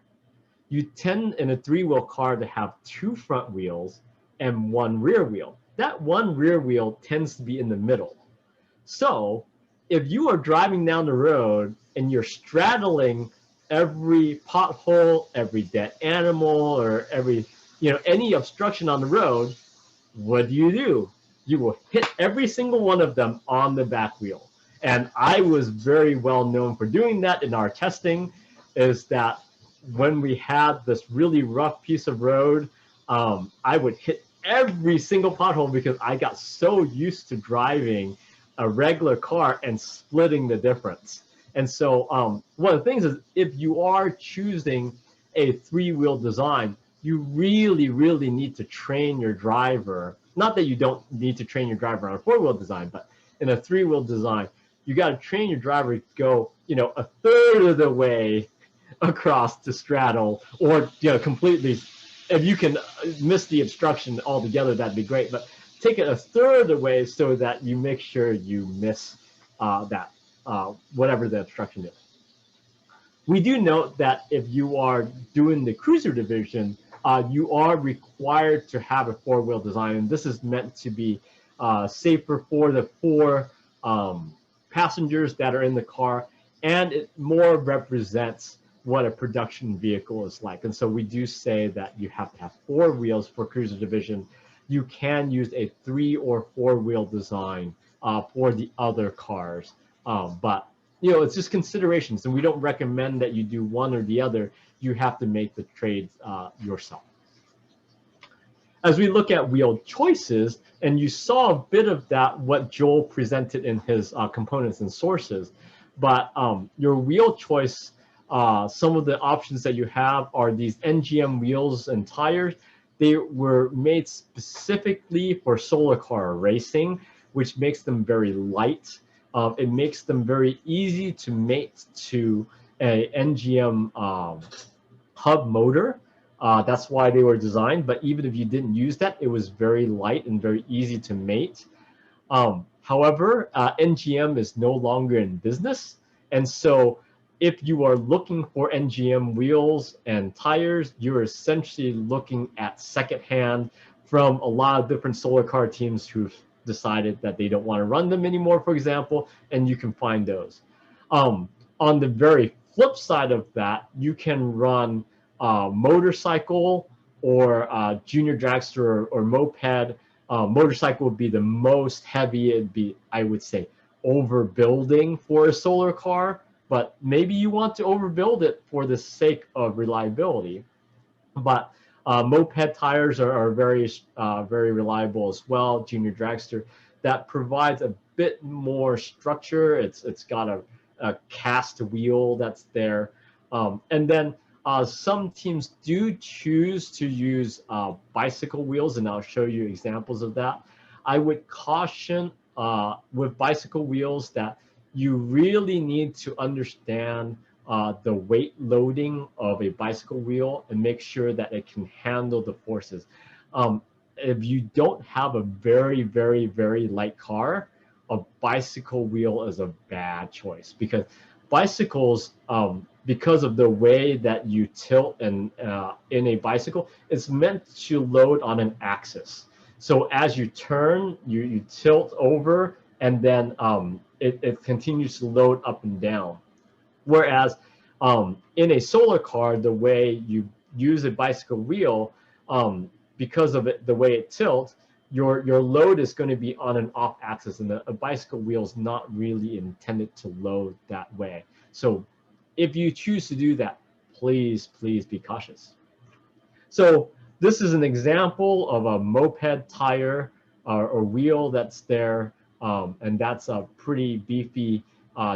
You tend in a 3-wheel car to have 2 front wheels and 1 rear wheel. That 1 rear wheel tends to be in the middle. So if you are driving down the road and you're straddling every pothole, every dead animal, or every, any obstruction on the road, what do? You will hit every single one of them on the back wheel. And I was very well known for doing that in our testing, is that when we had this really rough piece of road, I would hit every single pothole because I got so used to driving a regular car and splitting the difference. And so one of the things is, if you are choosing a 3-wheel design, you really, really need to train your driver. Not that you don't need to train your driver on a 4-wheel design, but in a 3-wheel design, you got to train your driver to go, a third of the way across to straddle, or completely. If you can miss the obstruction altogether, that'd be great. But take it a third of the way so that you make sure you miss that whatever the obstruction is. We do note that if you are doing the cruiser division, you are required to have a 4-wheel design, and this is meant to be safer for the 4 passengers that are in the car, and it more represents what a production vehicle is like. And so we do say that you have to have 4 wheels for cruiser division, you can use a 3 or 4 wheel design for the other cars. But it's just considerations, and we don't recommend that you do one or the other. You have to make the trades yourself. As we look at wheel choices, and you saw a bit of that, what Joel presented in his components and sources, but your wheel choice, some of the options that you have are these NGM wheels and tires. They were made specifically for solar car racing, which makes them very light. It makes them very easy to mate to a NGM hub motor. That's why they were designed. But even if you didn't use that, it was very light and very easy to mate. However, NGM is no longer in business. And so if you are looking for NGM wheels and tires, you're essentially looking at secondhand from a lot of different solar car teams who've decided that they don't want to run them anymore, for example, and you can find those. On the very flip side of that, you can run motorcycle or junior dragster or moped. Motorcycle would be the most heavy. It'd be, I would say, overbuilding for a solar car, but maybe you want to overbuild it for the sake of reliability. But moped tires are very reliable as well. Junior dragster, that provides a bit more structure. It's got a cast wheel that's there, and then some teams do choose to use bicycle wheels, and I'll show you examples of that. I would caution with bicycle wheels that you really need to understand the weight loading of a bicycle wheel and make sure that it can handle the forces. If you don't have a very, very, very light car, a bicycle wheel is a bad choice, because bicycles, because of the way that you tilt and in a bicycle, it's meant to load on an axis. So as you turn, you tilt over, and then it continues to load up and down. Whereas in a solar car, the way you use a bicycle wheel, because of the way it tilts, your load is going to be on an off axis, and a bicycle wheel is not really intended to load that way. So if you choose to do that, please be cautious. So this is an example of a moped tire or wheel that's there, and that's a pretty beefy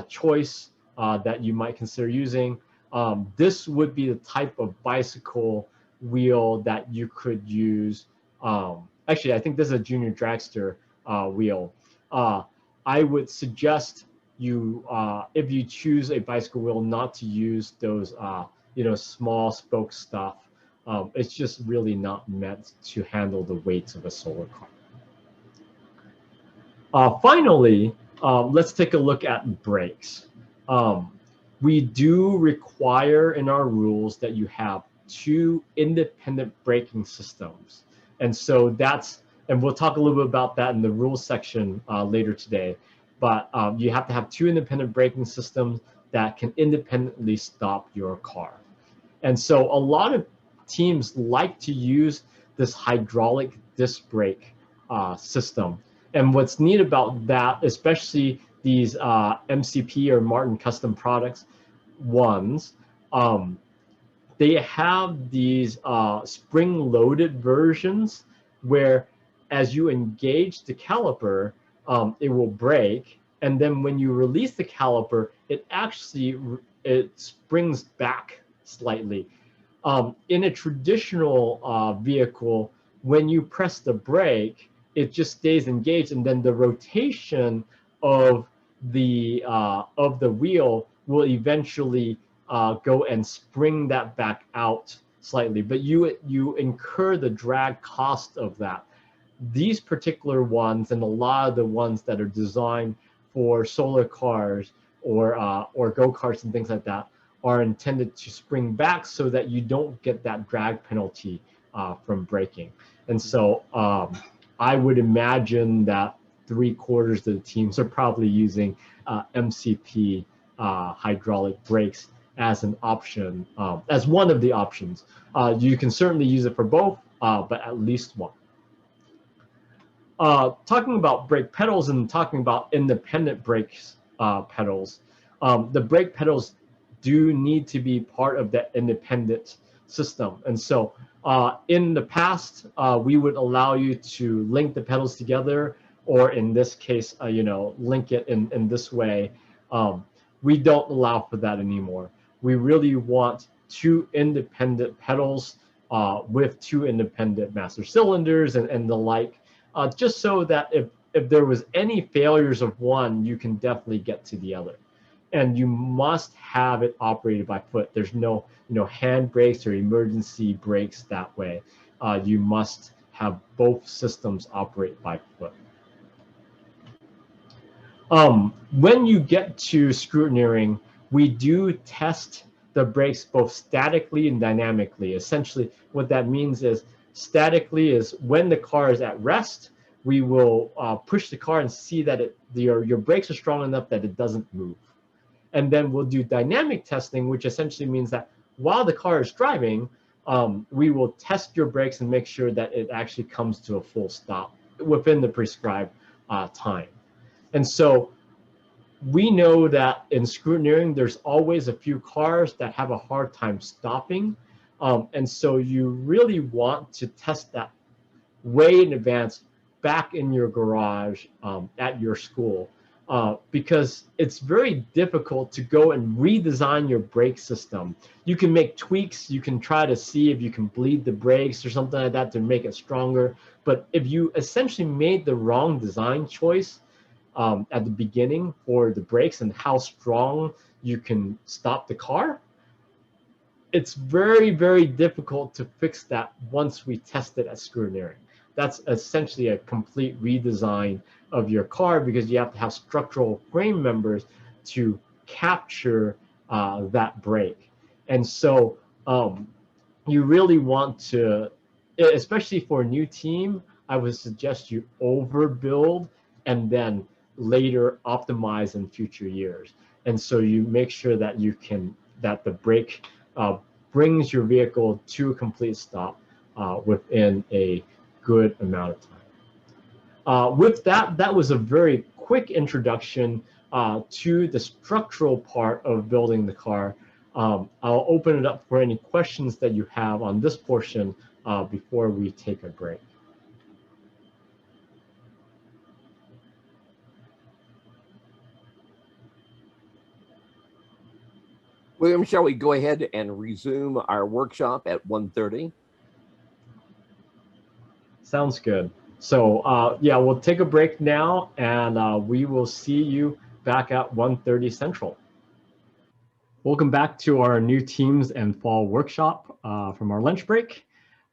choice that you might consider using. This would be the type of bicycle wheel that you could use. Actually, I think this is a junior dragster wheel. I would suggest you, if you choose a bicycle wheel, not to use those, small spoke stuff. It's just really not meant to handle the weights of a solar car. Finally, let's take a look at brakes. We do require in our rules that you have 2 independent braking systems. And so and we'll talk a little bit about that in the rules section later today. But you have to have 2 independent braking systems that can independently stop your car. And so a lot of teams like to use this hydraulic disc brake system. And what's neat about that, especially these MCP or Martin Custom Products ones, they have these spring-loaded versions where as you engage the caliper, it will brake, and then when you release the caliper, it springs back slightly. In a traditional vehicle, when you press the brake, it just stays engaged, and then the rotation of the wheel will eventually go and spring that back out slightly, but you incur the drag cost of that. These particular ones, and a lot of the ones that are designed for solar cars or go-karts and things like that, are intended to spring back so that you don't get that drag penalty from braking. And so I would imagine that 3/4 of the teams are probably using MCP hydraulic brakes as an option, as one of the options. You can certainly use it for both, but at least one. talking about brake pedals and talking about independent brakes pedals, the brake pedals do need to be part of that independent system. And so in the past, we would allow you to link the pedals together, or in this case, link it in this way. We don't allow for that anymore. We really want two independent pedals with two independent master cylinders and the like, just so that if there was any failures of one, you can definitely get to the other. And you must have it operated by foot. There's no hand brakes or emergency brakes that way. You must have both systems operate by foot. When you get to scrutineering, we do test the brakes both statically and dynamically. Essentially, what that means is statically is when the car is at rest, we will push the car and see that your brakes are strong enough that it doesn't move. And then we'll do dynamic testing, which essentially means that while the car is driving, we will test your brakes and make sure that it actually comes to a full stop within the prescribed time. And so we know that in scrutineering, there's always a few cars that have a hard time stopping. And so you really want to test that way in advance back in your garage at your school, because it's very difficult to go and redesign your brake system. You can make tweaks, you can try to see if you can bleed the brakes or something like that to make it stronger. But if you essentially made the wrong design choice at the beginning for the brakes and how strong you can stop the car, it's very, very difficult to fix that once we test it at scrutineering. That's essentially a complete redesign of your car, because you have to have structural frame members to capture that brake. And so you really want to, especially for a new team, I would suggest you overbuild and then later optimize in future years. And so you make sure that that the brake brings your vehicle to a complete stop within a good amount of time. With that, that was a very quick introduction to the structural part of building the car. I'll open it up for any questions that you have on this portion before we take a break.
William, shall we go ahead and resume our workshop at 1:30?
Sounds good. So yeah, we'll take a break now, and we will see you back at 1:30 Central. Welcome back to our new teams and fall workshop from our lunch break.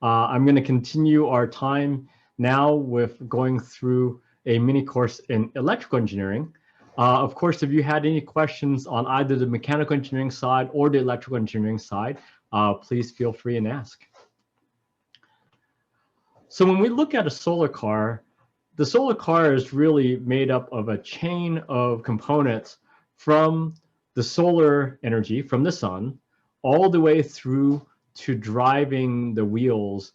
I'm going to continue our time now with going through a mini course in electrical engineering. Of course, if you had any questions on either the mechanical engineering side or the electrical engineering side, please feel free and ask. So when we look at a solar car, the solar car is really made up of a chain of components from the solar energy from the sun all the way through to driving the wheels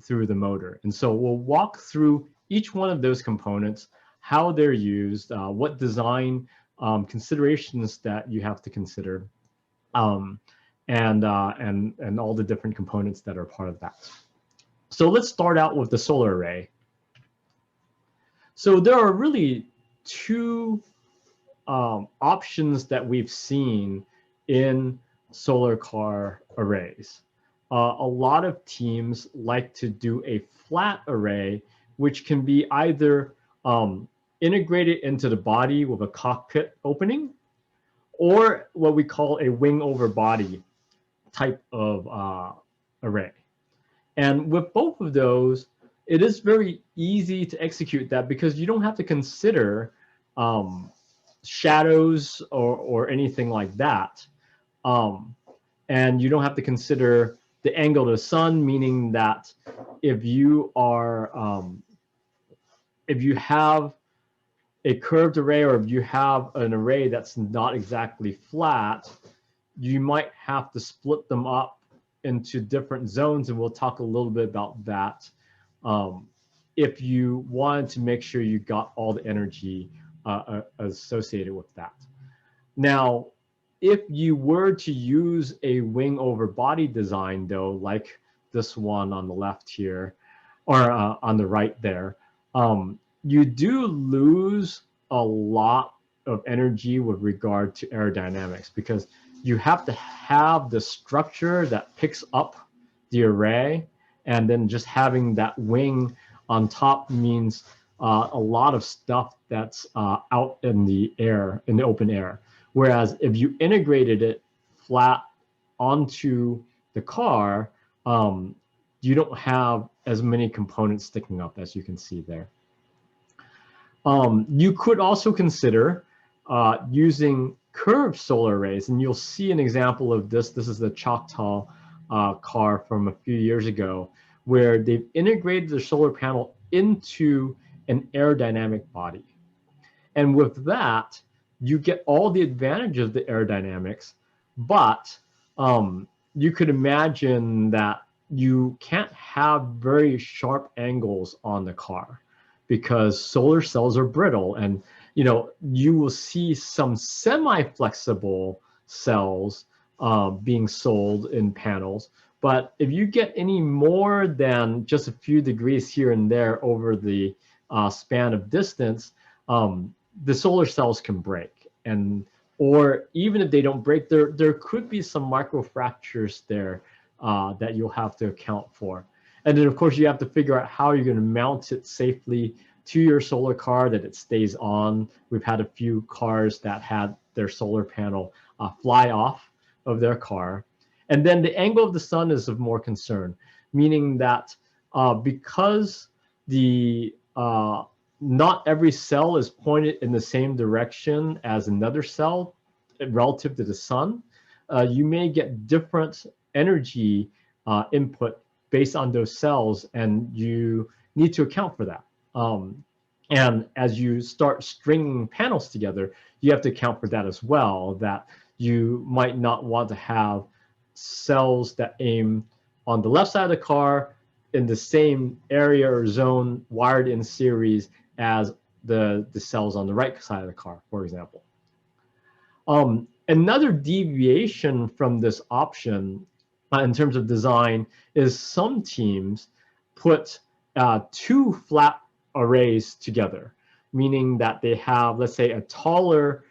through the motor. And so we'll walk through each one of those components, how they're used, what design considerations that you have to consider, and all the different components that are part of that. So let's start out with the solar array. So there are really two options that we've seen in solar car arrays. A lot of teams like to do a flat array, which can be either integrated into the body with a cockpit opening, or what we call a wing over body type of array. And with both of those, it is very easy to execute that because you don't have to consider shadows or anything like that. And you don't have to consider the angle of the sun, meaning that if you are, if you have a curved array, or if you have an array that's not exactly flat, you might have to split them up into different zones, and we'll talk a little bit about that if you wanted to make sure you got all the energy associated with that. Now, if you were to use a wing over body design, though, like this one on the left here, or on the right there, you do lose a lot of energy with regard to aerodynamics, because you have to have the structure that picks up the array, and then just having that wing on top means a lot of stuff that's out in the air, in the open air. Whereas if you integrated it flat onto the car, you don't have as many components sticking up, as you can see there. You could also consider using curved solar arrays, and you'll see an example of this. This is the Choctaw car from a few years ago, where they've integrated the solar panel into an aerodynamic body. And with that, you get all the advantage of the aerodynamics, but you could imagine that you can't have very sharp angles on the car, because solar cells are brittle, and you will see some semi-flexible cells being sold in panels. But if you get any more than just a few degrees here and there over the span of distance, the solar cells can break. Or even if they don't break, there could be some microfractures there that you'll have to account for. And then, of course, you have to figure out how you're going to mount it safely to your solar car, that it stays on. We've had a few cars that had their solar panel fly off of their car. And then the angle of the sun is of more concern, meaning that because not every cell is pointed in the same direction as another cell relative to the sun, you may get different energy input based on those cells, and you need to account for that. And as you start stringing panels together, you have to account for that as well, that you might not want to have cells that aim on the left side of the car in the same area or zone wired in series as the cells on the right side of the car, for example. Another deviation from this option in terms of design is some teams put two flat arrays together, meaning that they have, let's say, a taller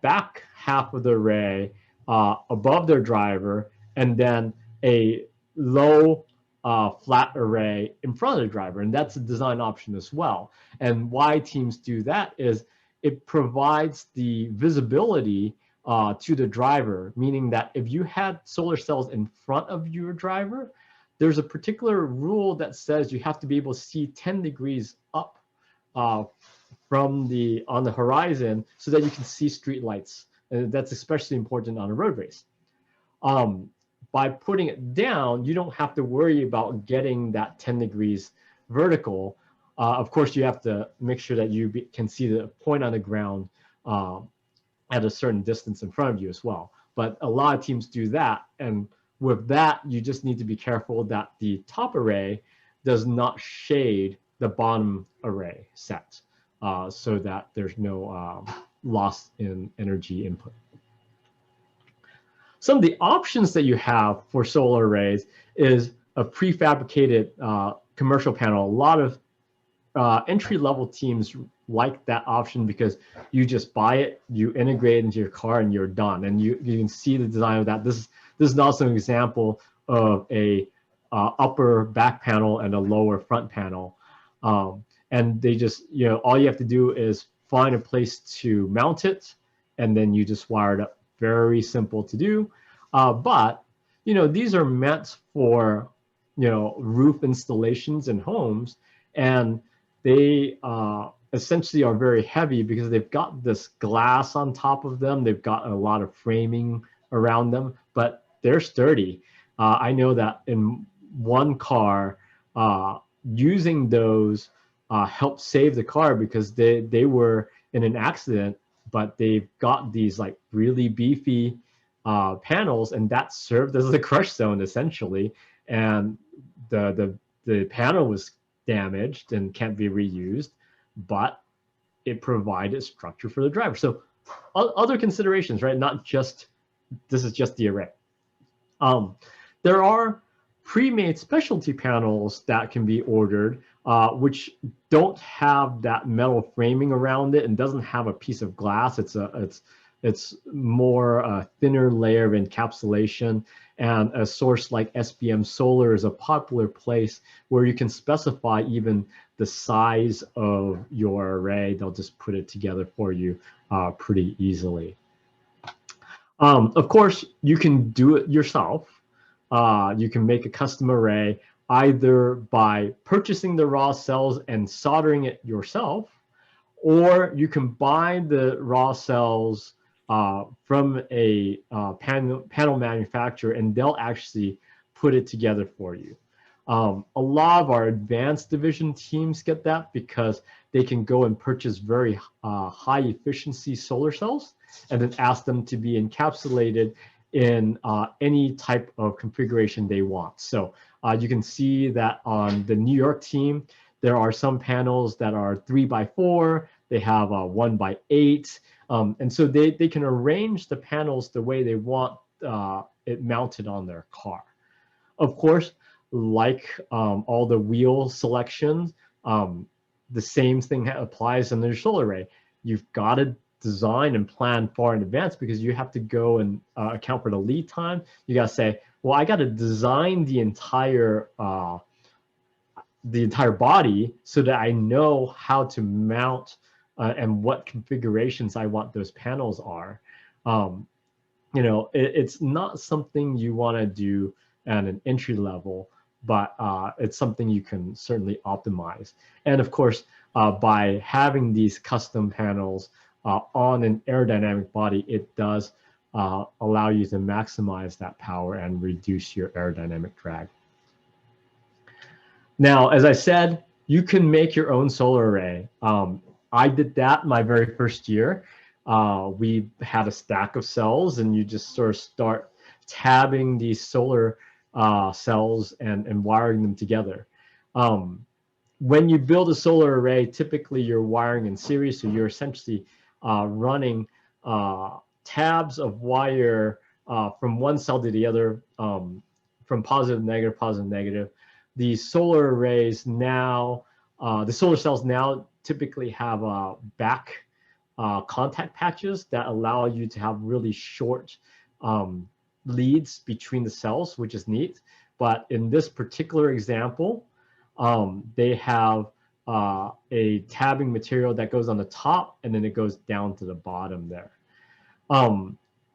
back half of the array above their driver, and then a low flat array in front of the driver. And that's a design option as well. And why teams do that is it provides the visibility to the driver, meaning that if you had solar cells in front of your driver, there's a particular rule that says you have to be able to see 10 degrees up on the horizon so that you can see street lights. And that's especially important on a road race. By putting it down, you don't have to worry about getting that 10 degrees vertical. Of course, you have to make sure that you can see the point on the ground at a certain distance in front of you as well. But a lot of teams do that. And with that, you just need to be careful that the top array does not shade the bottom array set so that there's no loss in energy input. Some of the options that you have for solar arrays is a prefabricated commercial panel. A lot of entry-level teams like that option because you just buy it, you integrate it into your car, and you're done. And you can see the design of that. This is also an example of a upper back panel and a lower front panel. And they just, all you have to do is find a place to mount it, and then you just wire it up. Very simple to do. But, these are meant for, roof installations in homes, and they essentially are very heavy because they've got this glass on top of them. They've got a lot of framing around them, but they're sturdy. I know that in one car, using those helped save the car because they were in an accident, but they've got these like really beefy panels, and that served as the crush zone essentially. And the panel was damaged and can't be reused, but it provided structure for the driver. So other considerations, right? Not just, this is just the array. There are pre-made specialty panels that can be ordered, which don't have that metal framing around it and doesn't have a piece of glass. It's more a thinner layer of encapsulation, and a source like SBM Solar is a popular place where you can specify even the size of your array. They'll just put it together for you pretty easily. Of course, you can do it yourself. You can make a custom array either by purchasing the raw cells and soldering it yourself, or you can buy the raw cells from a panel manufacturer, and they'll actually put it together for you. A lot of our advanced division teams get that because they can go and purchase very high efficiency solar cells and then ask them to be encapsulated in any type of configuration they want. So you can see that on the New York team, there are some panels that are 3x4, they have 1x8, and so they can arrange the panels the way they want it mounted on their car. Of course, like all the wheel selections, the same thing applies in their solar array. You've got to design and plan far in advance because you have to go and account for the lead time. You got to say, well, I got to design the entire body so that I know how to mount and what configurations I want those panels are. You know, it's not something you want to do at an entry level, but it's something you can certainly optimize. And of course, by having these custom panels on an aerodynamic body, it does allow you to maximize that power and reduce your aerodynamic drag. Now, as I said, you can make your own solar array. I did that my very first year. We had a stack of cells, and you just sort of start tabbing these solar cells and wiring them together. When you build a solar array, typically you're wiring in series, so you're essentially running tabs of wire from one cell to the other, from positive, negative. The solar arrays now, the solar cells now typically have back contact patches that allow you to have really short leads between the cells, which is neat. But in this particular example, they have a tabbing material that goes on the top and then it goes down to the bottom there.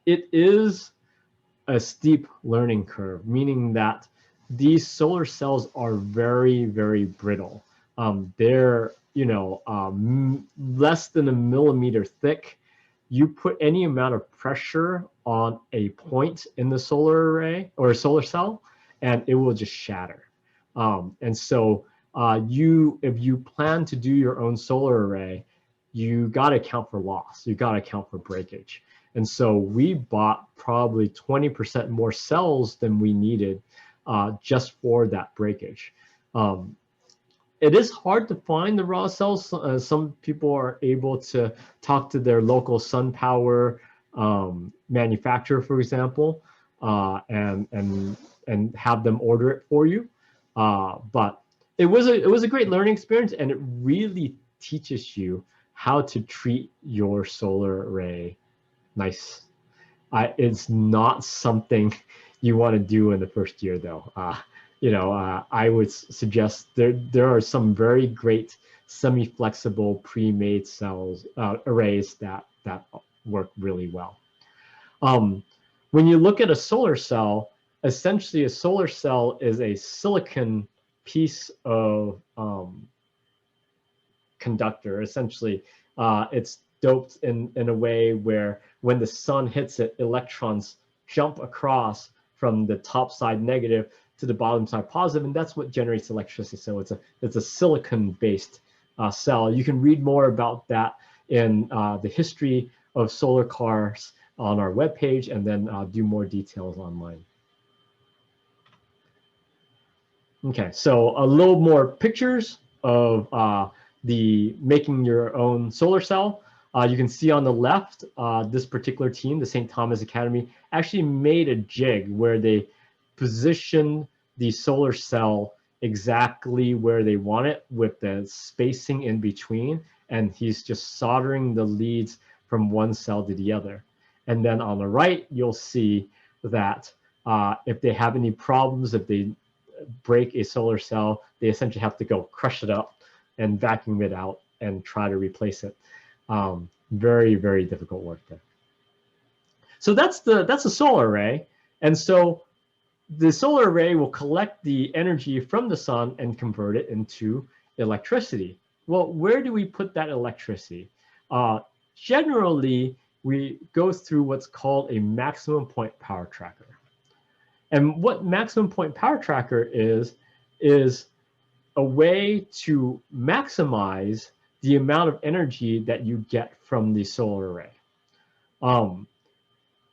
It is a steep learning curve, meaning that these solar cells are very, very brittle. They're, you know, less than a millimeter thick. You put any amount of pressure on a point in the solar array or a solar cell, and it will just shatter. And so if you plan to do your own solar array, you got to account for loss. You got to account for breakage. And so we bought probably 20% more cells than we needed just for that breakage. It is hard to find the raw cells. Some people are able to talk to their local SunPower manufacturer, for example, and have them order it for you. But it was a great learning experience, and it really teaches you how to treat your solar array nice. It's not something you want to do in the first year, though. You know, I would suggest there are some very great semi-flexible pre-made cells arrays that work really well. When you look at a solar cell, essentially a solar cell is a silicon piece of conductor. Essentially, it's doped in a way where when the sun hits it, electrons jump across from the top side negative to the bottom side positive, and that's what generates electricity. So it's a silicon-based cell. You can read more about that in the history of solar cars on our webpage, and then do more details online. Okay, so a little more pictures. of the making your own solar cell. You can see on the left, this particular team, the St. Thomas Academy, actually made a jig where they positioned the solar cell exactly where they want it with the spacing in between. And he's just soldering the leads from one cell to the other. And then on the right, you'll see that if they have any problems, if they break a solar cell, they essentially have to go crush it up and vacuum it out and try to replace it. Very, very difficult work there. So that's the solar array. And so the solar array will collect the energy from the sun and convert it into electricity. Well, where do we put that electricity? Generally, we go through what's called a maximum point power tracker. And what maximum point power tracker is a way to maximize the amount of energy that you get from the solar array.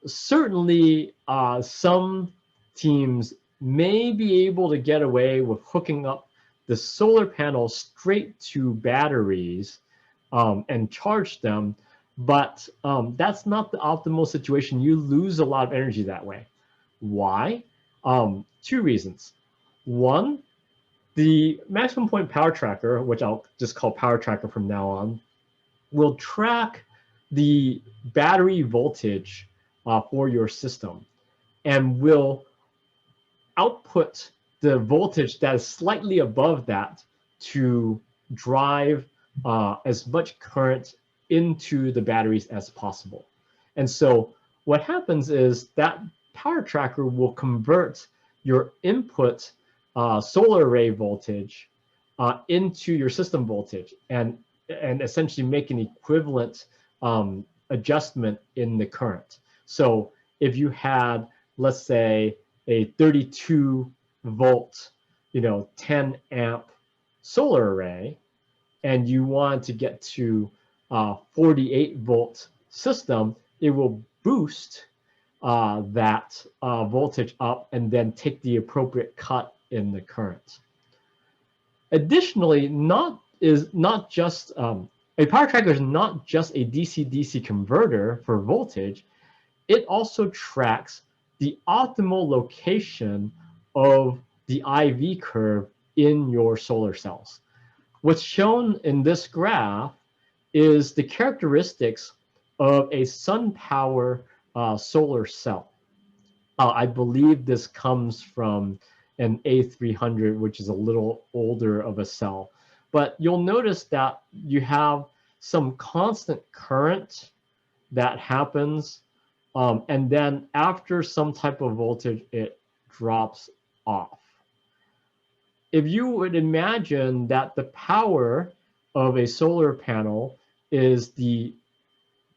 Certainly, some teams may be able to get away with hooking up the solar panels straight to batteries and charge them, but that's not the optimal situation. You lose a lot of energy that way. Why? Two reasons. One, the maximum point power tracker, which I'll just call power tracker from now on, will track the battery voltage for your system and will output the voltage that is slightly above that to drive as much current into the batteries as possible. And so what happens is that power tracker will convert your input solar array voltage into your system voltage and essentially make an equivalent adjustment in the current. So if you had, let's say, a 32 volt, 10 amp solar array, and you want to get to 48 volt system, it will boost that voltage up and then take the appropriate cut in the current. Additionally, a power tracker is not just a DC-DC converter for voltage. It also tracks the optimal location of the IV curve in your solar cells. What's shown in this graph is the characteristics of a sun power solar cell. I believe this comes from an A300, which is a little older of a cell. But you'll notice that you have some constant current that happens, and then after some type of voltage, it drops off. If you would imagine that the power of a solar panel is the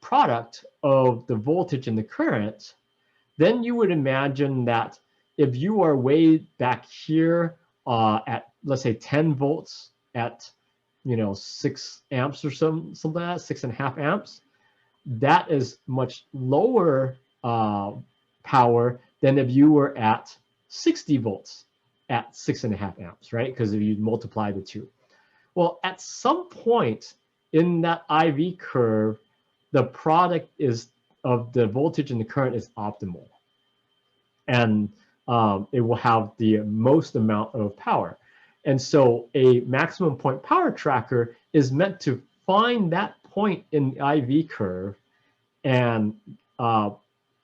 product of the voltage and the current, then you would imagine that if you are way back here at, let's say, 10 volts at 6 amps or something like that, 6.5 amps, that is much lower power than if you were at 60 volts at 6.5 amps, right? Because if you multiply the two. Well, at some point in that IV curve, the product of the voltage and the current is optimal. And it will have the most amount of power. And so a maximum point power tracker is meant to find that point in the IV curve and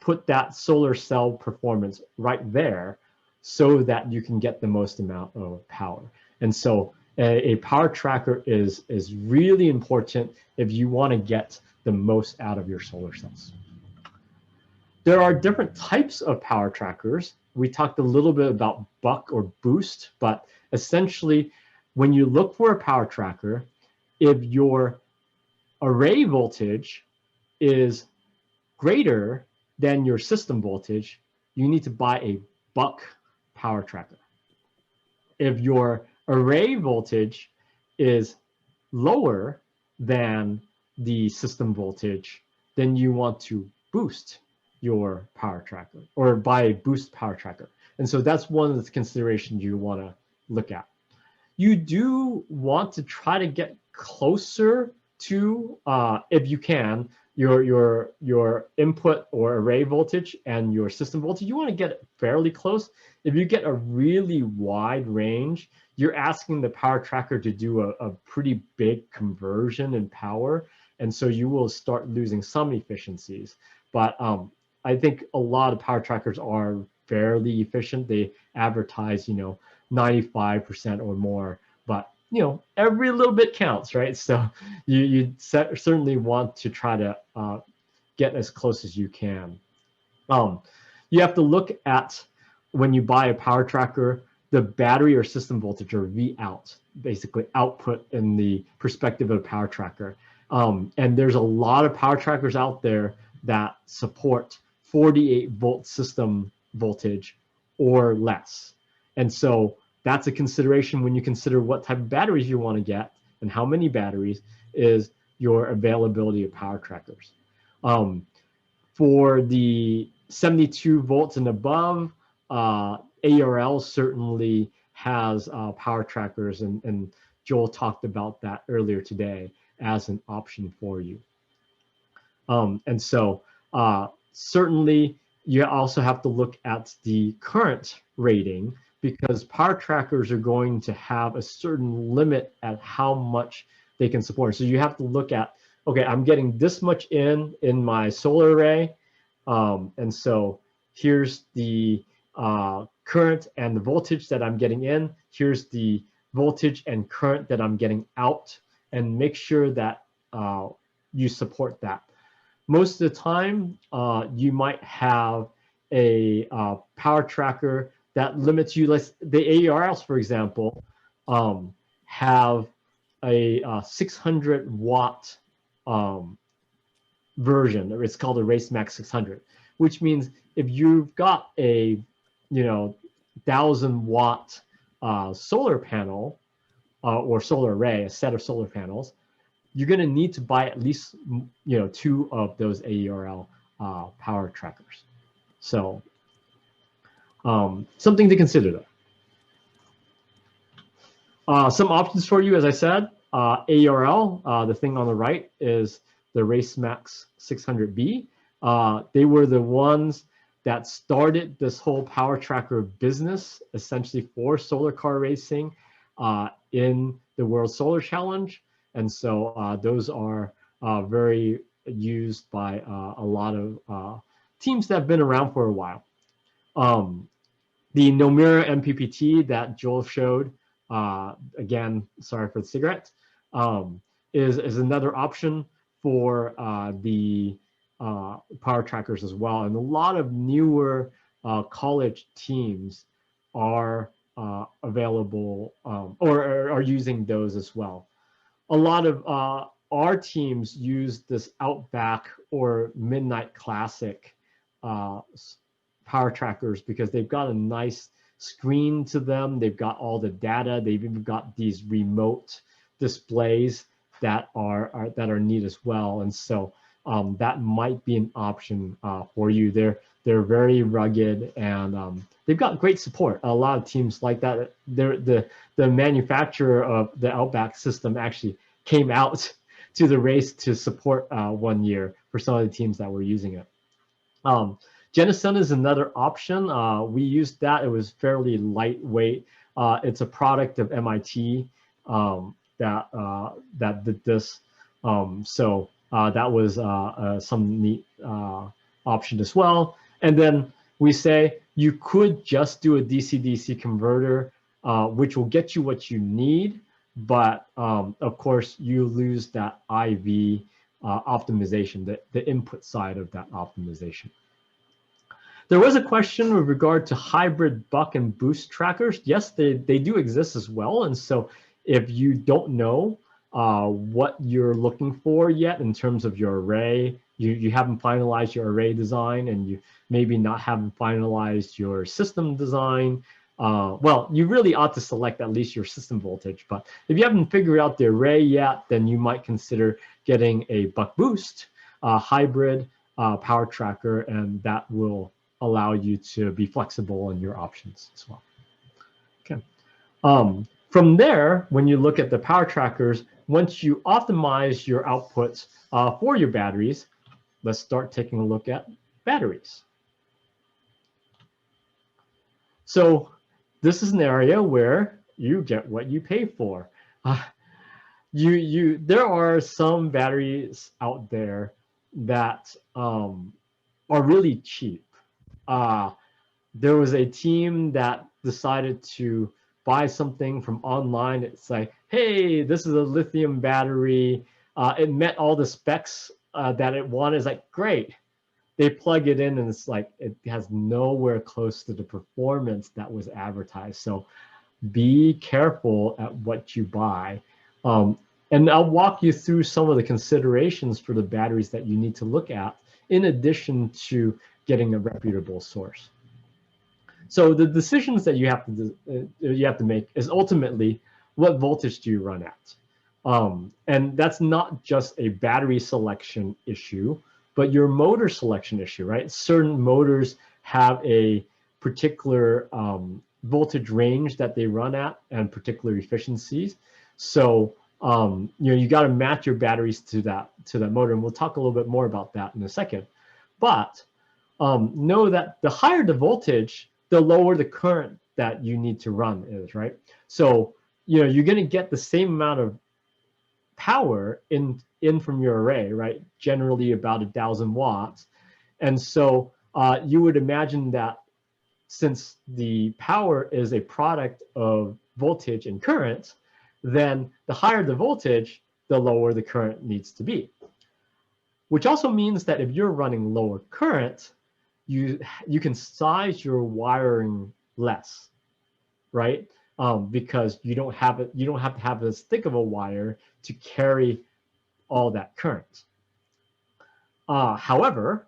put that solar cell performance right there so that you can get the most amount of power. And so a power tracker is really important if you want to get the most out of your solar cells. There are different types of power trackers. We talked a little bit about buck or boost, but essentially when you look for a power tracker, if your array voltage is greater than your system voltage, you need to buy a buck power tracker. If your array voltage is lower than the system voltage, then you want to boost your power tracker or buy a boost power tracker. And so that's one of the considerations you want to look at. you do want to try to get closer to, if you can, your input or array voltage and your system voltage. You want to get it fairly close. If you get a really wide range, you're asking the power tracker to do a pretty big conversion in power, and so you will start losing some efficiencies. But I think a lot of power trackers are fairly efficient. They advertise, 95% or more, but every little bit counts, right? So you certainly want to try to get as close as you can. You have to look at, when you buy a power tracker, the battery or system voltage, or V out, basically output in the perspective of a power tracker. And there's a lot of power trackers out there that support 48-volt system voltage or less. And so that's a consideration when you consider what type of batteries you want to get and how many batteries, is your availability of power trackers. For the 72 volts and above, ARL certainly has power trackers, and Joel talked about that earlier today as an option for you. And so certainly you also have to look at the current rating, because power trackers are going to have a certain limit at how much they can support. So you have to look at, okay, I'm getting this much in my solar array, and so here's the current and the voltage that I'm getting in. Here's the voltage and current that I'm getting out, and make sure that you support that. Most of the time, you might have a power tracker that limits you. The ARLs, for example, have a 600-watt version. It's called a RaceMax 600, which means if you've got a 1,000-watt solar panel or solar array, a set of solar panels, you're going to need to buy at least 2 of those ARL power trackers. So something to consider though. Some options for you, as I said, ARL, the thing on the right is the RaceMax 600B. They were the ones that started this whole power tracker business, essentially for solar car racing in the World Solar Challenge. And so those are very used by a lot of teams that have been around for a while. The Nomura MPPT that Joel showed, again, sorry for the cigarette, is another option for the power trackers as well. And a lot of newer college teams are available or are using those as well. A lot of our teams use this Outback or Midnight Classic power trackers because they've got a nice screen to them. They've got all the data. They've even got these remote displays that are neat as well. And so that might be an option for you. They're very rugged, and they've got great support. A lot of teams like that. The manufacturer of the Outback system actually came out to the race to support 1 year for some of the teams that were using it. Jenison is another option. We used that. It was fairly lightweight. It's a product of MIT that did this. So that was some neat option as well. And then we say you could just do a DC-DC converter, which will get you what you need, but of course you lose that IV optimization, the input side of that optimization. There was a question with regard to hybrid buck and boost trackers. Yes, they do exist as well. And so if you don't know what you're looking for yet in terms of your array, you haven't finalized your array design, and you maybe not haven't finalized your system design, well, you really ought to select at least your system voltage. But if you haven't figured out the array yet, then you might consider getting a buck boost hybrid power tracker, and that will allow you to be flexible in your options as well. Okay. From there, when you look at the power trackers, once you optimize your outputs for your batteries, let's start taking a look at batteries. So this is an area where you get what you pay for. There are some batteries out there that are really cheap. There was a team that decided to buy something from online. It's like, hey, this is a lithium battery. It met all the specs that it wanted. It's like, great. They plug it in and it's like, it has nowhere close to the performance that was advertised. So be careful at what you buy. And I'll walk you through some of the considerations for the batteries that you need to look at in addition to getting a reputable source. So the decisions that you have to make is ultimately, what voltage do you run at? And that's not just a battery selection issue, but your motor selection issue, right? Certain motors have a particular voltage range that they run at and particular efficiencies. So you got to match your batteries to that motor, and we'll talk a little bit more about that in a second. But know that the higher the voltage, the lower the current that you need to run is, right? So you're going to get the same amount of power in from your array, right? Generally about 1,000 watts. And so you would imagine that since the power is a product of voltage and current, then the higher the voltage, the lower the current needs to be. Which also means that if you're running lower current, you can size your wiring less, right? Because you don't have to have as thick of a wire to carry all that current. However,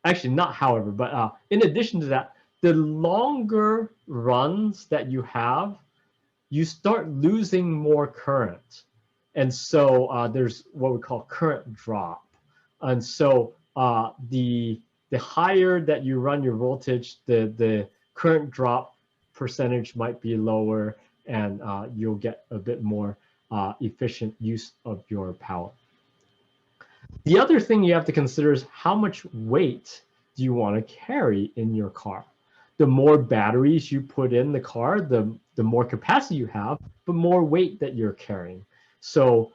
actually not however, but in addition to that, the longer runs that you have, you start losing more current. And so there's what we call current drop. And so the higher that you run your voltage, the current drop percentage might be lower, and you'll get a bit more efficient use of your power. The other thing you have to consider is how much weight do you want to carry in your car. The more batteries you put in the car, the more capacity you have, but more weight that you're carrying. So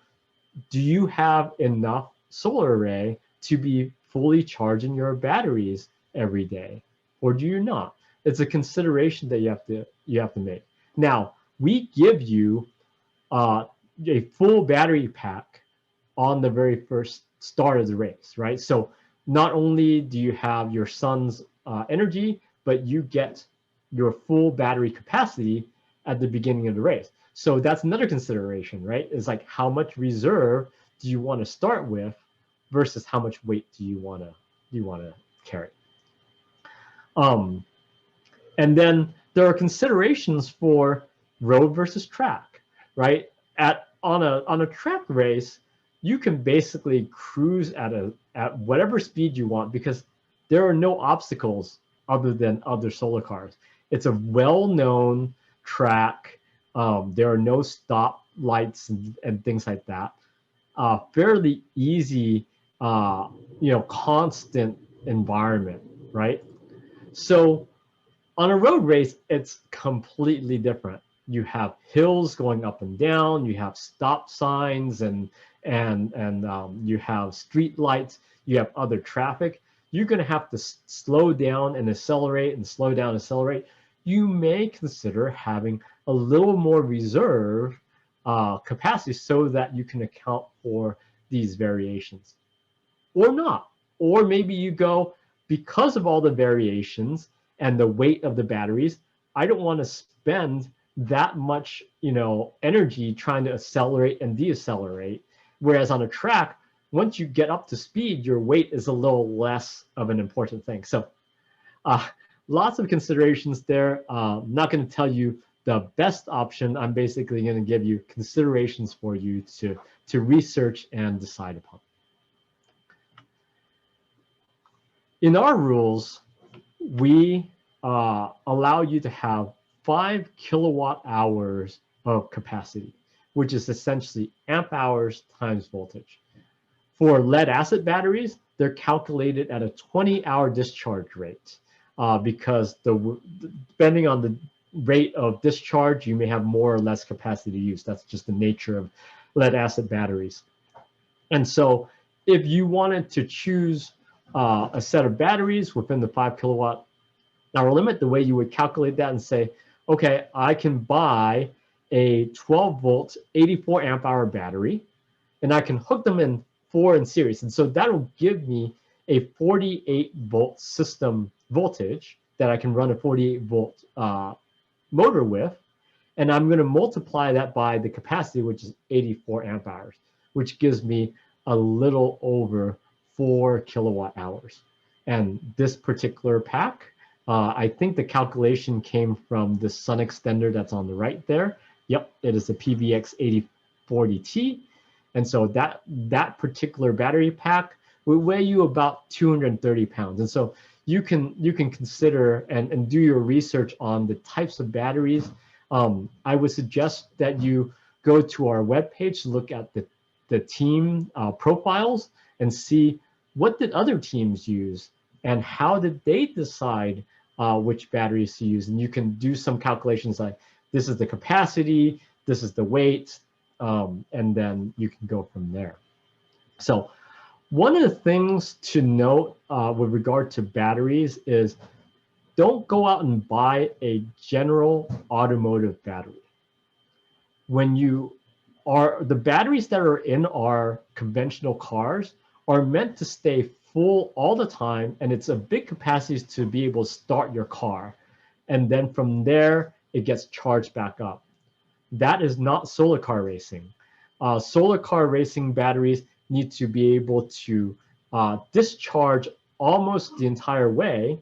do you have enough solar array to be fully charging your batteries every day, or do you not? It's a consideration that you have to make. Now, we give you a full battery pack on the very first start of the race, right? So not only do you have your sun's energy, but you get your full battery capacity at the beginning of the race. So that's another consideration, right? Is like, how much reserve do you want to start with versus how much weight do you want to carry? And then there are considerations for road versus track, right? On a track race, you can basically cruise at whatever speed you want because there are no obstacles other than other solar cars. It's a well-known track. There are no stop lights and things like that. Fairly easy, constant environment, right? So on a road race, it's completely different. You have hills going up and down. You have stop signs and you have street lights. You have other traffic. You're going to have to slow down and accelerate and slow down and accelerate. You may consider having a little more reserve capacity so that you can account for these variations, or not. Or maybe you go, because of all the variations and the weight of the batteries, I don't want to spend that much, energy trying to accelerate and decelerate. Whereas on a track, once you get up to speed, your weight is a little less of an important thing. So lots of considerations there. I'm not going to tell you the best option. I'm basically going to give you considerations for you to research and decide upon. In our rules, we allow you to have 5 kilowatt hours of capacity, which is essentially amp hours times voltage. For lead acid batteries, they're calculated at a 20-hour discharge rate because depending on the rate of discharge, you may have more or less capacity to use. That's just the nature of lead acid batteries. And so if you wanted to choose a set of batteries within the 5 kilowatt hour limit, the way you would calculate that and say, okay, I can buy a 12 volt, 84 amp hour battery, and I can hook them in 4 in series. And so that'll give me a 48 volt system voltage that I can run a 48 volt motor with. And I'm going to multiply that by the capacity, which is 84 amp hours, which gives me a little over 4 kilowatt hours. And this particular pack, I think the calculation came from the sun extender that's on the right there. Yep, it is a PVX 8040T. And so that particular battery pack will weigh you about 230 pounds. And so you can consider and do your research on the types of batteries. I would suggest that you go to our webpage to look at the team profiles and see what did other teams use and how did they decide which batteries to use. And you can do some calculations like this is the capacity, this is the weight, and then you can go from there. So one of the things to note with regard to batteries is don't go out and buy a general automotive battery. When the batteries that are in our conventional cars are meant to stay full all the time, and it's a big capacity to be able to start your car. And then from there, it gets charged back up. That is not solar car racing. Solar car racing batteries need to be able to discharge almost the entire way,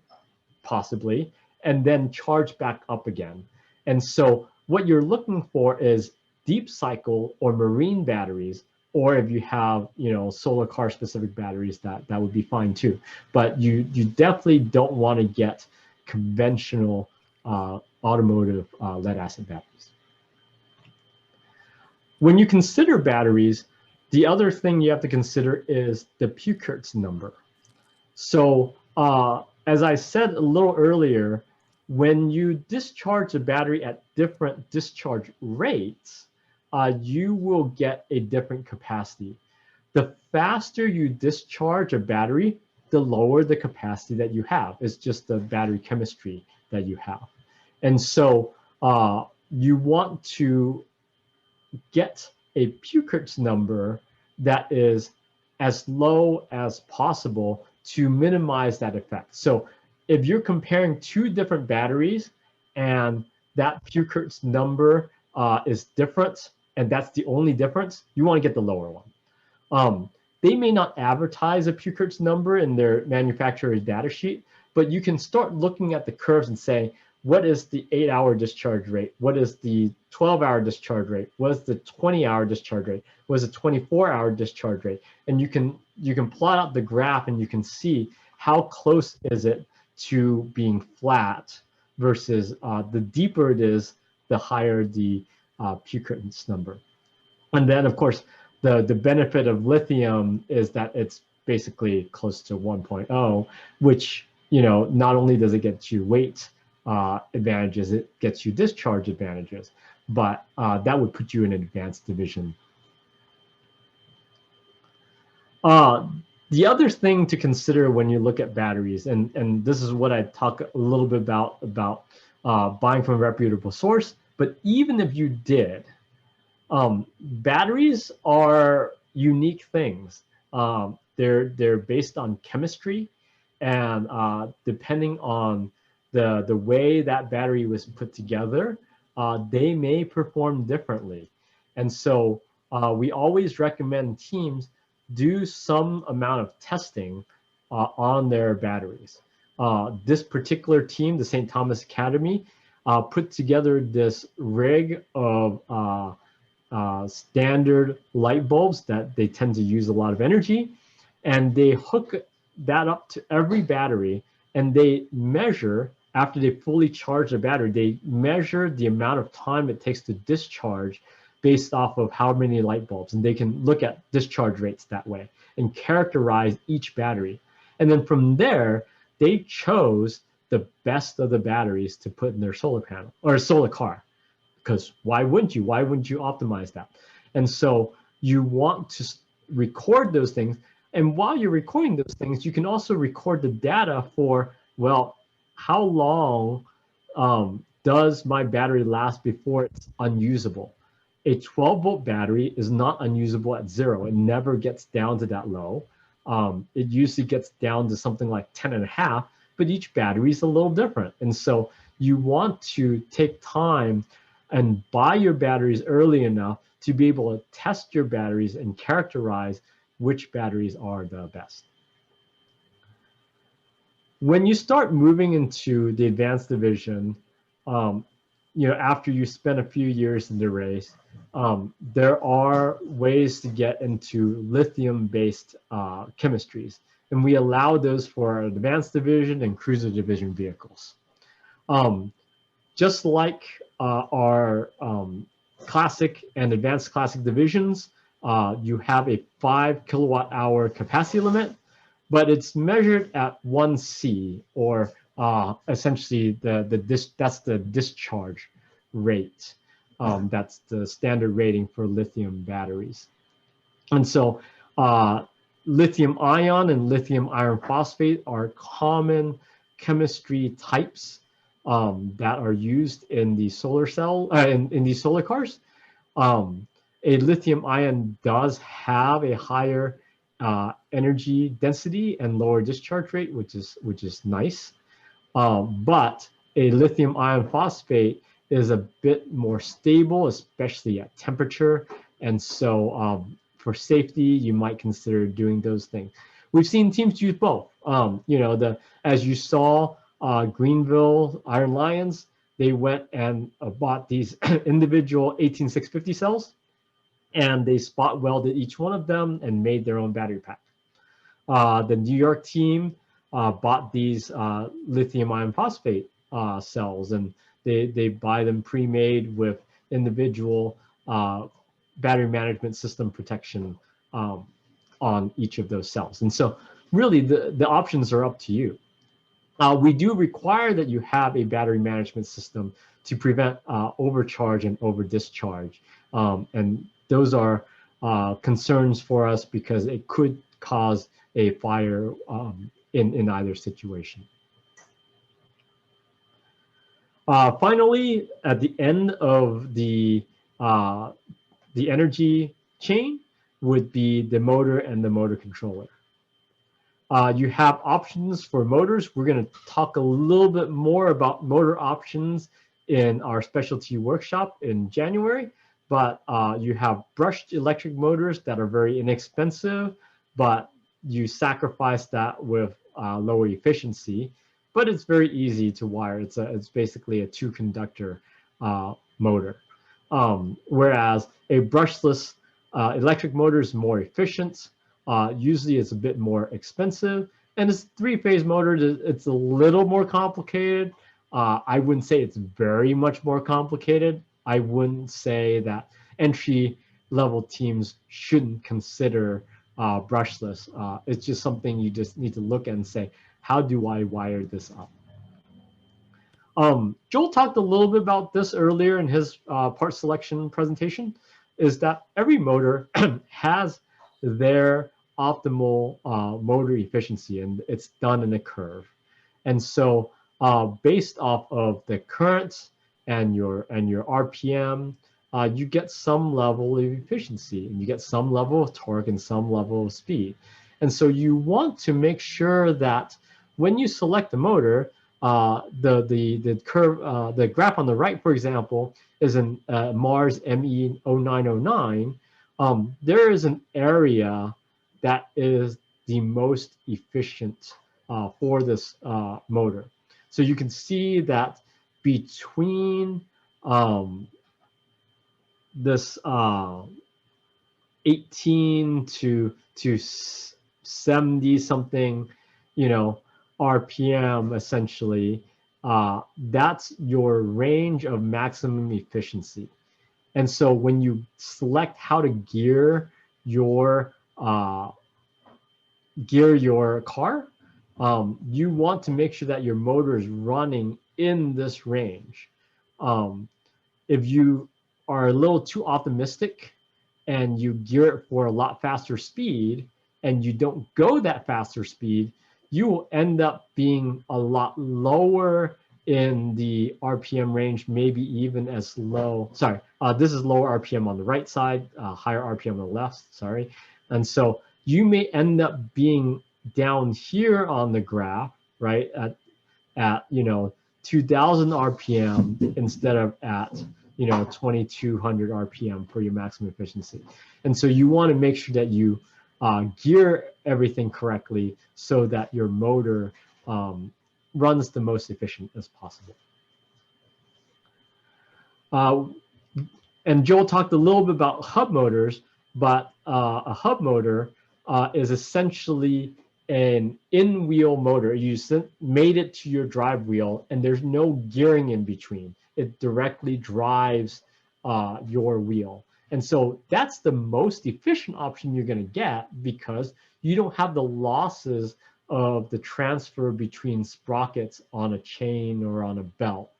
possibly, and then charge back up again. And so what you're looking for is deep cycle or marine batteries, or if you have, solar car specific batteries, that would be fine too. But you definitely don't want to get conventional automotive lead acid batteries. When you consider batteries, the other thing you have to consider is the Puchertz number. So as I said a little earlier, when you discharge a battery at different discharge rates, you will get a different capacity. The faster you discharge a battery, the lower the capacity that you have. It's just the battery chemistry that you have. And so you want to get a Puchertz number that is as low as possible to minimize that effect. So if you're comparing two different batteries and that Puchertz number is different, and that's the only difference, you want to get the lower one. They may not advertise a Puchertz number in their manufacturer's data sheet, but you can start looking at the curves and say, what is the 8-hour discharge rate? What is the 12-hour discharge rate? What is the 20-hour discharge rate? What is the 24-hour discharge rate? And you can plot out the graph and you can see how close is it to being flat versus the deeper it is, the higher the Puchertz number. And then, of course, the benefit of lithium is that it's basically close to 1.0, which, not only does it get you weight advantages, it gets you discharge advantages, but that would put you in an advanced division. The other thing to consider when you look at batteries, and this is what I talk a little bit about buying from a reputable source, but even if you did, batteries are unique things. They're based on chemistry, and depending on the way that battery was put together, they may perform differently. And so we always recommend teams do some amount of testing on their batteries. This particular team, the St. Thomas Academy, put together this rig of standard light bulbs that they tend to use a lot of energy, and they hook that up to every battery, and they measure after they fully charge the battery, they measure the amount of time it takes to discharge based off of how many light bulbs. And they can look at discharge rates that way and characterize each battery. And then from there, they chose the best of the batteries to put in their solar panel or solar car. Because why wouldn't you? Why wouldn't you optimize that? And so you want to record those things. And while you're recording those things, you can also record the data for, well, how long does my battery last before it's unusable? A 12-volt battery is not unusable at 0. It never gets down to that low. It usually gets down to something like 10.5, but each battery is a little different. And so you want to take time and buy your batteries early enough to be able to test your batteries and characterize which batteries are the best. When you start moving into the advanced division, after you spend a few years in the race, there are ways to get into lithium-based chemistries, and we allow those for our advanced division and cruiser division vehicles. Just like our classic and advanced classic divisions, you have a 5 kilowatt-hour capacity limit, but it's measured at 1C, or essentially that's the discharge rate. That's the standard rating for lithium batteries. And so lithium ion and lithium iron phosphate are common chemistry types that are used in the solar cell, in these solar cars. A lithium ion does have a higher energy density and lower discharge rate, which is nice. But a lithium iron phosphate is a bit more stable, especially at temperature. And so for safety, you might consider doing those things. We've seen teams use both. As you saw, Greenville Iron Lions, they went and bought these individual 18650 cells, and they spot welded each one of them and made their own battery pack. The New York team bought these lithium iron phosphate cells, and they buy them pre-made with individual battery management system protection on each of those cells. And so really the options are up to you. We do require that you have a battery management system to prevent overcharge and over discharge. And those are concerns for us because it could cause a fire in either situation. Finally, at the end of the energy chain would be the motor and the motor controller. You have options for motors. We're going to talk a little bit more about motor options in our specialty workshop in January, but you have brushed electric motors that are very inexpensive, but you sacrifice that with lower efficiency, but it's very easy to wire. It's basically a 2-conductor motor. Whereas a brushless electric motor is more efficient. Usually it's a bit more expensive, and this 3-phase motor, it's a little more complicated. I wouldn't say it's very much more complicated. I wouldn't say that entry-level teams shouldn't consider brushless. It's just something you just need to look at and say, how do I wire this up? Joel talked a little bit about this earlier in his part selection presentation, is that every motor has their optimal motor efficiency, and it's done in a curve. And so based off of the current and your RPM, you get some level of efficiency, and you get some level of torque and some level of speed. And so you want to make sure that when you select the motor, the curve, the graph on the right, for example, is an Mars ME0909. There is an area that is the most efficient for this motor. So you can see that between this 18 to 70 something, RPM essentially, that's your range of maximum efficiency. And so when you select how to gear your car, you want to make sure that your motor is running in this range. If you are a little too optimistic and you gear it for a lot faster speed and you don't go that faster speed, you will end up being a lot lower in the RPM range, maybe even as low. Sorry, this is lower RPM on the right side, higher RPM on the left, sorry. And so you may end up being down here on the graph, right, at 2000 RPM instead of at 2200 RPM for your maximum efficiency. And so you want to make sure that you gear everything correctly so that your motor runs the most efficient as possible. And Joel talked a little bit about hub motors, but a hub motor is essentially an in-wheel motor. You made it to your drive wheel and there's no gearing in between. It directly drives your wheel. And so that's the most efficient option you're going to get because you don't have the losses of the transfer between sprockets on a chain or on a belt.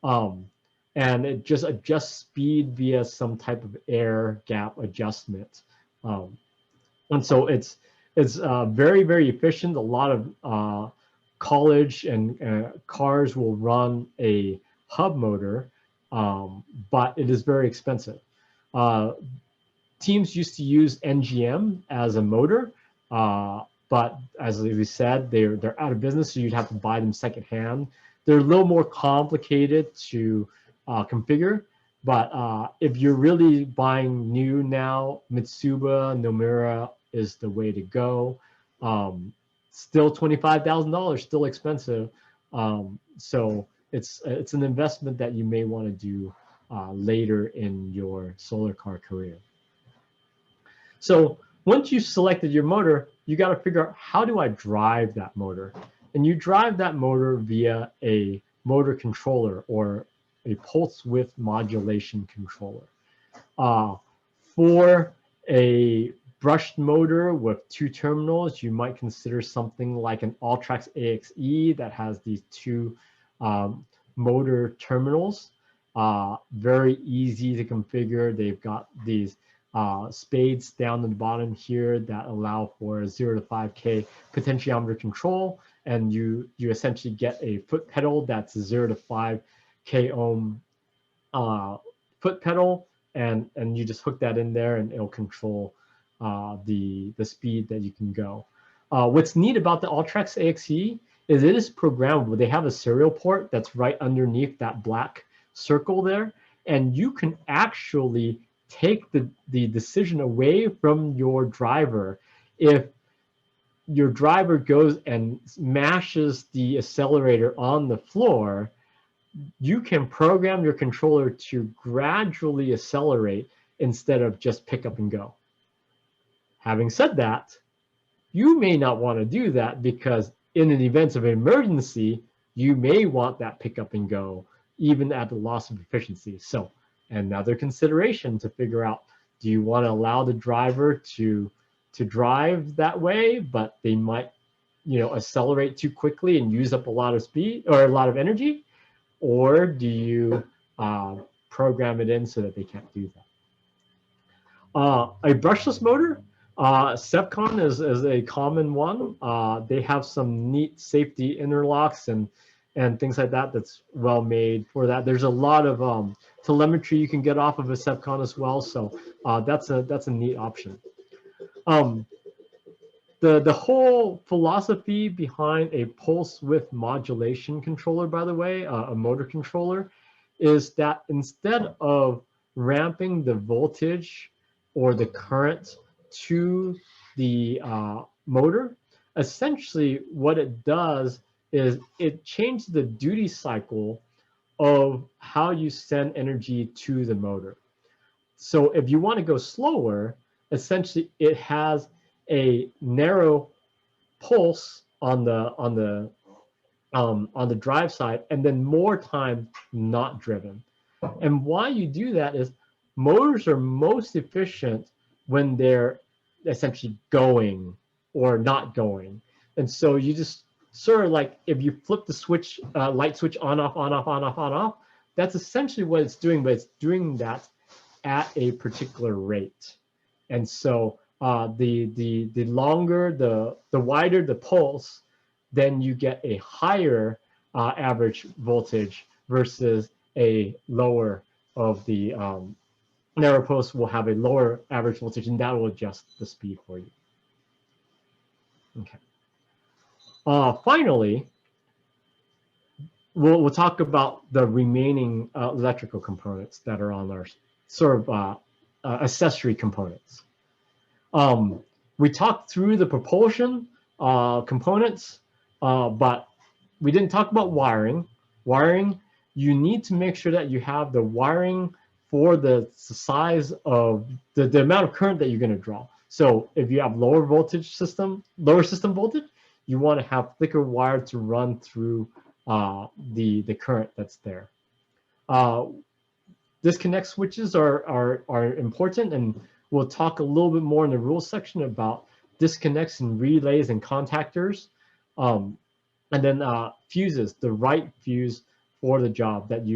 And it just adjusts speed via some type of air gap adjustment. And so it's very, very efficient. A lot of college and cars will run a hub motor, but it is very expensive. Teams used to use NGM as a motor, but as we said, they're out of business, so you'd have to buy them secondhand. They're a little more complicated to configure, but if you're really buying new now, Mitsuba, Nomura is the way to go. Still $25,000, still expensive. So it's an investment that you may want to do later in your solar car career. So once you've selected your motor, you got to figure out, how do I drive that motor? And you drive that motor via a motor controller or a pulse width modulation controller. For a brushed motor with 2 terminals, you might consider something like an Alltrax AXE that has these 2 motor terminals. Very easy to configure. They've got these spades down the bottom here that allow for 0 to 5K potentiometer control, and you essentially get a foot pedal that's 0 to 5K ohm foot pedal, and you just hook that in there and it'll control the speed that you can go. What's neat about the Alltrax AXE is it is programmable. They have a serial port that's right underneath that black circle there, and you can actually take the decision away from your driver. If your driver goes and smashes the accelerator on the floor, you can program your controller to gradually accelerate instead of just pick up and go. Having said that, you may not want to do that because in an event of an emergency, you may want that pick up and go even at the loss of efficiency. So another consideration to figure out, do you want to allow the driver to drive that way, but they might accelerate too quickly and use up a lot of speed or a lot of energy? Or do you program it in so that they can't do that? A brushless motor, Sevcon is a common one. They have some neat safety interlocks and things like that that's well made for that. There's a lot of telemetry you can get off of a Sevcon as well, so that's a neat option. The whole philosophy behind a pulse width modulation controller, by the way, a motor controller, is that instead of ramping the voltage or the current to the motor, essentially what it does is it changes the duty cycle of how you send energy to the motor. So if you want to go slower, essentially it has a narrow pulse on the on the drive side, and then more time not driven. And why you do that is motors are most efficient when they're essentially going or not going. And so you just sort of like, if you flip the switch, light switch on, off, on, off, on, off, on, off, that's essentially what it's doing, but it's doing that at a particular rate. And so the longer, the wider the pulse, then you get a higher average voltage versus a lower of the narrow pulse will have a lower average voltage, and that will adjust the speed for you. Okay. Finally, we'll talk about the remaining electrical components that are on our sort of accessory components. We talked through the propulsion components, but we didn't talk about wiring. Wiring, you need to make sure that you have the wiring for the size of the amount of current that you're going to draw. So if you have lower system voltage, you want to have thicker wire to run through the current that's there. Disconnect switches are important, and we'll talk a little bit more in the rules section about disconnects and relays and contactors. And then fuses, the right fuse for the job that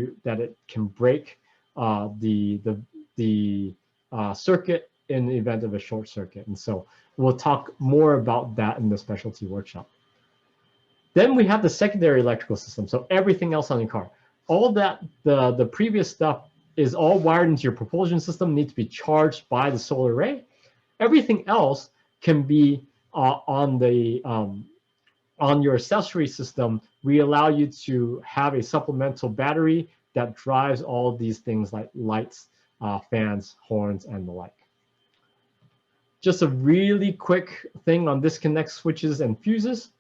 it can break the circuit in the event of a short circuit. And so we'll talk more about that in the specialty workshop. Then we have the secondary electrical system. So everything else on your car, all that the previous stuff is all wired into your propulsion system, needs to be charged by the solar array. Everything else can be on your accessory system. We allow you to have a supplemental battery that drives all these things like lights, fans, horns, and the like. Just a really quick thing on disconnect switches and fuses.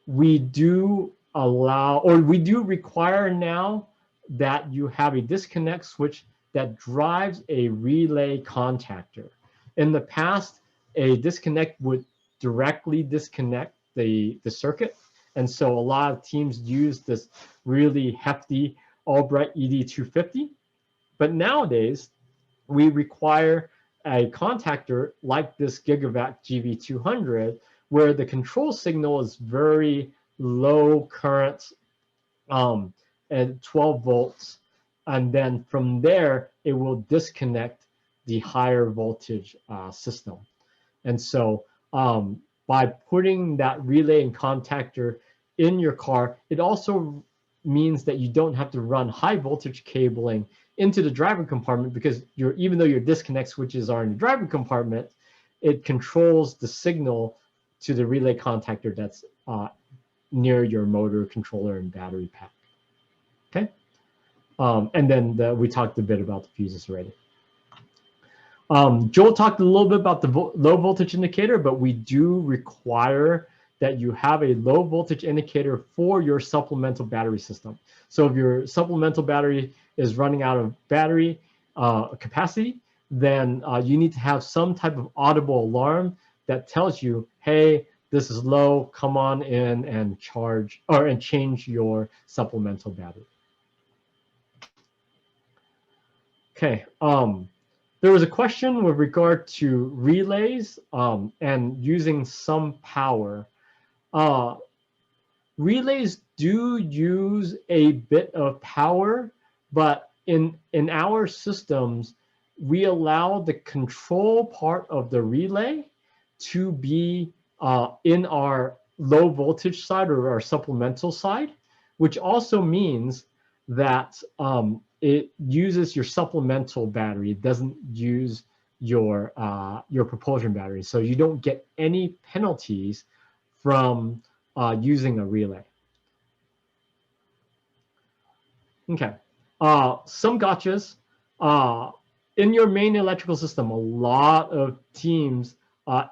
We do allow, or we do require now that you have a disconnect switch that drives a relay contactor. In the past, a disconnect would directly disconnect the circuit. And so a lot of teams use this really hefty Albright ED250. But nowadays, we require a contactor like this Gigavac GV200, where the control signal is very low current at 12 volts. And then from there, it will disconnect the higher voltage system. And so by putting that relay and contactor in your car, it also means that you don't have to run high voltage cabling into the driver compartment, because even though your disconnect switches are in the driver compartment, it controls the signal to the relay contactor that's near your motor controller and battery pack. Okay, and then we talked a bit about the fuses already. Joel talked a little bit about the low voltage indicator, but we do require that you have a low voltage indicator for your supplemental battery system. So if your supplemental battery is running out of battery capacity, then you need to have some type of audible alarm that tells you, hey, this is low, come on in and charge and change your supplemental battery. Okay. There was a question with regard to relays and using some power. Relays do use a bit of power, but in our systems, we allow the control part of the relay to be in our low voltage side or our supplemental side, which also means that it uses your supplemental battery. It doesn't use your propulsion battery. So you don't get any penalties from using a relay. Okay, some gotchas. In your main electrical system, a lot of teams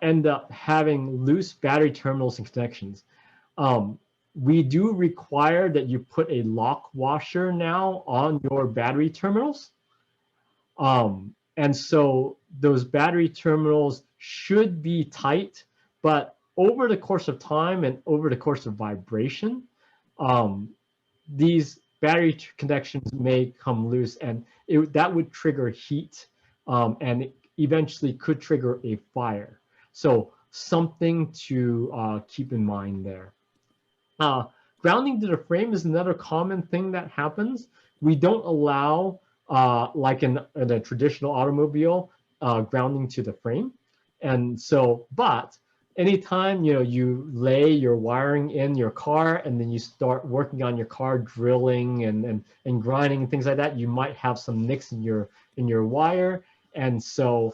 end up having loose battery terminals and connections. We do require that you put a lock washer now on your battery terminals. And so those battery terminals should be tight, but over the course of time and over the course of vibration, these battery connections may come loose, and that would trigger heat, and it eventually could trigger a fire. So something to keep in mind there. Grounding to the frame is another common thing that happens. We don't allow, like in a traditional automobile, grounding to the frame. And so, but anytime you lay your wiring in your car and then you start working on your car, drilling and grinding and things like that, you might have some nicks in your wire, and so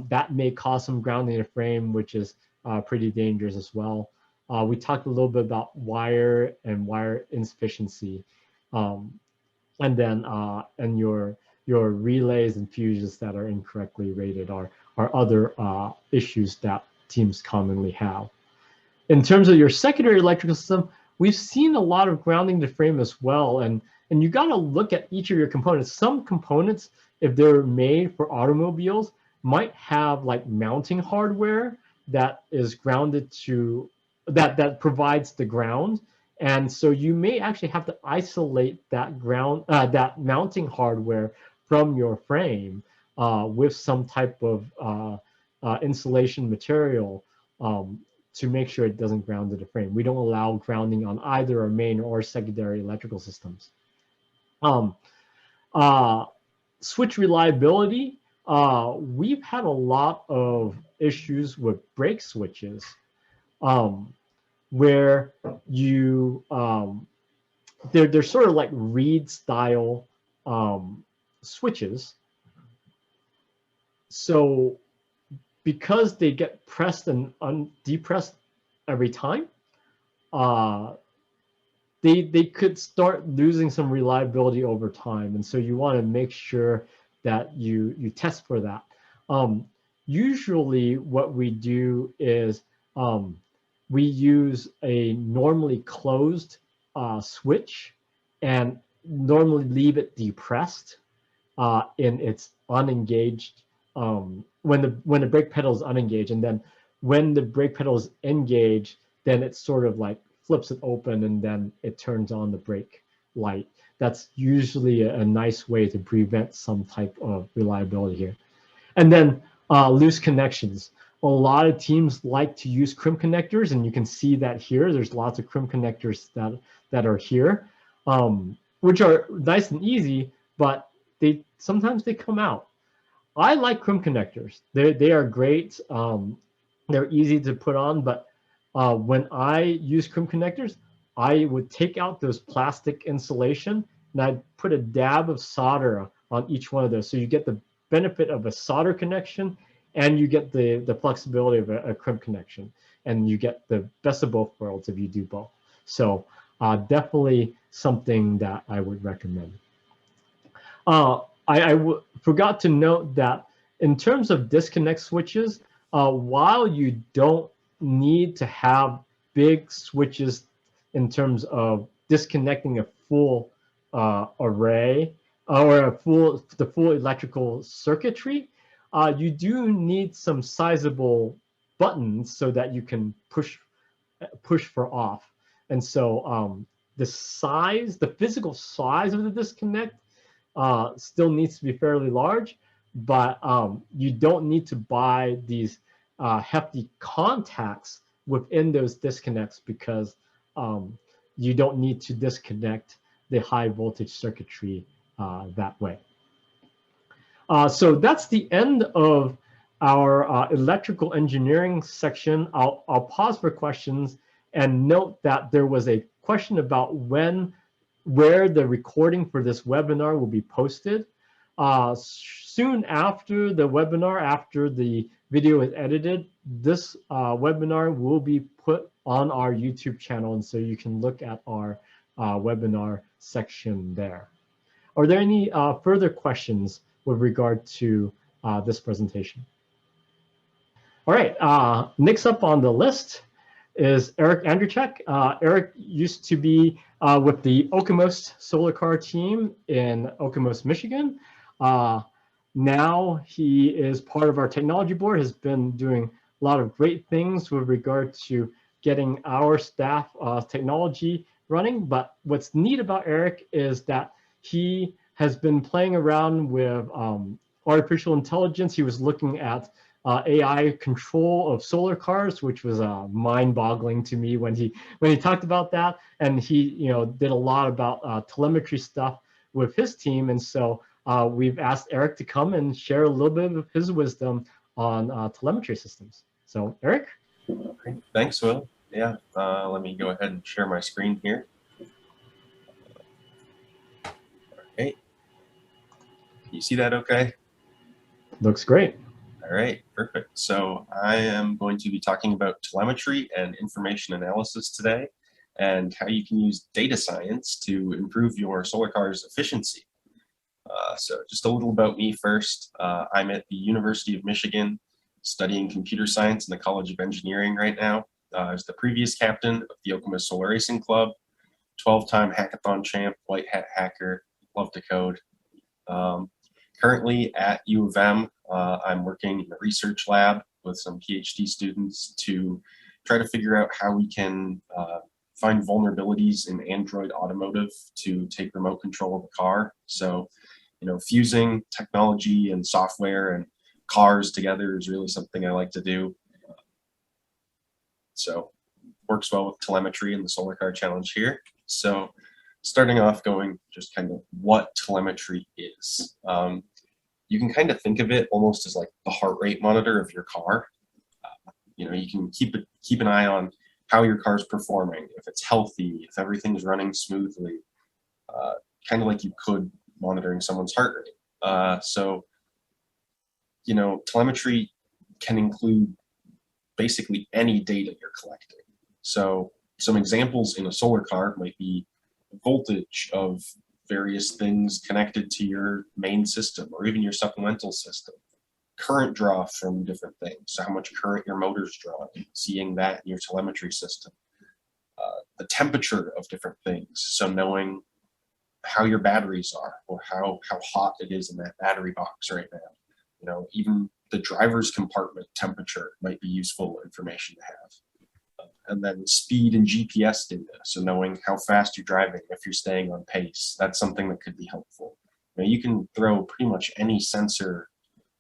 that may cause some grounding in the frame, which is pretty dangerous as well. We talked a little bit about wire and wire insufficiency, and then and your relays and fuses that are incorrectly rated are other issues that teams commonly have. In terms of your secondary electrical system, we've seen a lot of grounding the frame as well, and you got to look at each of your components. Some components, if they're made for automobiles, might have like mounting hardware that is grounded to that provides the ground, and so you may actually have to isolate that ground that mounting hardware from your frame with some type of insulation material to make sure it doesn't ground to the frame. We don't allow grounding on either our main or secondary electrical systems. Switch reliability. We've had a lot of issues with brake switches where you they're sort of like reed style switches. So because they get pressed and depressed every time, they could start losing some reliability over time, and so you want to make sure that you test for that. Usually what we do is we use a normally closed switch and normally leave it depressed in its unengaged when the brake pedal is unengaged, and then when the brake pedal is engaged, then it sort of like flips it open and then it turns on the brake light. That's usually a nice way to prevent some type of reliability here. And then loose connections. A lot of teams like to use crimp connectors, and you can see that here. There's lots of crimp connectors that are here, which are nice and easy, but sometimes they come out. I like crimp connectors. They are great. They're easy to put on, but when I use crimp connectors, I would take out those plastic insulation and I'd put a dab of solder on each one of those. So you get the benefit of a solder connection and you get the flexibility of a crimp connection, and you get the best of both worlds if you do both. So definitely something that I would recommend. I forgot to note that in terms of disconnect switches, while you don't need to have big switches in terms of disconnecting a full array or the full electrical circuitry, you do need some sizable buttons so that you can push for off. And so the physical size of the disconnect still needs to be fairly large, but you don't need to buy these hefty contacts within those disconnects because you don't need to disconnect the high voltage circuitry that way. So that's the end of our electrical engineering section. I'll pause for questions and note that there was a question about where the recording for this webinar will be posted. Soon after the webinar, after the video is edited, this webinar will be put on our YouTube channel, and so you can look at our webinar section there. Are there any further questions with regard to this presentation? All right, next up on the list is Eric Andrzejczyk. Eric used to be with the Okemos Solar Car Team in Okemos, Michigan. Now he is part of our technology board, has been doing a lot of great things with regard to getting our staff technology running. But what's neat about Eric is that he has been playing around with artificial intelligence. He was looking at AI control of solar cars, which was mind-boggling to me when he talked about that. And he did a lot about telemetry stuff with his team. And so we've asked Eric to come and share a little bit of his wisdom on telemetry systems. So Eric?
Okay. Thanks, Will. Yeah, let me go ahead and share my screen here. Okay. You see that okay?
Looks great.
All right, perfect. So I am going to be talking about telemetry and information analysis today, and how you can use data science to improve your solar car's efficiency. So just a little about me first. I'm at the University of Michigan studying computer science in the College of Engineering right now. I was the previous captain of the Okemos Solar Racing Club, 12-time hackathon champ, white hat hacker, love to code. Currently at U of M, I'm working in a research lab with some PhD students to try to figure out how we can find vulnerabilities in Android Automotive to take remote control of the car. So, fusing technology and software and cars together is really something I like to do. So, works well with telemetry and the Solar Car Challenge here. So, starting off going just kind of what telemetry is. You can kind of think of it almost as like the heart rate monitor of your car. You can keep an eye on how your car is performing, if it's healthy, if everything's running smoothly, kind of like you could monitoring someone's heart rate. So, telemetry can include basically any data you're collecting. So some examples in a solar car might be voltage of various things connected to your main system or even your supplemental system, current draw from different things, so how much current your motor's drawing, seeing that in your telemetry system, the temperature of different things, so knowing how your batteries are or how hot it is in that battery box right now. Even the driver's compartment temperature might be useful information to have. And then speed and GPS data, so knowing how fast you're driving, if you're staying on pace, that's something that could be helpful. You can throw pretty much any sensor,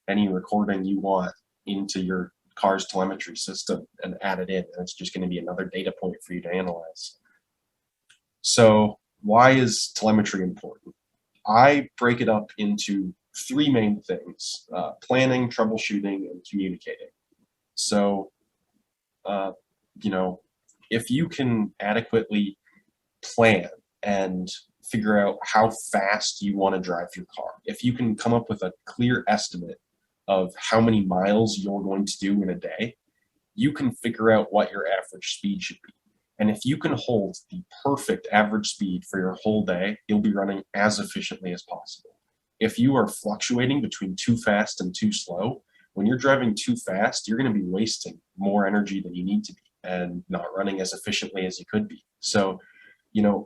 any recording you want into your car's telemetry system and add it in, and it's just going to be another data point for you to analyze. So why is telemetry important? I break it up into three main things: planning, troubleshooting, and communicating. So if you can adequately plan and figure out how fast you want to drive your car, if you can come up with a clear estimate of how many miles you're going to do in a day, you can figure out what your average speed should be. And if you can hold the perfect average speed for your whole day, you'll be running as efficiently as possible. If you are fluctuating between too fast and too slow, when you're driving too fast, you're going to be wasting more energy than you need to be and not running as efficiently as you could be. So,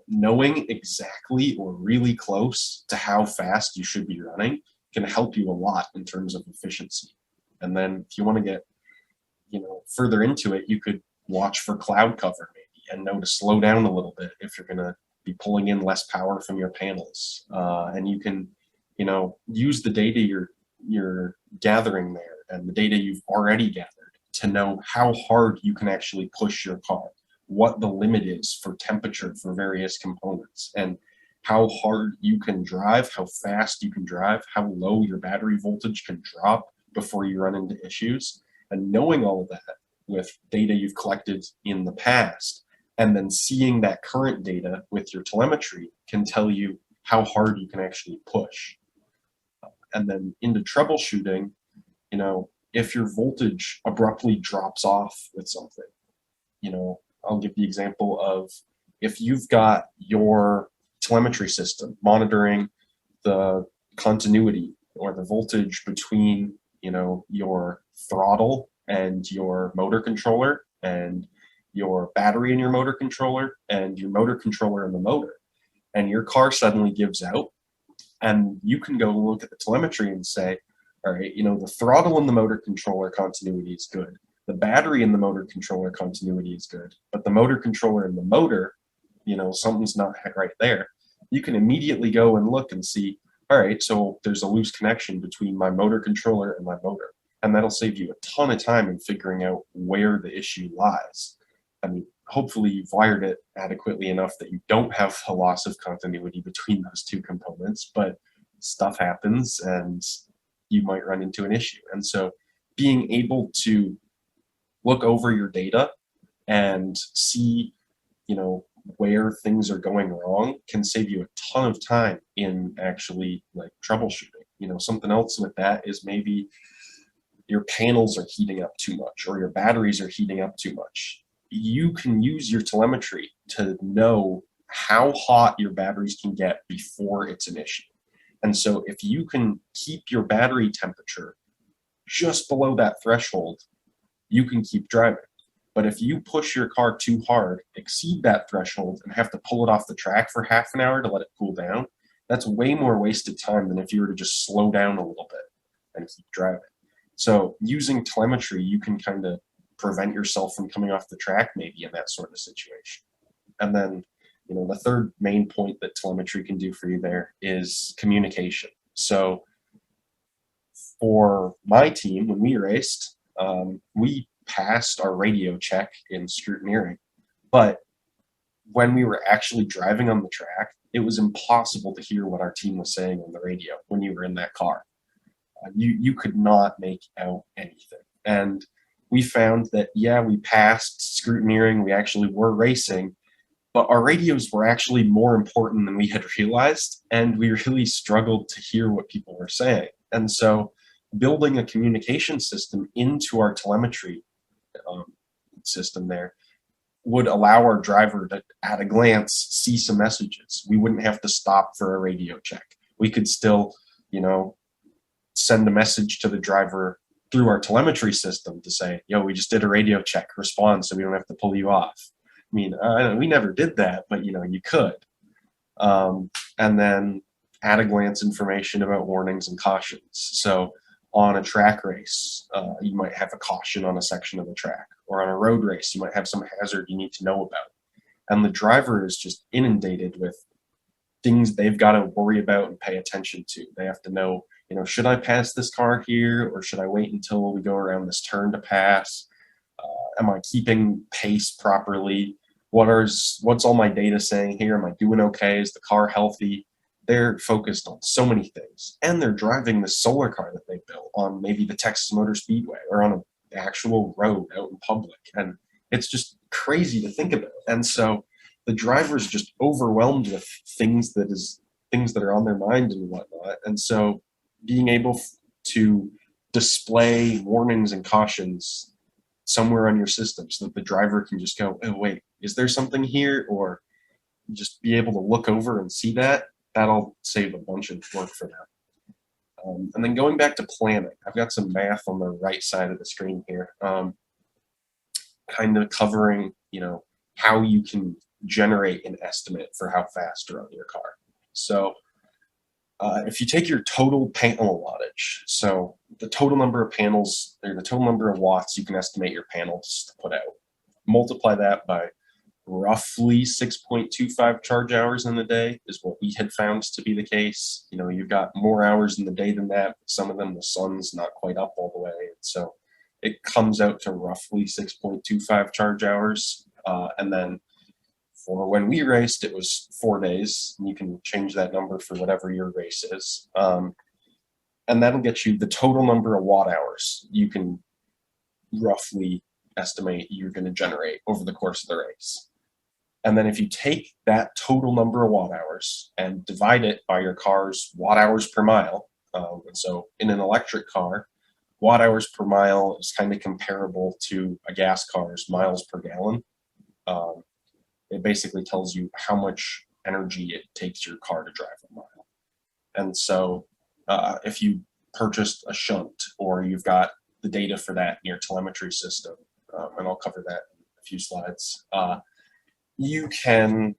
knowing exactly or really close to how fast you should be running can help you a lot in terms of efficiency. And then if you want to get, further into it, you could watch for cloud cover maybe and know to slow down a little bit if you're going to be pulling in less power from your panels. And you can, use the data you're gathering there and the data you've already gathered to know how hard you can actually push your car, what the limit is for temperature for various components, and how hard you can drive, how fast you can drive, how low your battery voltage can drop before you run into issues. And knowing all of that with data you've collected in the past, and then seeing that current data with your telemetry can tell you how hard you can actually push. And then into troubleshooting, if your voltage abruptly drops off with something, I'll give the example of if you've got your telemetry system monitoring the continuity or the voltage between, your throttle and your motor controller and your battery in your motor controller and your motor controller in the motor, and your car suddenly gives out, and you can go look at the telemetry and say, all right, the throttle and the motor controller continuity is good, The battery in the motor controller continuity is good, but the motor controller in the motor, something's not right there. You can immediately go and look and see, all right, so there's a loose connection between my motor controller and my motor. And that'll save you a ton of time in figuring out where the issue lies. I mean, hopefully you've wired it adequately enough that you don't have a loss of continuity between those two components, but stuff happens and you might run into an issue. And so being able to look over your data and see, where things are going wrong can save you a ton of time in actually like troubleshooting. Something else with that is maybe your panels are heating up too much or your batteries are heating up too much. You can use your telemetry to know how hot your batteries can get before it's an issue. And so if you can keep your battery temperature just below that threshold, you can keep driving. But if you push your car too hard, exceed that threshold, and have to pull it off the track for half an hour to let it cool down, that's way more wasted time than if you were to just slow down a little bit and keep driving. So using telemetry, you can kind of prevent yourself from coming off the track maybe in that sort of situation. And then, the third main point that telemetry can do for you there is communication. So for my team, when we raced, we passed our radio check in scrutineering, but when we were actually driving on the track, it was impossible to hear what our team was saying on the radio when you were in that car. You could not make out anything. And we found that, yeah, we passed scrutineering, we actually were racing, but our radios were actually more important than we had realized, and we really struggled to hear what people were saying. And so building a communication system into our telemetry system there would allow our driver to, at a glance, see some messages. We wouldn't have to stop for a radio check. We could still, send a message to the driver through our telemetry system to say, yo, we just did a radio check, respond so we don't have to pull you off. I mean, we never did that, but you could. And then at a glance information about warnings and cautions. So on a track race, you might have a caution on a section of the track, or on a road race, you might have some hazard you need to know about. And the driver is just inundated with things they've got to worry about and pay attention to. They have to know, should I pass this car here, or should I wait until we go around this turn to pass? Am I keeping pace properly? What's all my data saying here? Am I doing okay? Is the car healthy? They're focused on so many things, and they're driving the solar car that they built on maybe the Texas Motor Speedway or on an actual road out in public. And it's just crazy to think about. And so the driver's just overwhelmed with things that are on their mind and whatnot. And so being able to display warnings and cautions somewhere on your system so that the driver can just go, oh, wait, is there something here? Or just be able to look over and see that'll save a bunch of work for them. And then going back to planning, I've got some math on the right side of the screen here, kind of covering, how you can generate an estimate for how fast to run your car. So if you take your total panel wattage, so the total number of panels, or the total number of watts you can estimate your panels to put out, multiply that by roughly 6.25 charge hours in the day is what we had found to be the case. You've got more hours in the day than that. Some of them, the sun's not quite up all the way. So it comes out to roughly 6.25 charge hours. And then for when we raced, it was 4 days. And you can change that number for whatever your race is. And that'll get you the total number of watt hours you can roughly estimate you're going to generate over the course of the race. And then if you take that total number of watt hours and divide it by your car's watt hours per mile, and so in an electric car, watt hours per mile is kind of comparable to a gas car's miles per gallon. It basically tells you how much energy it takes your car to drive a mile. And so if you purchased a shunt, or you've got the data for that in your telemetry system, and I'll cover that in a few slides, you can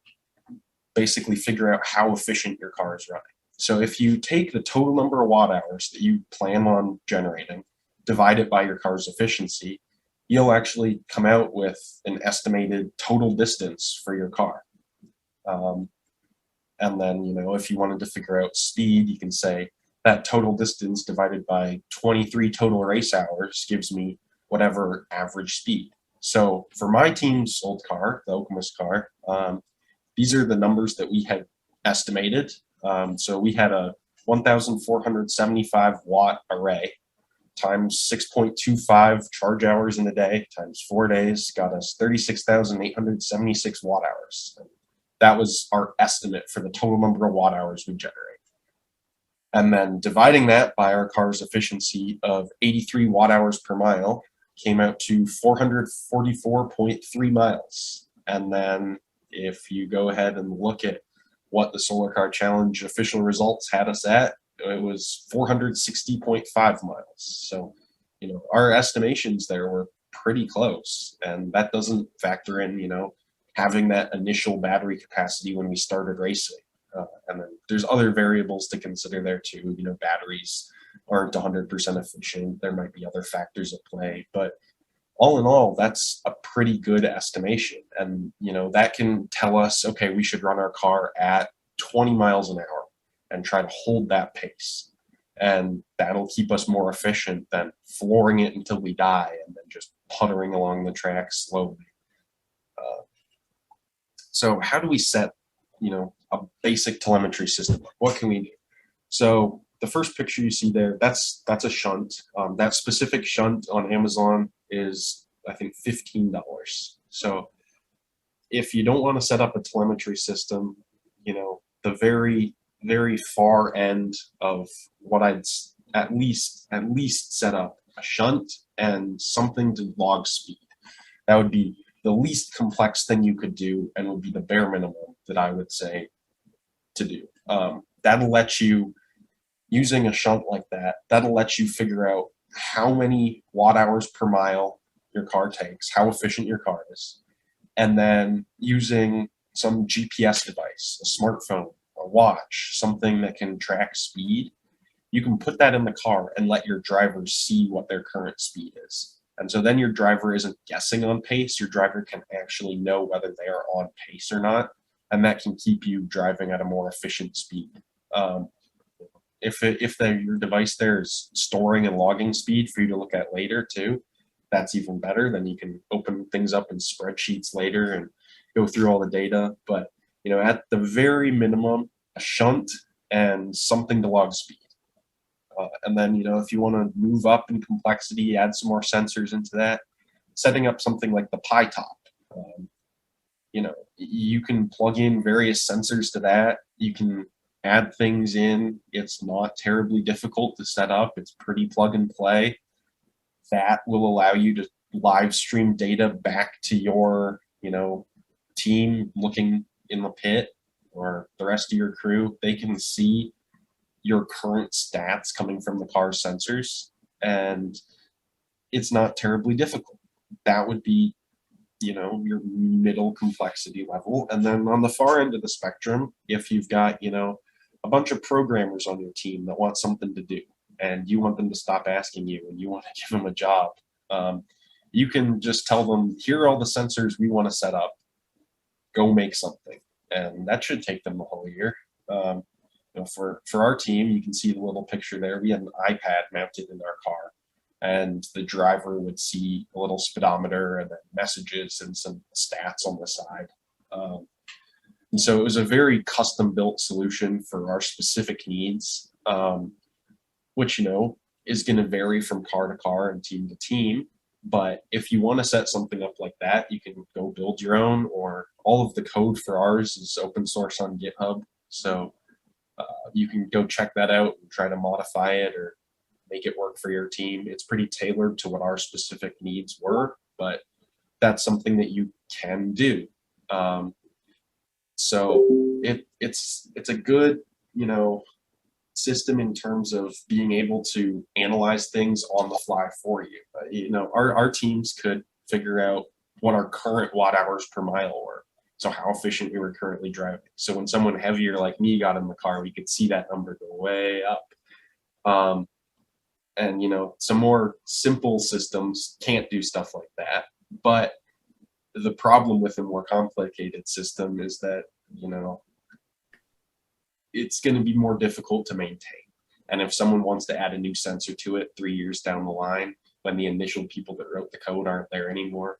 basically figure out how efficient your car is running. So if you take the total number of watt hours that you plan on generating, divide it by your car's efficiency, you'll actually come out with an estimated total distance for your car. And then, you know, if you wanted to figure out speed, you can say that total distance divided by 23 total race hours gives me whatever average speed. So for my team's old car, the Okemos car, these are the numbers that we had estimated. So we had a 1,475 watt array times 6.25 charge hours in a day times 4 days got us 36,876 watt hours. That was our estimate for the total number of watt hours we generate. And then dividing that by our car's efficiency of 83 watt hours per mile came out to 444.3 miles. And then if you go ahead and look at what the Solar Car Challenge official results had us at, it was 460.5 miles. So, you know, our estimations there were pretty close. And that doesn't factor in, you know, having that initial battery capacity when we started racing. And then there's other variables to consider there too. You know, batteries aren't 100% efficient. There might be other factors at play, but all in all, that's a pretty good estimation. And, you know, that can tell us, okay, we should run our car at 20 miles an hour and try to hold that pace. And that'll keep us more efficient than flooring it until we die and then just puttering along the track slowly. So how do we set, you know, a basic telemetry system? What can we do? So the first picture you see there, that's a shunt. That specific shunt on Amazon is, I think, $15. So if you don't want to set up a telemetry system, you know, the very, very far end of what I'd at least set up a shunt and something to log speed. That would be the least complex thing you could do and would be the bare minimum that I would say to do. That'll let you, using a shunt like that, that'll let you figure out how many watt hours per mile your car takes, how efficient your car is. And then using some GPS device, a smartphone, a watch, something that can track speed, you can put that in the car and let your drivers see what their current speed is. And so then your driver isn't guessing on pace, your driver can actually know whether they are on pace or not, and that can keep you driving at a more efficient speed. If your device there is storing and logging speed for you to look at later too, that's even better. Then you can open things up in spreadsheets later and go through all the data. But, you know, at the very minimum, a shunt and something to log speed. And then, you know, if you want to move up in complexity, add some more sensors into that, setting up something like the Pi Top. You know, you can plug in various sensors to that. You can add things in. It's not terribly difficult to set up. It's pretty plug and play. That will allow you to live stream data back to your, you know, team looking in the pit or the rest of your crew. They can see your current stats coming from the car's sensors, and it's not terribly difficult. That would be, you know, your middle complexity level. And then on the far end of the spectrum, if you've got, you know, a bunch of programmers on your team that want something to do and you want them to stop asking you and you want to give them a job, you can just tell them, here are all the sensors we want to set up, go make something. And that should take them the whole year. You know, for our team, you can see the little picture there. We had an iPad mounted in our car, and the driver would see a little speedometer and then messages and some stats on the side. And so it was a very custom-built solution for our specific needs, which, you know, is going to vary from car to car and team to team. But if you want to set something up like that, you can go build your own, or all of the code for ours is open source on GitHub. So you can go check that out and try to modify it or make it work for your team. It's pretty tailored to what our specific needs were, but that's something that you can do. So it's a good, you know, system in terms of being able to analyze things on the fly for you. You know, our teams could figure out what our current watt hours per mile were. So how efficient we were currently driving. So when someone heavier like me got in the car, we could see that number go way up. And, some more simple systems can't do stuff like that. But the problem with a more complicated system is that, it's going to be more difficult to maintain. And if someone wants to add a new sensor to it 3 years down the line, when the initial people that wrote the code aren't there anymore,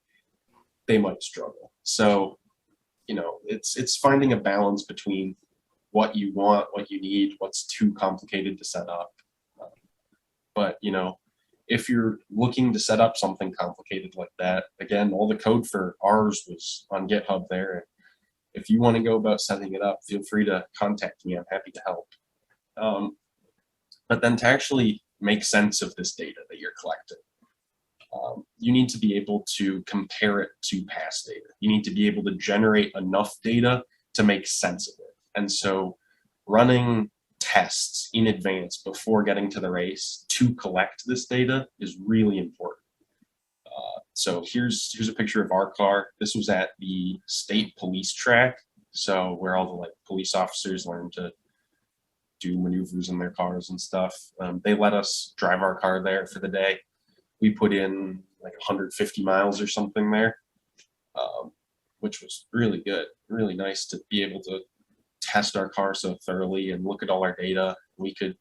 they might struggle. So, it's finding a balance between what you want, what you need, what's too complicated to set up. But, if you're looking to set up something complicated like that, again, all the code for ours was on GitHub there. If you want to go about setting it up, feel free to contact me. I'm happy to help. But then to actually make sense of this data that you're collecting, you need to be able to compare it to past data. You need to be able to generate enough data to make sense of it. And so running tests in advance before getting to the race to collect this data is really important. So here's a picture of our car. This was at the state police track. So where all the police officers learn to do maneuvers in their cars and stuff. They let us drive our car there for the day. We put in 150 miles or something there, which was really good, really nice to be able to test our car so thoroughly and look at all our data. We could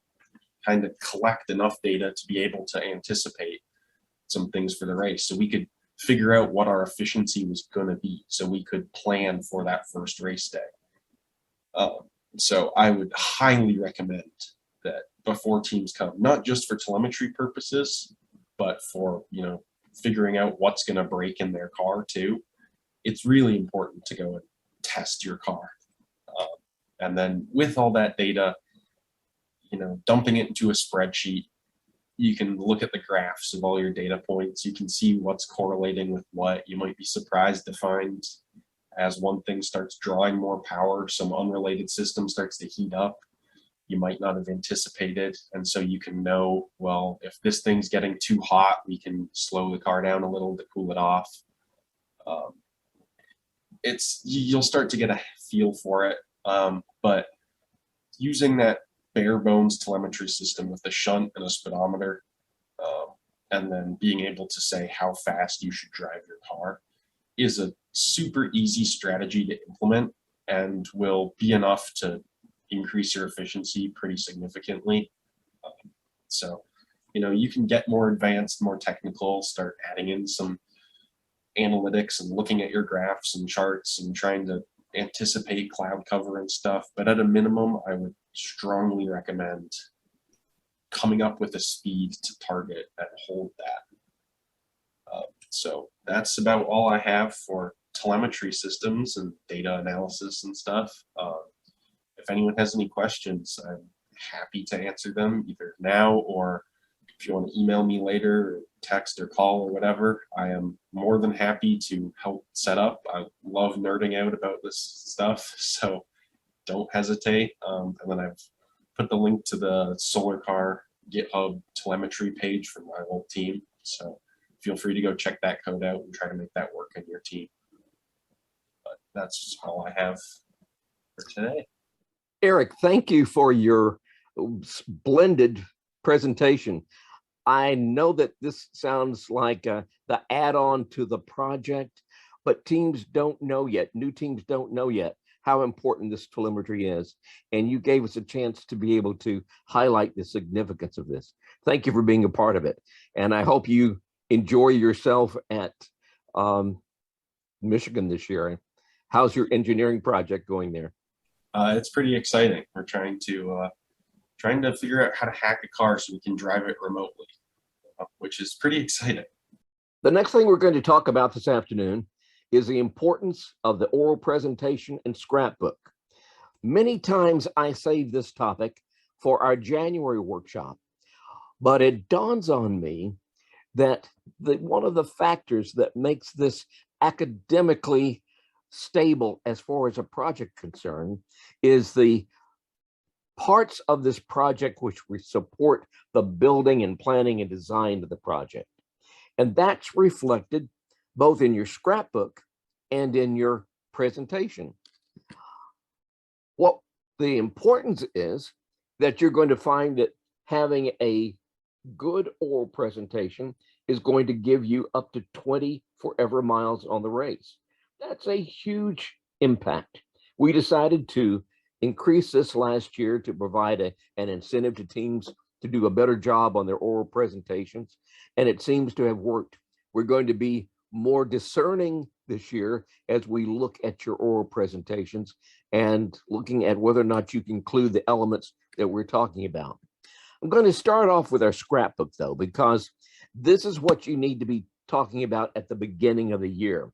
kind of collect enough data to be able to anticipate some things for the race. So we could figure out what our efficiency was going to be so we could plan for that first race day. So I would highly recommend that before teams come, not just for telemetry purposes, but for, figuring out what's going to break in their car too. It's really important to go and test your car. And then with all that data, dumping it into a spreadsheet, you can look at the graphs of all your data points. You can see what's correlating with what. You might be surprised to find as one thing starts drawing more power, some unrelated system starts to heat up. You might not have anticipated. And so you can know, well, if this thing's getting too hot, we can slow the car down a little to cool it off. You'll start to get a feel for it. But using that bare bones telemetry system with a shunt and a speedometer, and then being able to say how fast you should drive your car is a super easy strategy to implement and will be enough to increase your efficiency pretty significantly. So, you can get more advanced, more technical, start adding in some analytics and looking at your graphs and charts and trying to anticipate cloud cover and stuff. But at a minimum, I would strongly recommend coming up with a speed to target and hold that. So that's about all I have for telemetry systems and data analysis and stuff. If anyone has any questions, I'm happy to answer them either now, or if you want to email me later, or text or call or whatever, I am more than happy to help set up. I love nerding out about this stuff, so don't hesitate. And then I've put the link to the Solar Car GitHub telemetry page for my whole team. So feel free to go check that code out and try to make that work in your team. But that's all I have for today.
Eric, thank you for your splendid presentation. I know that this sounds like the add-on to the project, but teams don't know yet, new teams don't know yet how important this telemetry is. And you gave us a chance to be able to highlight the significance of this. Thank you for being a part of it. And I hope you enjoy yourself at Michigan this year. How's your engineering project going there?
It's pretty exciting. We're trying to figure out how to hack a car so we can drive it remotely, which is pretty exciting.
The next thing we're going to talk about this afternoon is the importance of the oral presentation and scrapbook. Many times I save this topic for our January workshop, but it dawns on me that one of the factors that makes this academically stable as far as a project concerned is the parts of this project which we support the building and planning and design of the project. And that's reflected both in your scrapbook and in your presentation. What the importance is that you're going to find that having a Good oral presentation is going to give you up to 20 forever miles on the race. That's a huge impact. We decided to increase this last year to provide an incentive to teams to do a better job on their oral presentations, and it seems to have worked. We're going to be more discerning this year as we look at your oral presentations and looking at whether or not you can include the elements that we're talking about. I'm going to start off with our scrapbook, though, because this is what you need to be talking about at the beginning of the year.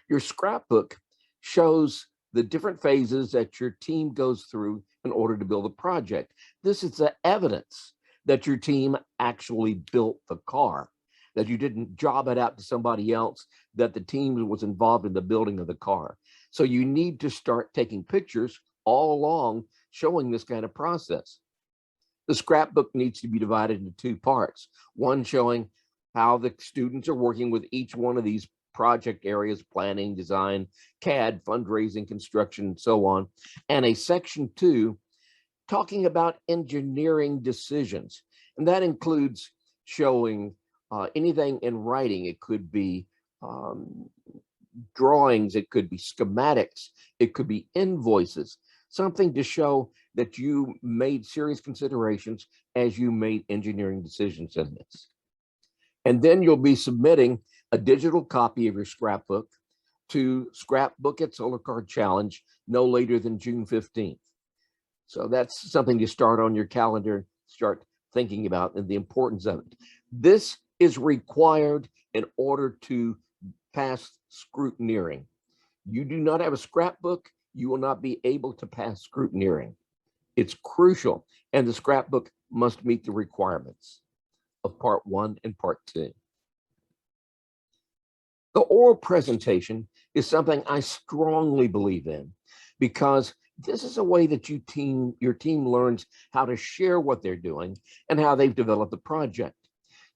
Your scrapbook shows the different phases that your team goes through in order to build a project. This is the evidence that your team actually built the car, that you didn't job it out to somebody else, that the team was involved in the building of the car. So you need to start taking pictures all along showing this kind of process. The scrapbook needs to be divided into two parts, one showing how the students are working with each one of these project areas: planning, design, CAD, fundraising, construction, and so on, and a section 2 talking about engineering decisions. And that includes showing anything in writing. It could be drawings, it could be schematics, it could be invoices, something to show that you made serious considerations as you made engineering decisions in this. And then you'll be submitting a digital copy of your scrapbook to Scrapbook at Solar Car Challenge no later than June 15th. So that's something to start on your calendar, start thinking about, and the importance of it. This is required in order to pass scrutineering. You do not have a scrapbook, you will not be able to pass scrutineering. It's crucial, and the scrapbook must meet the requirements of part 1 and part 2. The oral presentation is something I strongly believe in, because this is a way that your team learns how to share what they're doing and how they've developed the project.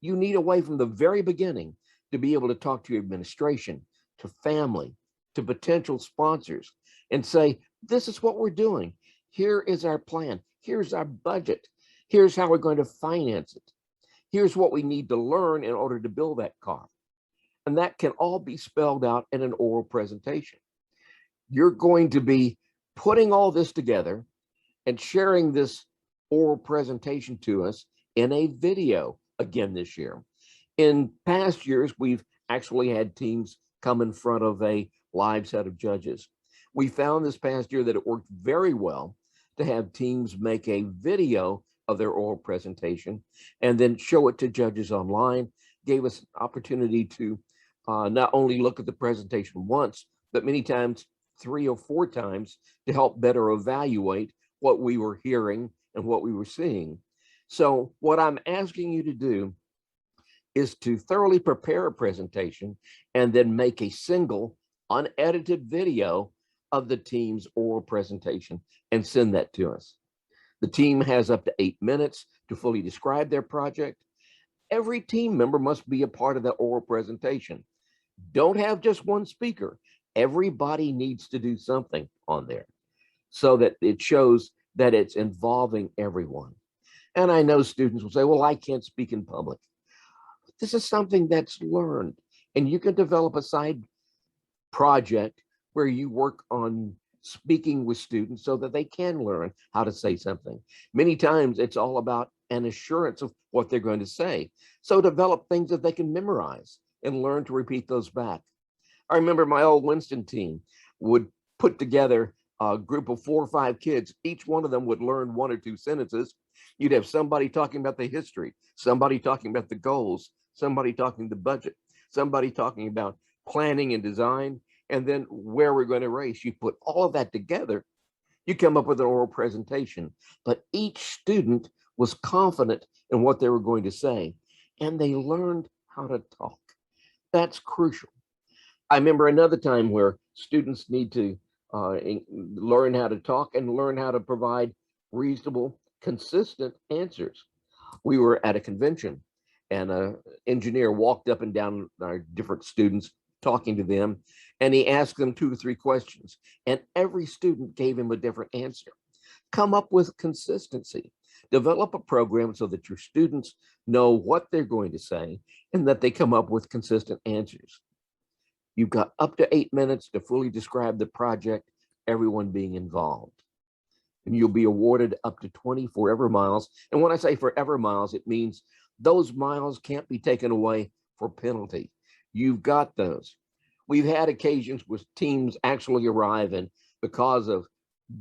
You need a way from the very beginning to be able to talk to your administration, to family, to potential sponsors, and say, this is what we're doing. Here is our plan. Here's our budget. Here's how we're going to finance it. Here's what we need to learn in order to build that car. And that can all be spelled out in an oral presentation. You're going to be putting all this together and sharing this oral presentation to us in a video again this year. In past years, we've actually had teams come in front of a live set of judges. We found this past year that it worked very well to have teams make a video of their oral presentation and then show it to judges online. Gave us an opportunity to not only look at the presentation once, but many times 3 or 4 times to help better evaluate what we were hearing and what we were seeing. So what I'm asking you to do is to thoroughly prepare a presentation and then make a single unedited video of the team's oral presentation and send that to us. The team has up to 8 minutes to fully describe their project. Every team member must be a part of that oral presentation. Don't have just one speaker. Everybody needs to do something on there so that it shows that it's involving everyone. And I know students will say, well, I can't speak in public. This is something that's learned, and you can develop a side project where you work on speaking with students so that they can learn how to say something. Many times it's all about an assurance of what they're going to say. So develop things that they can memorize and learn to repeat those back. I remember my old Winston team would put together a group of 4 or 5 kids. Each one of them would learn 1 or 2 sentences. You'd have somebody talking about the history, somebody talking about the goals, somebody talking the budget, somebody talking about planning and design, and then where we're going to race. You put all of that together, you come up with an oral presentation. But each student was confident in what they were going to say, and they learned how to talk. That's crucial. I remember another time where students need to learn how to talk and learn how to provide reasonable, consistent answers. We were at a convention, and an engineer walked up and down our different students, talking to them, and he asked them 2 or 3 questions, and every student gave him a different answer. Come up with consistency. Develop a program so that your students know what they're going to say and that they come up with consistent answers. You've got up to 8 minutes to fully describe the project, everyone being involved. And you'll be awarded up to 20 forever miles. And when I say forever miles, it means those miles can't be taken away for penalty. You've got those. We've had occasions with teams actually arrive, and because of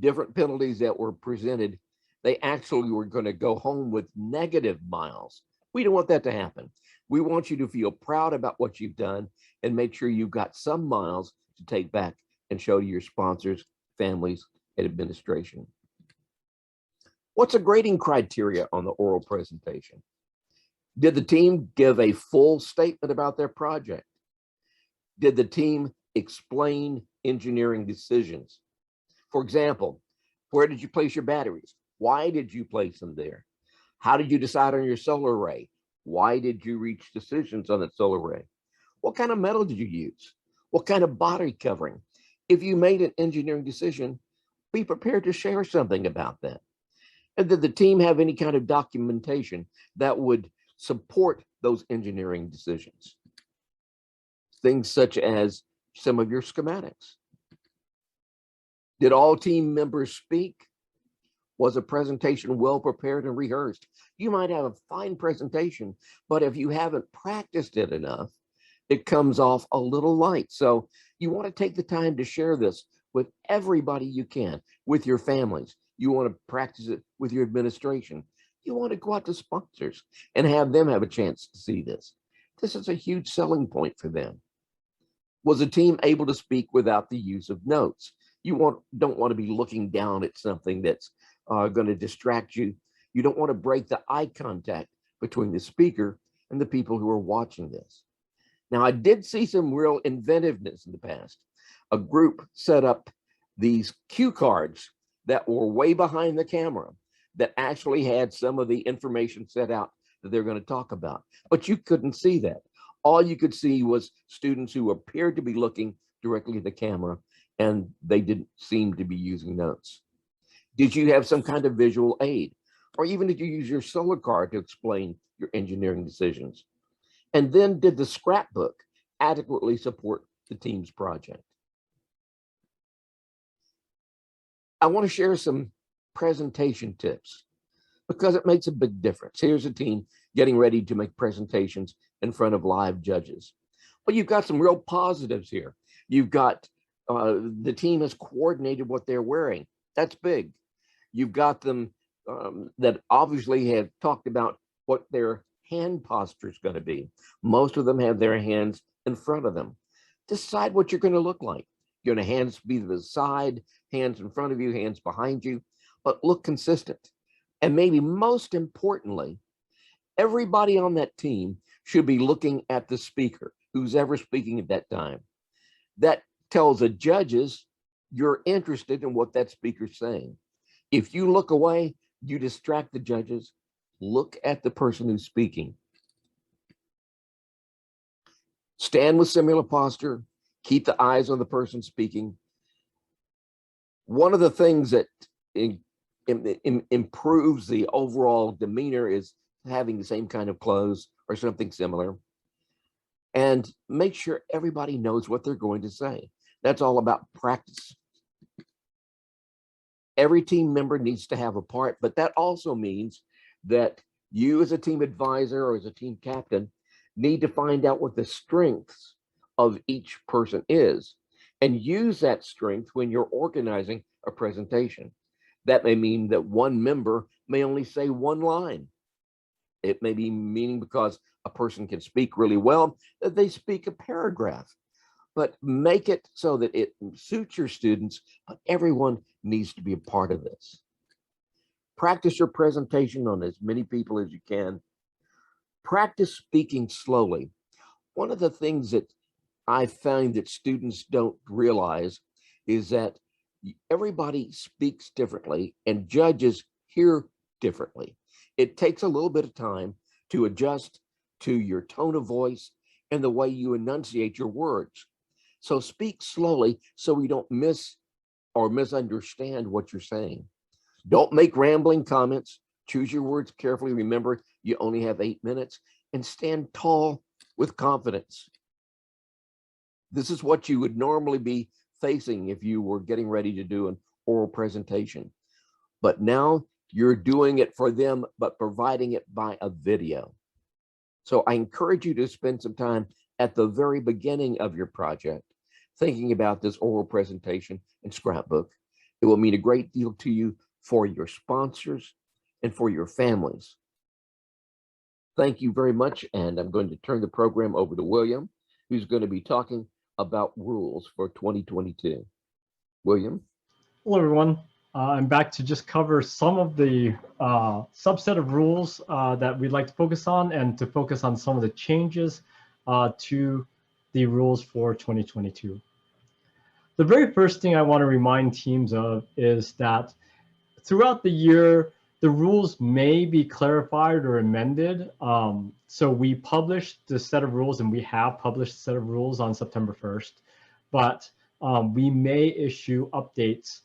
different penalties that were presented, they actually were going to go home with negative miles. We don't want that to happen. We want you to feel proud about what you've done and make sure you've got some miles to take back and show to your sponsors, families, and administration. What's a grading criteria on the oral presentation? Did the team give a full statement about their project? Did the team explain engineering decisions? For example, where did you place your batteries? Why did you place them there? How did you decide on your solar array? Why did you reach decisions on that solar array? What kind of metal did you use? What kind of body covering? If you made an engineering decision, be prepared to share something about that. And did the team have any kind of documentation that would support those engineering decisions? Things such as some of your schematics. Did all team members speak? Was a presentation well prepared and rehearsed? You might have a fine presentation, but if you haven't practiced it enough, it comes off a little light. So you want to take the time to share this with everybody you can, with your families. You want to practice it with your administration. You want to go out to sponsors and have them have a chance to see this. This is a huge selling point for them. Was the team able to speak without the use of notes? You don't want to be looking down at something that's going to distract you. You don't want to break the eye contact between the speaker and the people who are watching this. Now, I did see some real inventiveness in the past. A group set up these cue cards that were way behind the camera that actually had some of the information set out that they're going to talk about, but you couldn't see that. All you could see was students who appeared to be looking directly at the camera, and they didn't seem to be using notes. Did you have some kind of visual aid? Or even did you use your solar card to explain your engineering decisions? And then did the scrapbook adequately support the team's project? I want to share some presentation tips because it makes a big difference. Here's a team getting ready to make presentations in front of live judges. But you've got some real positives here. You've got the team has coordinated what they're wearing. That's big. You've got them that obviously have talked about what their hand posture is going to be. Most of them have their hands in front of them. Decide what you're going to look like. You're going to hands be to the side, hands in front of you, hands behind you, but look consistent. And maybe most importantly, everybody on that team should be looking at the speaker, who's ever speaking at that time. That tells the judges you're interested in what that speaker's saying. If you look away, you distract the judges. Look at the person who's speaking. Stand with similar posture. Keep the eyes on the person speaking. One of the things that improves the overall demeanor is having the same kind of clothes or something similar. And make sure everybody knows what they're going to say. That's all about practice. Every team member needs to have a part, but that also means that you as a team advisor or as a team captain need to find out what the strengths of each person is and use that strength when you're organizing a presentation. That may mean that one member may only say one line. It may be meaning because a person can speak really well that they speak a paragraph. But make it so that it suits your students, but everyone needs to be a part of this. Practice your presentation on as many people as you can. Practice speaking slowly. One of the things that I find that students don't realize is that everybody speaks differently and judges hear differently. It takes a little bit of time to adjust to your tone of voice and the way you enunciate your words. So speak slowly so we don't miss or misunderstand what you're saying. Don't make rambling comments. Choose your words carefully. Remember, you only have 8 minutes, and stand tall with confidence. This is what you would normally be facing if you were getting ready to do an oral presentation. But now you're doing it for them, but providing it by a video. So I encourage you to spend some time at the very beginning of your project thinking about this oral presentation in Scrapbook. It will mean a great deal to you for your sponsors and for your families. Thank you very much. And I'm going to turn the program over to William, who's going to be talking about rules for 2022. William.
Hello, everyone. I'm back to just cover some of the subset of rules that we'd like to focus on, and to focus on some of the changes to the rules for 2022. The very first thing I want to remind teams of is that throughout the year, the rules may be clarified or amended. So we published the set of rules, and we have published a set of rules on September 1st, but we may issue updates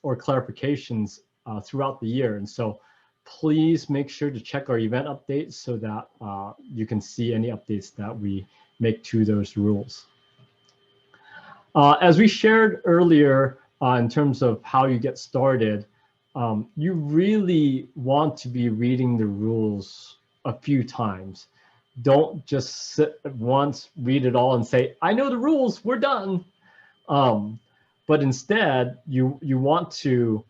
or clarifications throughout the year. And so please make sure to check our event updates so that you can see any updates that we make to those rules. As we shared earlier in terms of how you get started, you really want to be reading the rules a few times. Don't just sit once, read it all, and say, I know the rules, we're done. But instead, you want to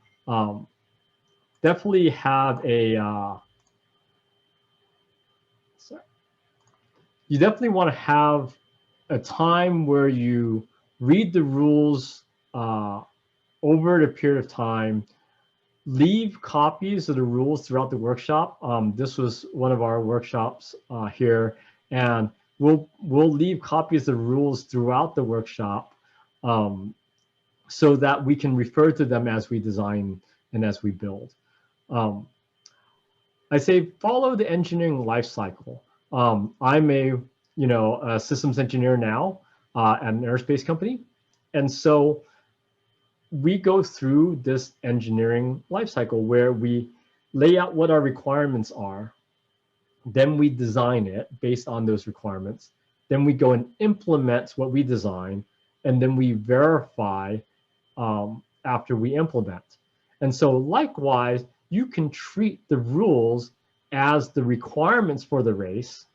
definitely have a, you definitely want to have a time where you read the rules over a period of time. Leave copies of the rules throughout the workshop. This was one of our workshops here, and we'll leave copies of the rules throughout the workshop so that we can refer to them as we design and as we build. I say follow the engineering life cycle. I'm a systems engineer now at an aerospace company, and so we go through this engineering life cycle where we lay out what our requirements are, then we design it based on those requirements, then we go and implement what we design, and then we verify after we implement. And so likewise, you can treat the rules as the requirements for the race.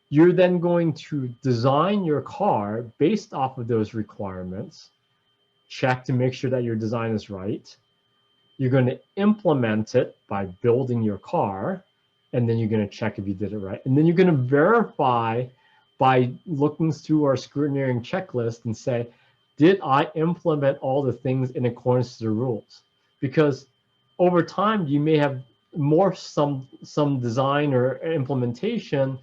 You're then going to design your car based off of those requirements, check to make sure that your design is right. You're going to implement it by building your car, and then you're going to check if you did it right. And then you're going to verify by looking through our scrutineering checklist and say, did I implement all the things in accordance to the rules? Because over time, you may have morphed some design or implementation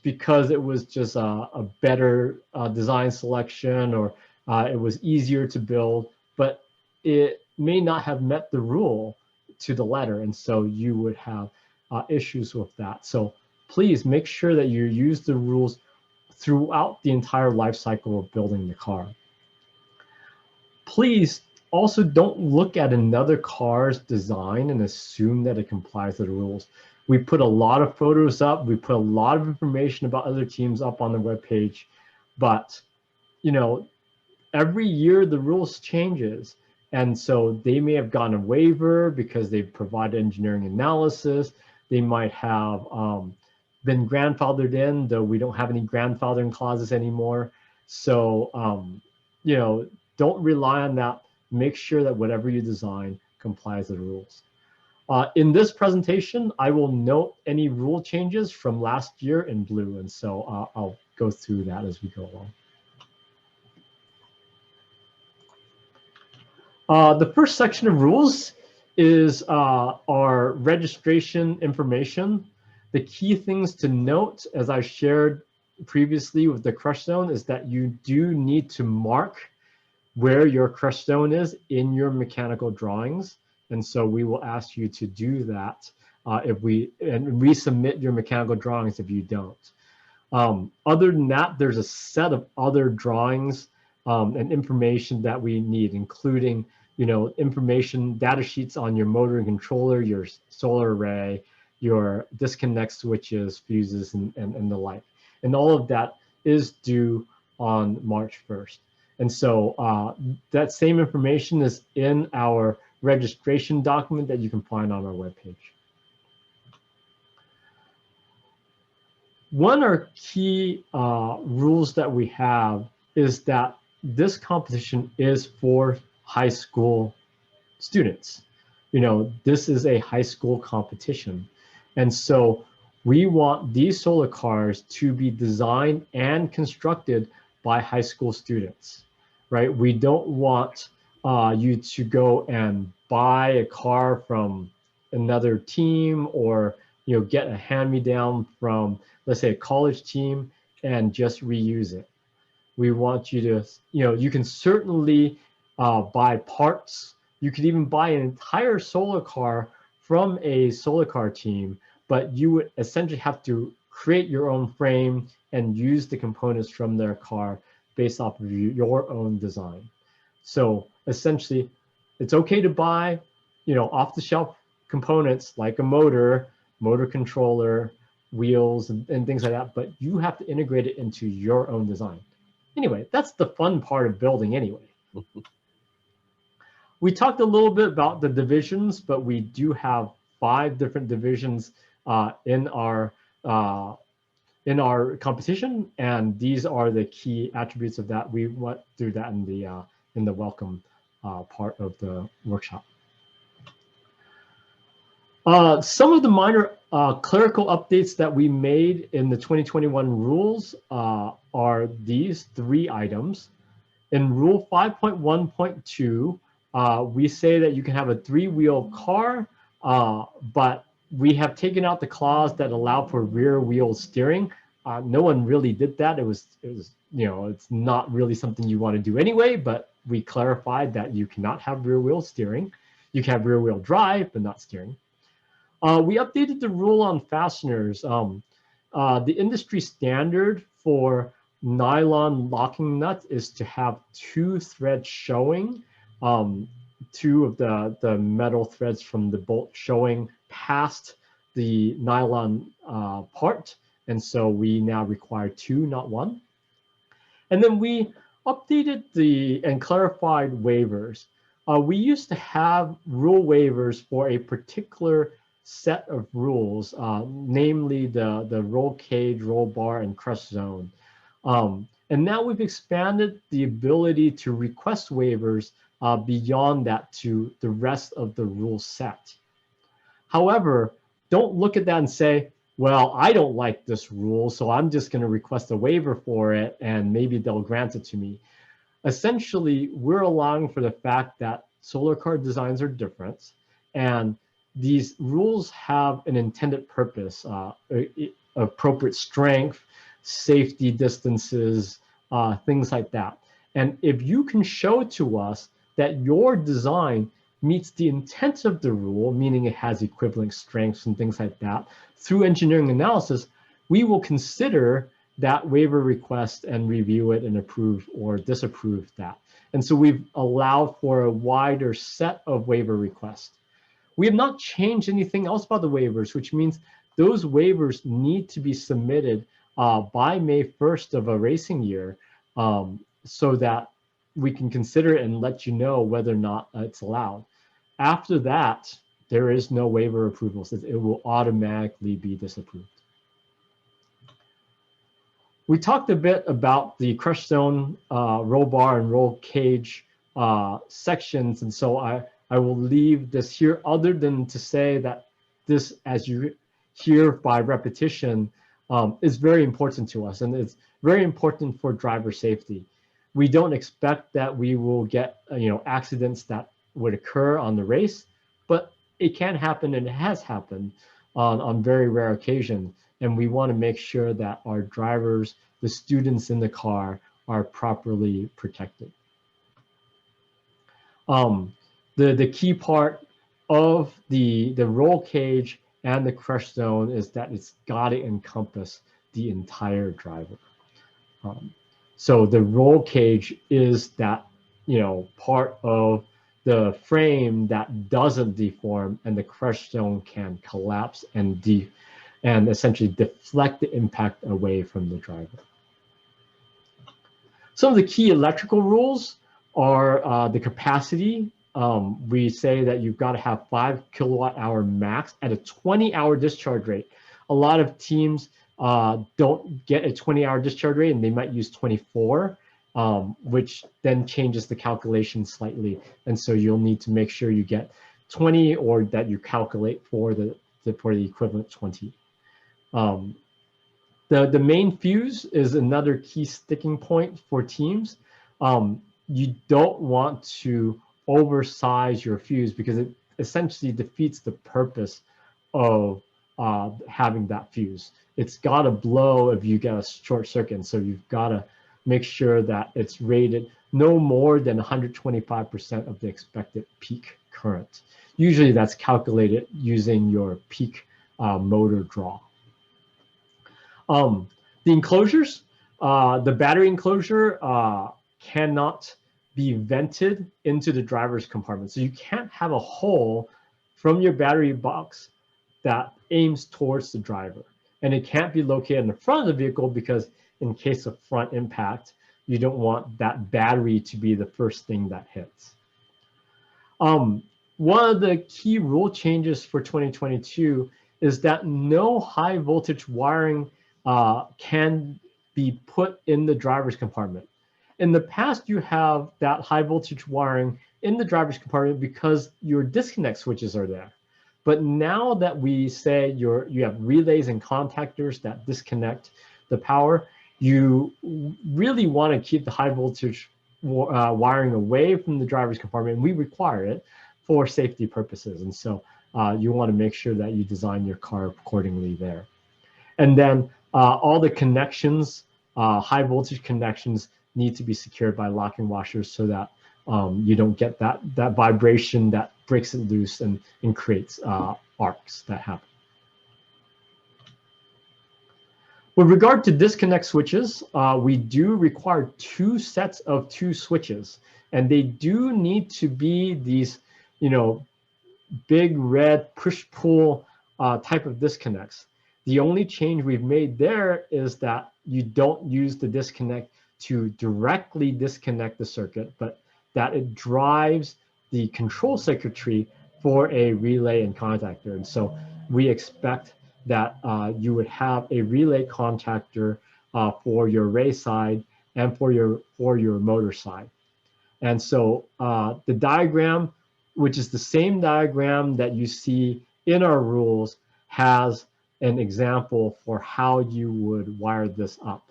because it was just a better design selection, or it was easier to build, but it may not have met the rule to the letter. And so you would have issues with that. So please make sure that you use the rules throughout the entire life cycle of building the car. Please also don't look at another car's design and assume that it complies with the rules. We put a lot of photos up. We put a lot of information about other teams up on the webpage, but every year the rules changes. And so they may have gotten a waiver because they provide engineering analysis. They might have been grandfathered in, though we don't have any grandfathering clauses anymore. So, don't rely on that. Make sure that whatever you design complies with the rules. In this presentation, I will note any rule changes from last year in blue. And so I'll go through that as we go along. The first section of rules is our registration information. The key things to note, as I shared previously with the crush zone, is that you do need to mark where your crush zone is in your mechanical drawings. And so we will ask you to do that and resubmit your mechanical drawings if you don't. Other than that, there's a set of other drawings and information that we need, including information, data sheets on your motor and controller, your solar array, your disconnect switches, fuses, and the like. And all of that is due on March 1st. And so that same information is in our registration document that you can find on our webpage. One of our key rules that we have is that this competition is for high school students. This is a high school competition. And so we want these solar cars to be designed and constructed by high school students, right? We don't want you to go and buy a car from another team, or get a hand-me-down from, let's say, a college team and just reuse it. We want you to, you can certainly buy parts. You could even buy an entire solar car from a solar car team, but you would essentially have to create your own frame and use the components from their car based off of your own design. So essentially, it's okay to buy, off-the-shelf components like a motor controller, wheels, and things like that, but you have to integrate it into your own design. Anyway, that's the fun part of building anyway. We talked a little bit about the divisions, but we do have 5 different divisions in our competition, and these are the key attributes of that. We went through that in the welcome part of the workshop. Some of the minor clerical updates that we made in the 2021 rules are these 3 items. In Rule 5.1.2, we say that you can have a 3-wheel car, but we have taken out the clause that allow for rear wheel steering. No one really did that. It was it's not really something you want to do anyway, but we clarified that you cannot have rear wheel steering. You can have rear wheel drive, but not steering. We updated the rule on fasteners. The industry standard for nylon locking nut is to have 2 threads showing, 2 of the metal threads from the bolt showing past the nylon part. And so we now require 2, not 1. And then we updated and clarified waivers. We used to have rule waivers for a particular set of rules, namely the roll cage, roll bar, and crush zone. And now we've expanded the ability to request waivers beyond that to the rest of the rule set. However, don't look at that and say, well, I don't like this rule, so I'm just going to request a waiver for it, and maybe they'll grant it to me. Essentially, we're allowing for the fact that solar car designs are different, and these rules have an intended purpose, appropriate strength, safety distances, things like that. And if you can show to us that your design meets the intent of the rule, meaning it has equivalent strengths and things like that, through engineering analysis, we will consider that waiver request and review it and approve or disapprove that. And so we've allowed for a wider set of waiver requests. We have not changed anything else about the waivers, which means those waivers need to be submitted by May 1st of a racing year, so that we can consider it and let you know whether or not it's allowed. After that, there is no waiver approval, so it will automatically be disapproved. We talked a bit about the crush zone, roll bar, and roll cage sections, and so I will leave this here, other than to say that this, as you hear by repetition, is very important to us, and it's very important for driver safety. We don't expect that we will get accidents that would occur on the race, but it can happen, and it has happened on very rare occasions. And we want to make sure that our drivers, the students in the car, are properly protected. The key part of the roll cage and the crush zone is that it's got to encompass the entire driver. So the roll cage is that part of the frame that doesn't deform, and the crush zone can collapse and essentially deflect the impact away from the driver. Some of the key electrical rules are the capacity. We say that you've got to have 5 kilowatt-hour max at a 20-hour discharge rate. A lot of teams don't get a 20-hour discharge rate, and they might use 24, which then changes the calculation slightly. And so you'll need to make sure you get 20, or that you calculate for the equivalent 20. The main fuse is another key sticking point for teams. You don't want to oversize your fuse because it essentially defeats the purpose of having that fuse. It's got to blow if you get a short circuit. So you've got to make sure that it's rated no more than 125% of the expected peak current. Usually that's calculated using your peak motor draw. The enclosures, the battery enclosure cannot be vented into the driver's compartment. So you can't have a hole from your battery box that aims towards the driver. And it can't be located in the front of the vehicle because in case of front impact, you don't want that battery to be the first thing that hits. One of the key rule changes for 2022 is that no high voltage wiring can be put in the driver's compartment. In the past, you have that high voltage wiring in the driver's compartment because your disconnect switches are there. But now that we say you have relays and contactors that disconnect the power, you really want to keep the high voltage wiring away from the driver's compartment, and we require it for safety purposes. And so you want to make sure that you design your car accordingly there. And then all the connections, high voltage connections, need to be secured by locking washers so that you don't get that vibration that breaks it loose and creates arcs that happen. With regard to disconnect switches, we do require 2 sets of 2 switches, and they do need to be these, big red push-pull type of disconnects. The only change we've made there is that you don't use the disconnect to directly disconnect the circuit, but that it drives the control circuitry for a relay and contactor. And so we expect that you would have a relay contactor for your array side and for your motor side. And so the diagram, which is the same diagram that you see in our rules, has an example for how you would wire this up.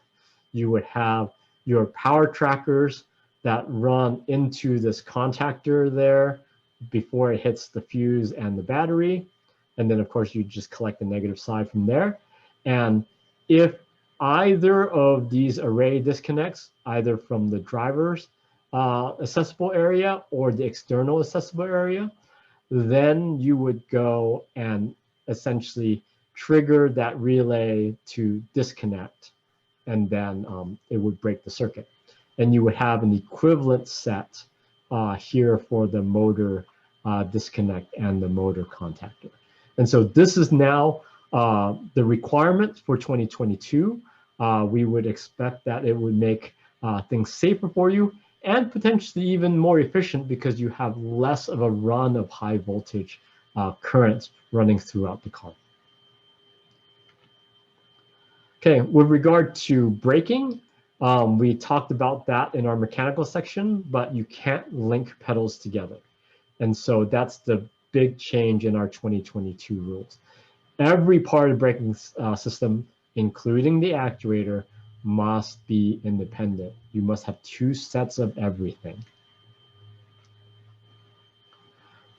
You would have your power trackers that run into this contactor there before it hits the fuse and the battery. And then of course you just collect the negative side from there. And if either of these array disconnects, either from the driver's accessible area or the external accessible area, then you would go and essentially trigger that relay to disconnect, and then it would break the circuit. And you would have an equivalent set here for the motor disconnect and the motor contactor. And so this is now the requirement for 2022. We would expect that it would make things safer for you and potentially even more efficient because you have less of a run of high voltage currents running throughout the car. Okay, with regard to braking, we talked about that in our mechanical section, but you can't link pedals together. And so that's the big change in our 2022 rules. Every part of the braking system, including the actuator, must be independent. You must have 2 sets of everything.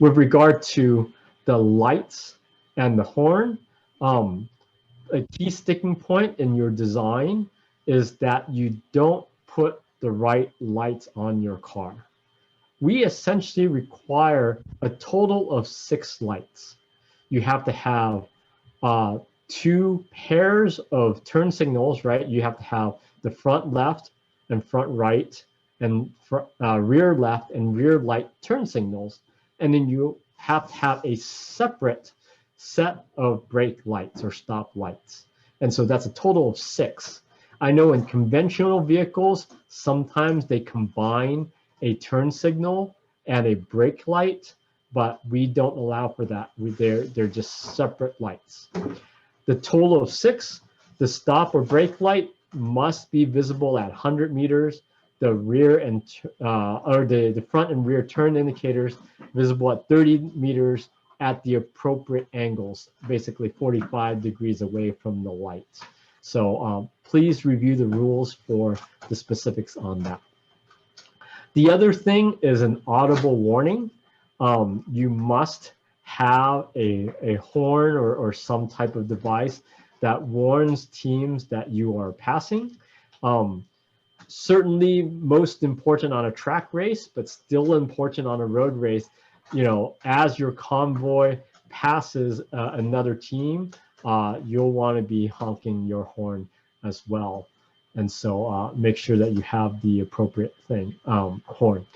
With regard to the lights and the horn, a key sticking point in your design is that you don't put the right lights on your car. We essentially require a total of 6 lights. You have to have 2 pairs of turn signals, right? You have to have the front left and front right and rear left and rear light turn signals. And then you have to have a separate set of brake lights or stop lights. And so that's a total of 6. I know in conventional vehicles, sometimes they combine a turn signal and a brake light, but we don't allow for that. They're just separate lights. The total of 6, the stop or brake light must be visible at 100 meters. The rear and or the front and rear turn indicators visible at 30 meters at the appropriate angles, basically 45 degrees away from the light. So please review the rules for the specifics on that. The other thing is an audible warning. You must have a horn or some type of device that warns teams that you are passing. Certainly most important on a track race, but still important on a road race. You know, as your convoy passes another team, you'll want to be honking your horn as well. And so make sure that you have the appropriate horn.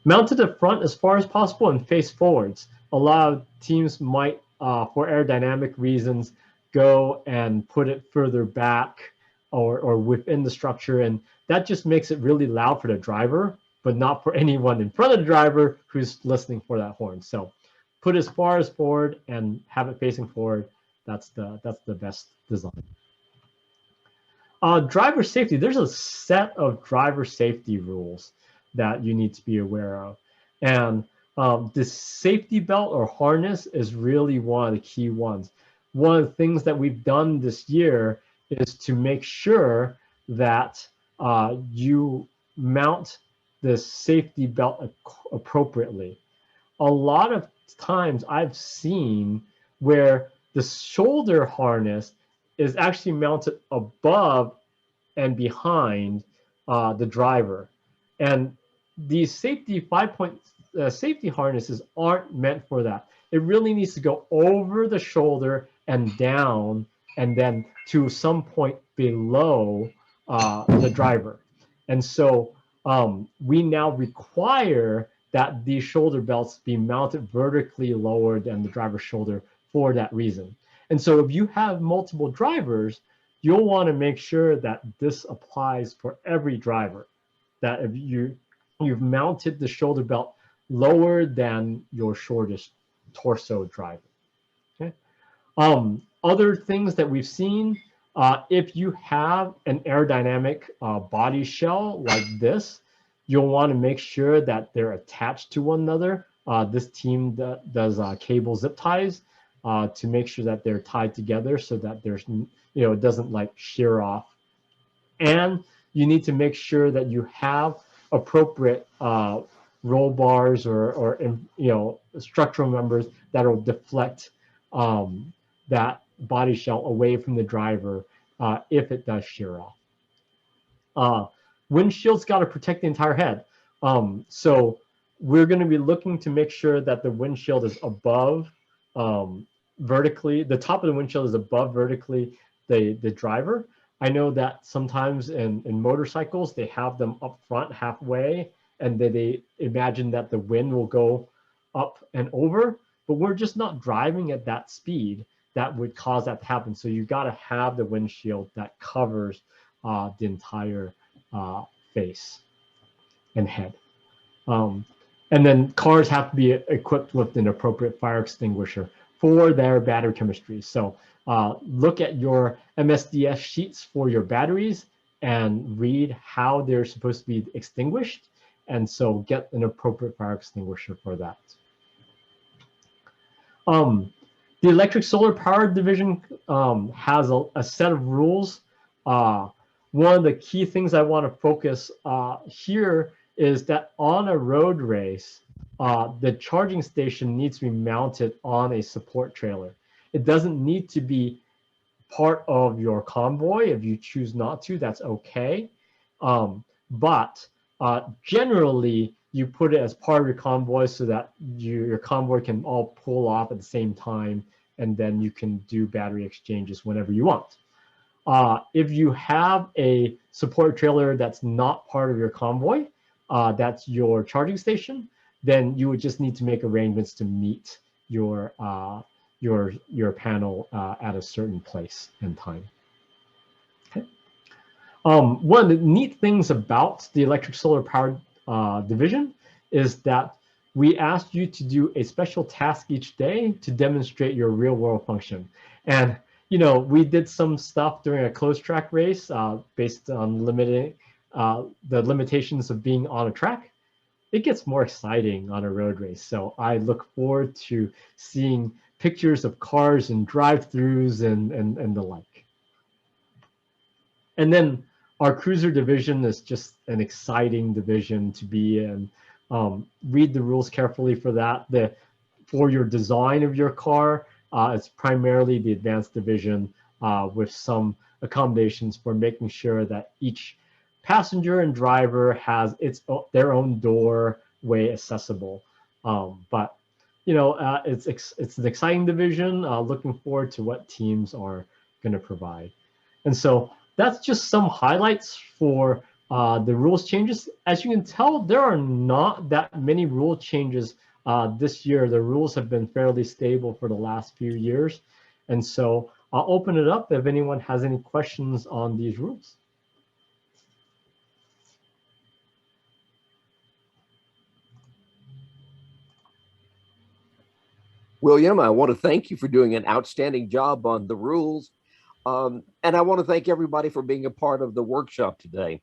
Mounted at front as far as possible and face forwards. A lot of teams might, for aerodynamic reasons, go and put it further back or within the structure, and that just makes it really loud for the driver, but not for anyone in front of the driver who's listening for that horn. So put as far as forward and have it facing forward. That's the best design. Driver safety. There's a set of driver safety rules that you need to be aware of, and the safety belt or harness is really one of the key ones. One of the things that we've done this year is to make sure that you mount the safety belt appropriately. A lot of times I've seen where the shoulder harness is actually mounted above and behind the driver. And these safety 5-point safety harnesses aren't meant for that. It really needs to go over the shoulder and down, and then to some point below the driver. And so we now require that these shoulder belts be mounted vertically lower than the driver's shoulder for that reason. And so if you have multiple drivers, you'll want to make sure that this applies for every driver, that if you've mounted the shoulder belt lower than your shortest torso driver. Okay. Other things that we've seen, if you have an aerodynamic body shell like this, you'll want to make sure that they're attached to one another. This team does cable zip ties to make sure that they're tied together so that there's, it doesn't like shear off. And you need to make sure that you have appropriate roll bars or structural members that will deflect that body shell away from the driver if it does shear off. Windshield's got to protect the entire head. So we're going to be looking to make sure that the windshield is above vertically, the top of the windshield is above vertically the driver. I know that sometimes in motorcycles, they have them up front halfway, and they imagine that the wind will go up and over, but we're just not driving at that speed that would cause that to happen. So you got to have the windshield that covers the entire face and head. And then cars have to be equipped with an appropriate fire extinguisher for their battery chemistry. So look at your MSDS sheets for your batteries and read how they're supposed to be extinguished. And so get an appropriate fire extinguisher for that. The Electric Solar Power Division has a set of rules. One of the key things I want to focus here is that on a road race, the charging station needs to be mounted on a support trailer. It doesn't need to be part of your convoy. If you choose not to, that's okay. But generally, you put it as part of your convoy so that your convoy can all pull off at the same time, and then you can do battery exchanges whenever you want. If you have a support trailer that's not part of your convoy, that's your charging station, then you would just need to make arrangements to meet your panel at a certain place and time. Okay. One of the neat things about the electric solar power division is that we asked you to do a special task each day to demonstrate your real world function. And we did some stuff during a closed track race based on the limitations of being on a track. It gets more exciting on a road race. So I look forward to seeing pictures of cars and drive-throughs and the like. And then our cruiser division is just an exciting division to be in. Read the rules carefully for that. For your design of your car, it's primarily the advanced division with some accommodations for making sure that each passenger and driver has their own doorway accessible. But it's an exciting division. Looking forward to what teams are going to provide. And so that's just some highlights for the rules changes. As you can tell, there are not that many rule changes this year. The rules have been fairly stable for the last few years. And so I'll open it up if anyone has any questions on these rules.
William, I want to thank you for doing an outstanding job on the rules. And I want to thank everybody for being a part of the workshop today.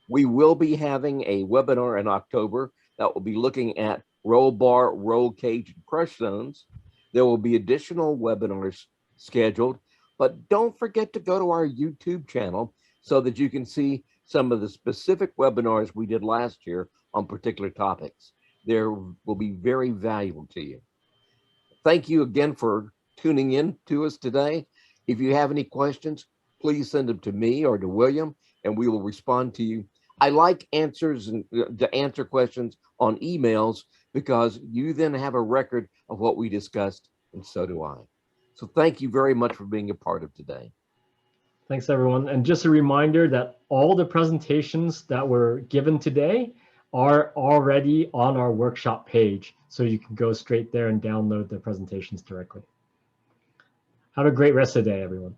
We will be having a webinar in October that will be looking at roll bar, roll cage, and crush zones. There will be additional webinars scheduled, but don't forget to go to our YouTube channel so that you can see some of the specific webinars we did last year on particular topics. They will be very valuable to you. Thank you again for tuning in to us today. If you have any questions, please send them to me or to William, and we will respond to you. I like answers and to answer questions on emails because you then have a record of what we discussed, and so do I. So thank you very much for being a part of today.
Thanks, everyone. And just a reminder that all the presentations that were given today are already on our workshop page. So you can go straight there and download the presentations directly. Have a great rest of the day, everyone.